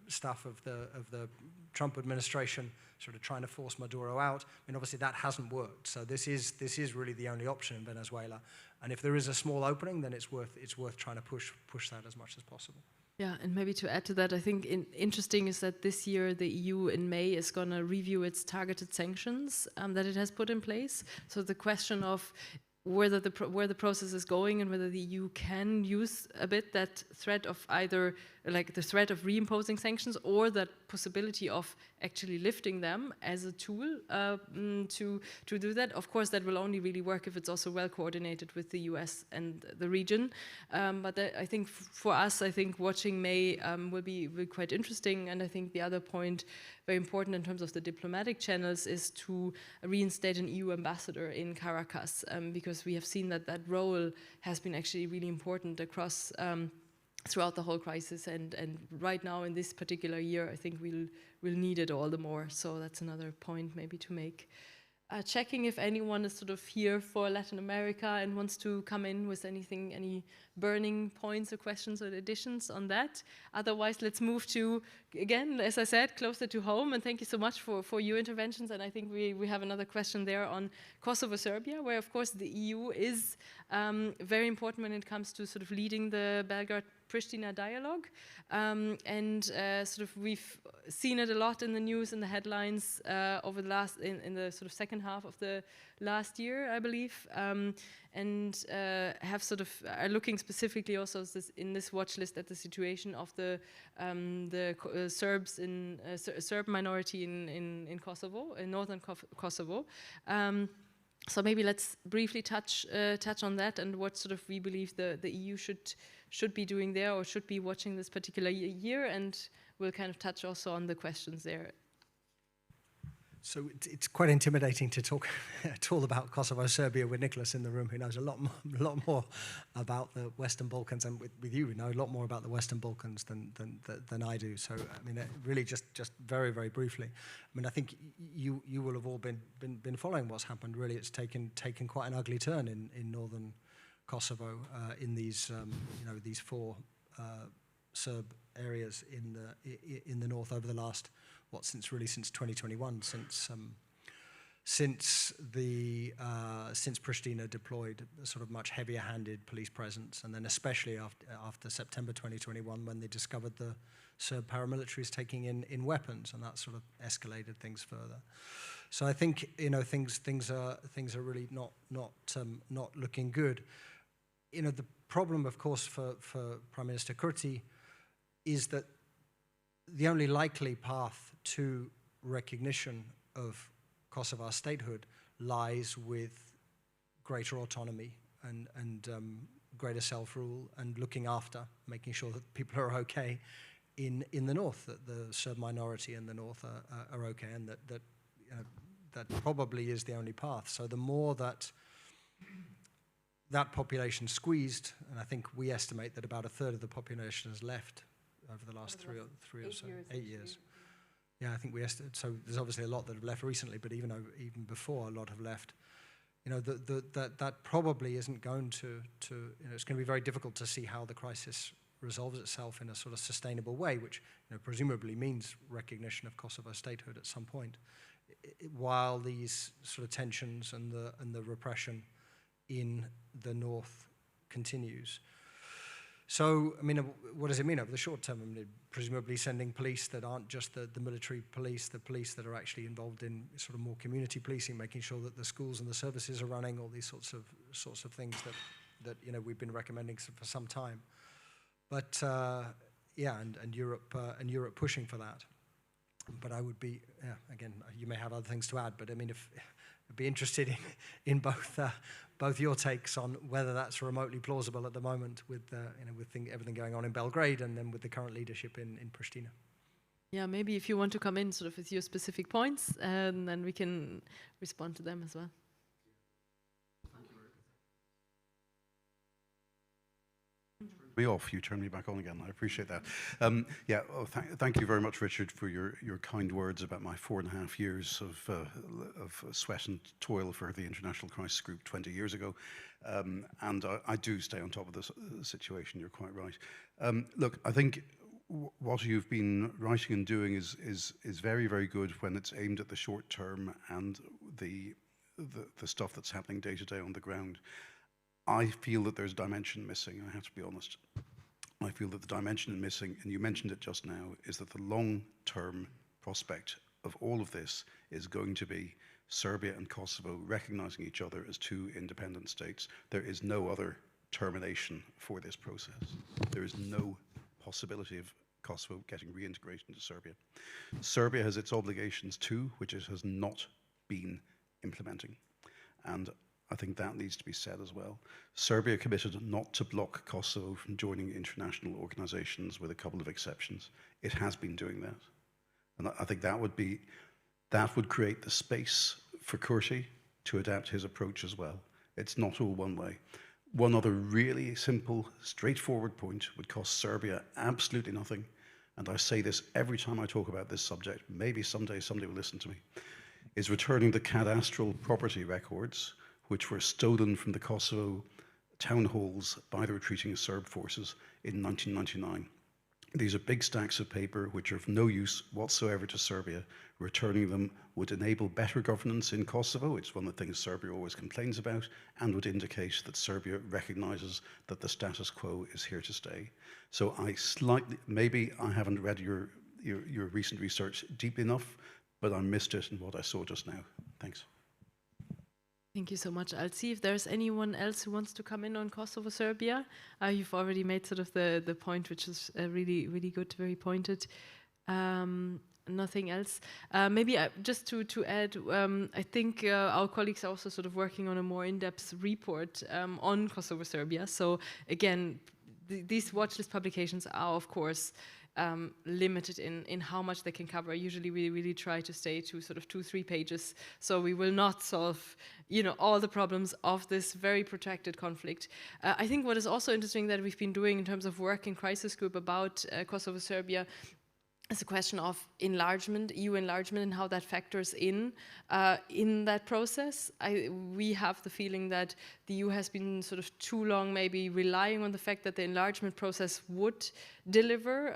stuff of the Trump administration, sort of trying to force Maduro out. I mean, obviously that hasn't worked. So this is really the only option in Venezuela. And if there is a small opening, then it's worth trying to push that as much as possible. Yeah, and maybe to add to that, I think interesting is that this year the EU in May is going to review its targeted sanctions that it has put in place. So the question of where the process is going and whether the EU can use a bit that threat of either like the threat of reimposing sanctions or that possibility of actually lifting them as a tool to do that. Of course, that will only really work if it's also well coordinated with the US and the region. But I think for us, I think watching May will be quite interesting. And I think the other point, very important in terms of the diplomatic channels, is to reinstate an EU ambassador in Caracas, because we have seen that role has been actually really important across throughout the whole crisis, and right now in this particular year, I think we'll need it all the more. So that's another point maybe to make. Checking if anyone is sort of here for Latin America and wants to come in with anything, any burning points or questions or additions on that. Otherwise, let's move to, again, as I said, closer to home. And thank you so much for your interventions. And I think we have another question there on Kosovo, Serbia, where, of course, the EU is very important when it comes to sort of leading the Belgrade-Pristina dialogue. And sort of we've seen it a lot in the news and the headlines over the in the sort of second half of the last year, I believe, and have sort of are looking specifically also in this watch list at the situation of the Serbs in Serb minority in Kosovo, in northern Kosovo. So maybe let's briefly touch on that and what sort of we believe the EU should be doing there or should be watching this particular year, and we'll kind of touch also on the questions there. So it's quite intimidating to talk at all about Kosovo, Serbia with Nicholas in the room, who knows a lot more about the Western Balkans, and with you, we know a lot more about the Western Balkans than I do. So I mean, really, just very, very briefly. I mean, I think you will have all been following what's happened. Really, it's taken quite an ugly turn in northern Kosovo in these these four Serb areas in the north over the last since 2021, since Pristina deployed a sort of much heavier-handed police presence, and then especially after September 2021, when they discovered the Serb paramilitaries taking in weapons, and that sort of escalated things further. So I think things are really not looking good. The problem, of course, for Prime Minister Kurti is that the only likely path to recognition of Kosovo statehood lies with greater autonomy and greater self-rule and looking after, making sure that people are okay in the north, that the Serb minority in the north are okay, and that probably is the only path. So the more that population squeezed, and I think we estimate that about a third of the population has left over the last 8 years. Yeah, I think we estimate. So there's obviously a lot that have left recently, but even before, a lot have left. That probably isn't going to it's going to be very difficult to see how the crisis resolves itself in a sort of sustainable way, which presumably means recognition of Kosovo statehood at some point, while these sort of tensions and the repression in the north continues. So, I mean, what does it mean over the short term? I mean, presumably sending police that aren't just the military police, the police that are actually involved in sort of more community policing, making sure that the schools and the services are running, all these sorts of things that we've been recommending for some time. But yeah, and Europe pushing for that. But I would be, again, you may have other things to add, but I mean, I'd be interested in both your takes on whether that's remotely plausible at the moment with everything going on in Belgrade and then with the current leadership in Pristina. Yeah, maybe if you want to come in sort of with your specific points, and then we can respond to them as well. Me off, you turn me back on again. I appreciate that. Yeah, thank you very much, Richard, for your kind words about my 4.5 years of sweat and toil for the International Crisis Group 20 years ago. And I do stay on top of this situation, you're quite right. Look, I think what you've been writing and doing is very, very good when it's aimed at the short term and the stuff that's happening day to day on the ground. I feel that there's a dimension missing, I have to be honest. I feel that the dimension missing, and you mentioned it just now, is that the long-term prospect of all of this is going to be Serbia and Kosovo recognizing each other as two independent states. There is no other termination for this process. There is no possibility of Kosovo getting reintegrated into Serbia. Serbia has its obligations too, which it has not been implementing. And I think that needs to be said as well. Serbia committed not to block Kosovo from joining international organizations with a couple of exceptions. It has been doing that. And I think that would create the space for Kurti to adapt his approach as well. It's not all one way. One other really simple, straightforward point would cost Serbia absolutely nothing. And I say this every time I talk about this subject, maybe someday somebody will listen to me, is returning the cadastral property records which were stolen from the Kosovo town halls by the retreating Serb forces in 1999. These are big stacks of paper which are of no use whatsoever to Serbia. Returning them would enable better governance in Kosovo. It's one of the things Serbia always complains about, and would indicate that Serbia recognizes that the status quo is here to stay. So maybe I haven't read your recent research deep enough, but I missed it in what I saw just now. Thanks. Thank you so much. I'll see if there's anyone else who wants to come in on Kosovo, Serbia. You've already made sort of the point, which is really, really good, very pointed. Nothing else. Maybe just to add, I think our colleagues are also sort of working on a more in-depth report on Kosovo, Serbia. So again, these watch list publications are, of course, limited in how much they can cover. Usually we really try to stay to sort of 2-3 pages, so we will not solve all the problems of this very protracted conflict. I think what is also interesting that we've been doing in terms of work in crisis group about Kosovo, Serbia, is a question of enlargement, EU enlargement, and how that factors in that process. We have the feeling that the EU has been sort of too long maybe relying on the fact that the enlargement process would deliver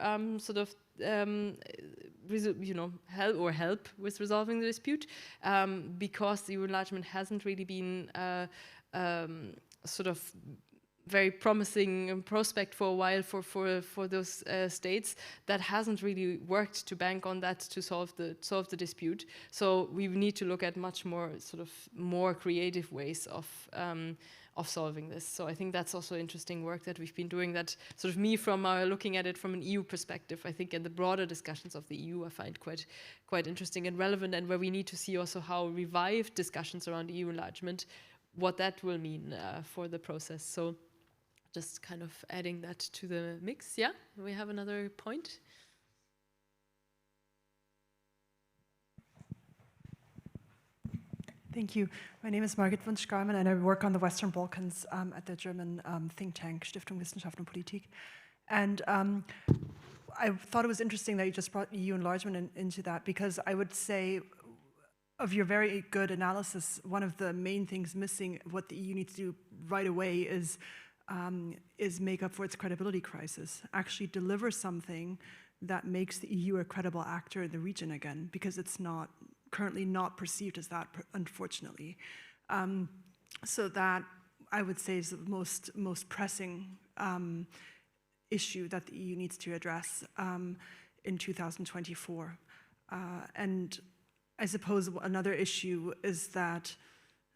help with resolving the dispute, because the EU enlargement hasn't really been sort of very promising prospect for a while for those states. That hasn't really worked to bank on that to solve the dispute. So we need to look at much more more creative ways of solving this. So I think that's also interesting work that we've been doing. That sort of me from looking at it from an EU perspective, I think in the broader discussions of the EU, I find quite interesting and relevant, and where we need to see also how revived discussions around EU enlargement, what that will mean for the process. So just kind of adding that to the mix. Yeah, we have another point. Thank you. My name is Margit von Skarman, and I work on the Western Balkans at the German think tank Stiftung Wissenschaft und Politik. And I thought it was interesting that you just brought EU enlargement into that, because I would say, of your very good analysis, one of the main things missing, what the EU needs to do right away is make up for its credibility crisis, actually deliver something that makes the EU a credible actor in the region again, because it's not currently not perceived as that, unfortunately. So that, I would say, is the most pressing issue that the EU needs to address in 2024. And I suppose another issue is that,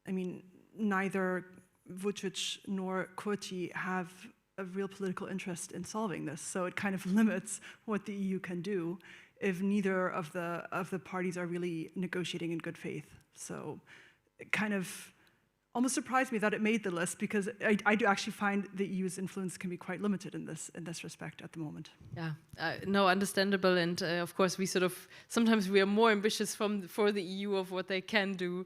I mean, neither Vučić nor Kurti have a real political interest in solving this, so it kind of limits what the EU can do if neither of the parties are really negotiating in good faith. So it kind of almost surprised me that it made the list, because I do actually find the EU's influence can be quite limited in this respect at the moment. Yeah, no, understandable, and of course we sometimes we are more ambitious for the EU of what they can do,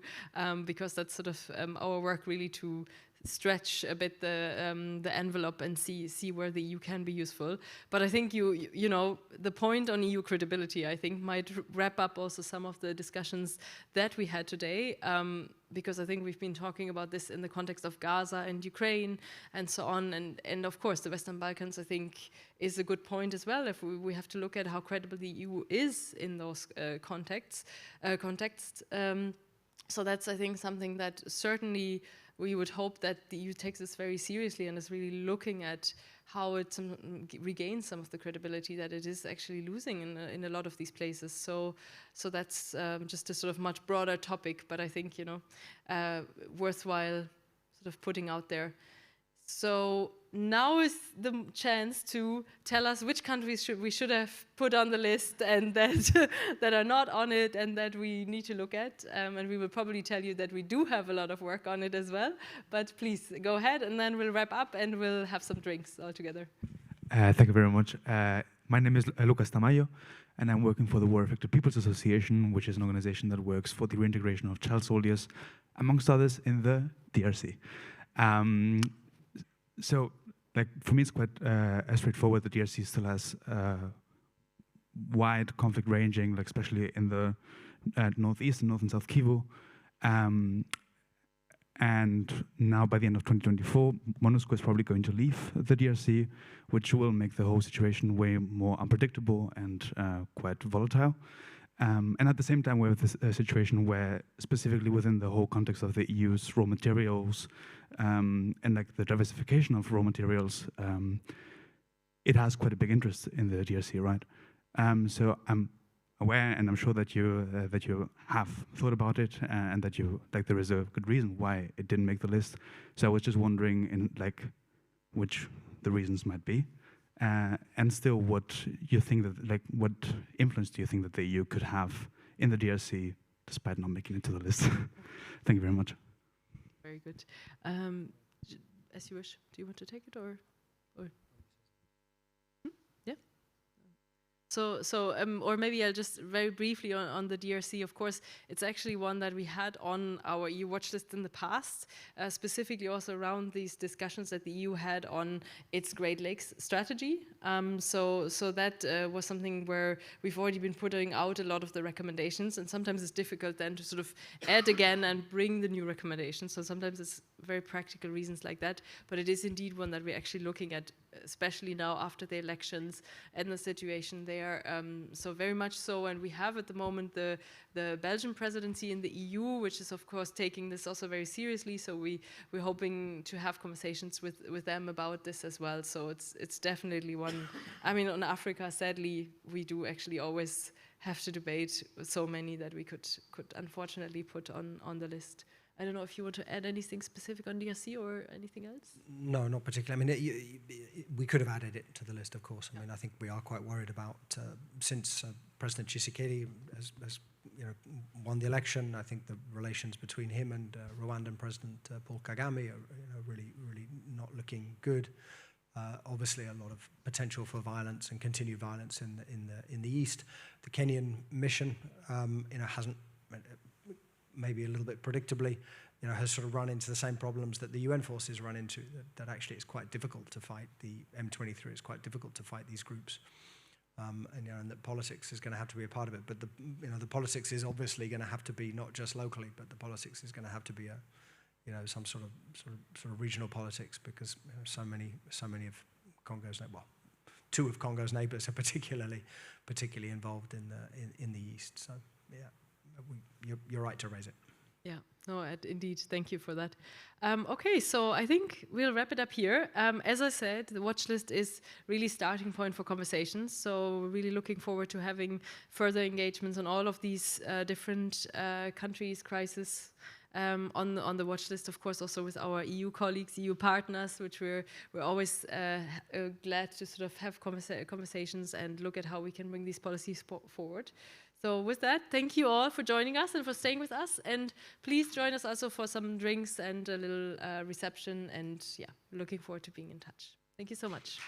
because that's sort of our work, really, to stretch a bit the envelope and see where the EU can be useful. But I think you know the point on EU credibility, I think, might wrap up also some of the discussions that we had today, because I think we've been talking about this in the context of Gaza and Ukraine and so on, and of course the Western Balkans, I think, is a good point as well. If we have to look at how credible the EU is in those contexts. So that's, I think, something that certainly we would hope that the EU takes this very seriously and is really looking at how it regains some of the credibility that it is actually losing in a lot of these places. So that's just a sort of much broader topic, but I think, worthwhile sort of putting out there. So now is the chance to tell us which countries we should have put on the list and that are not on it and that we need to look at. And we will probably tell you that we do have a lot of work on it as well. But please go ahead, and then we'll wrap up and we'll have some drinks all together. Thank you very much. My name is Lucas Tamayo, and I'm working for the War Affected Peoples Association, which is an organization that works for the reintegration of child soldiers, amongst others, in the DRC. So, like, for me, it's quite straightforward. The DRC still has wide conflict ranging, like especially in the northeast and north and south Kivu. And now, by the end of 2024, MONUSCO is probably going to leave the DRC, which will make the whole situation way more unpredictable and quite volatile. And at the same time, we have this situation where, specifically within the whole context of the EU's raw materials and like the diversification of raw materials, it has quite a big interest in the DRC, right? So I'm aware, and I'm sure that you have thought about it, and that there is a good reason why it didn't make the list. So I was just wondering, which the reasons might be. And still, what you think that, what influence do you think that the EU could have in the DRC, despite not making it to the list? Thank you very much. Very good. As you wish. Do you want to take it or? Yeah. So or maybe I'll just very briefly on the DRC. Of course, it's actually one that we had on our EU watch list in the past, specifically also around these discussions that the EU had on its Great Lakes strategy. So that was something where we've already been putting out a lot of the recommendations, and sometimes it's difficult then to sort of add again and bring the new recommendations. So sometimes it's very practical reasons like that, but it is indeed one that we're actually looking at, especially now after the elections and the situation there. there. So very much so, and we have at the moment the Belgian presidency in the EU, which is of course taking this also very seriously. So we're hoping to have conversations with them about this as well. So it's definitely one. I mean, on Africa, sadly, we do actually always have to debate so many that we could unfortunately put on the list. I don't know if you want to add anything specific on DRC or anything else? No, not particularly. I mean, we could have added it to the list, of course. I mean, I think we are quite worried about, since President Tshisekedi has won the election, I think the relations between him and Rwandan President Paul Kagame are really not looking good. Obviously, a lot of potential for violence and continued violence in the east. The Kenyan mission, hasn't, maybe a little bit predictably, has sort of run into the same problems that the UN forces run into. That actually it's quite difficult to fight the M23. It's quite difficult to fight these groups, and that politics is going to have to be a part of it. But the politics is obviously going to have to be not just locally, but the politics is going to have to be some sort of regional politics, because so many of Congo's, well, two of Congo's neighbours are particularly involved in the east. So yeah. You're right to raise it. Yeah, no, indeed. Thank you for that. Okay, so I think we'll wrap it up here. As I said, the watch list is really starting point for conversations. So we're really looking forward to having further engagements on all of these different countries, crises on the watch list. Of course, also with our EU colleagues, EU partners, which we're always glad to sort of have conversations and look at how we can bring these policies forward. So with that, thank you all for joining us and for staying with us. And please join us also for some drinks and a little reception. And yeah, looking forward to being in touch. Thank you so much.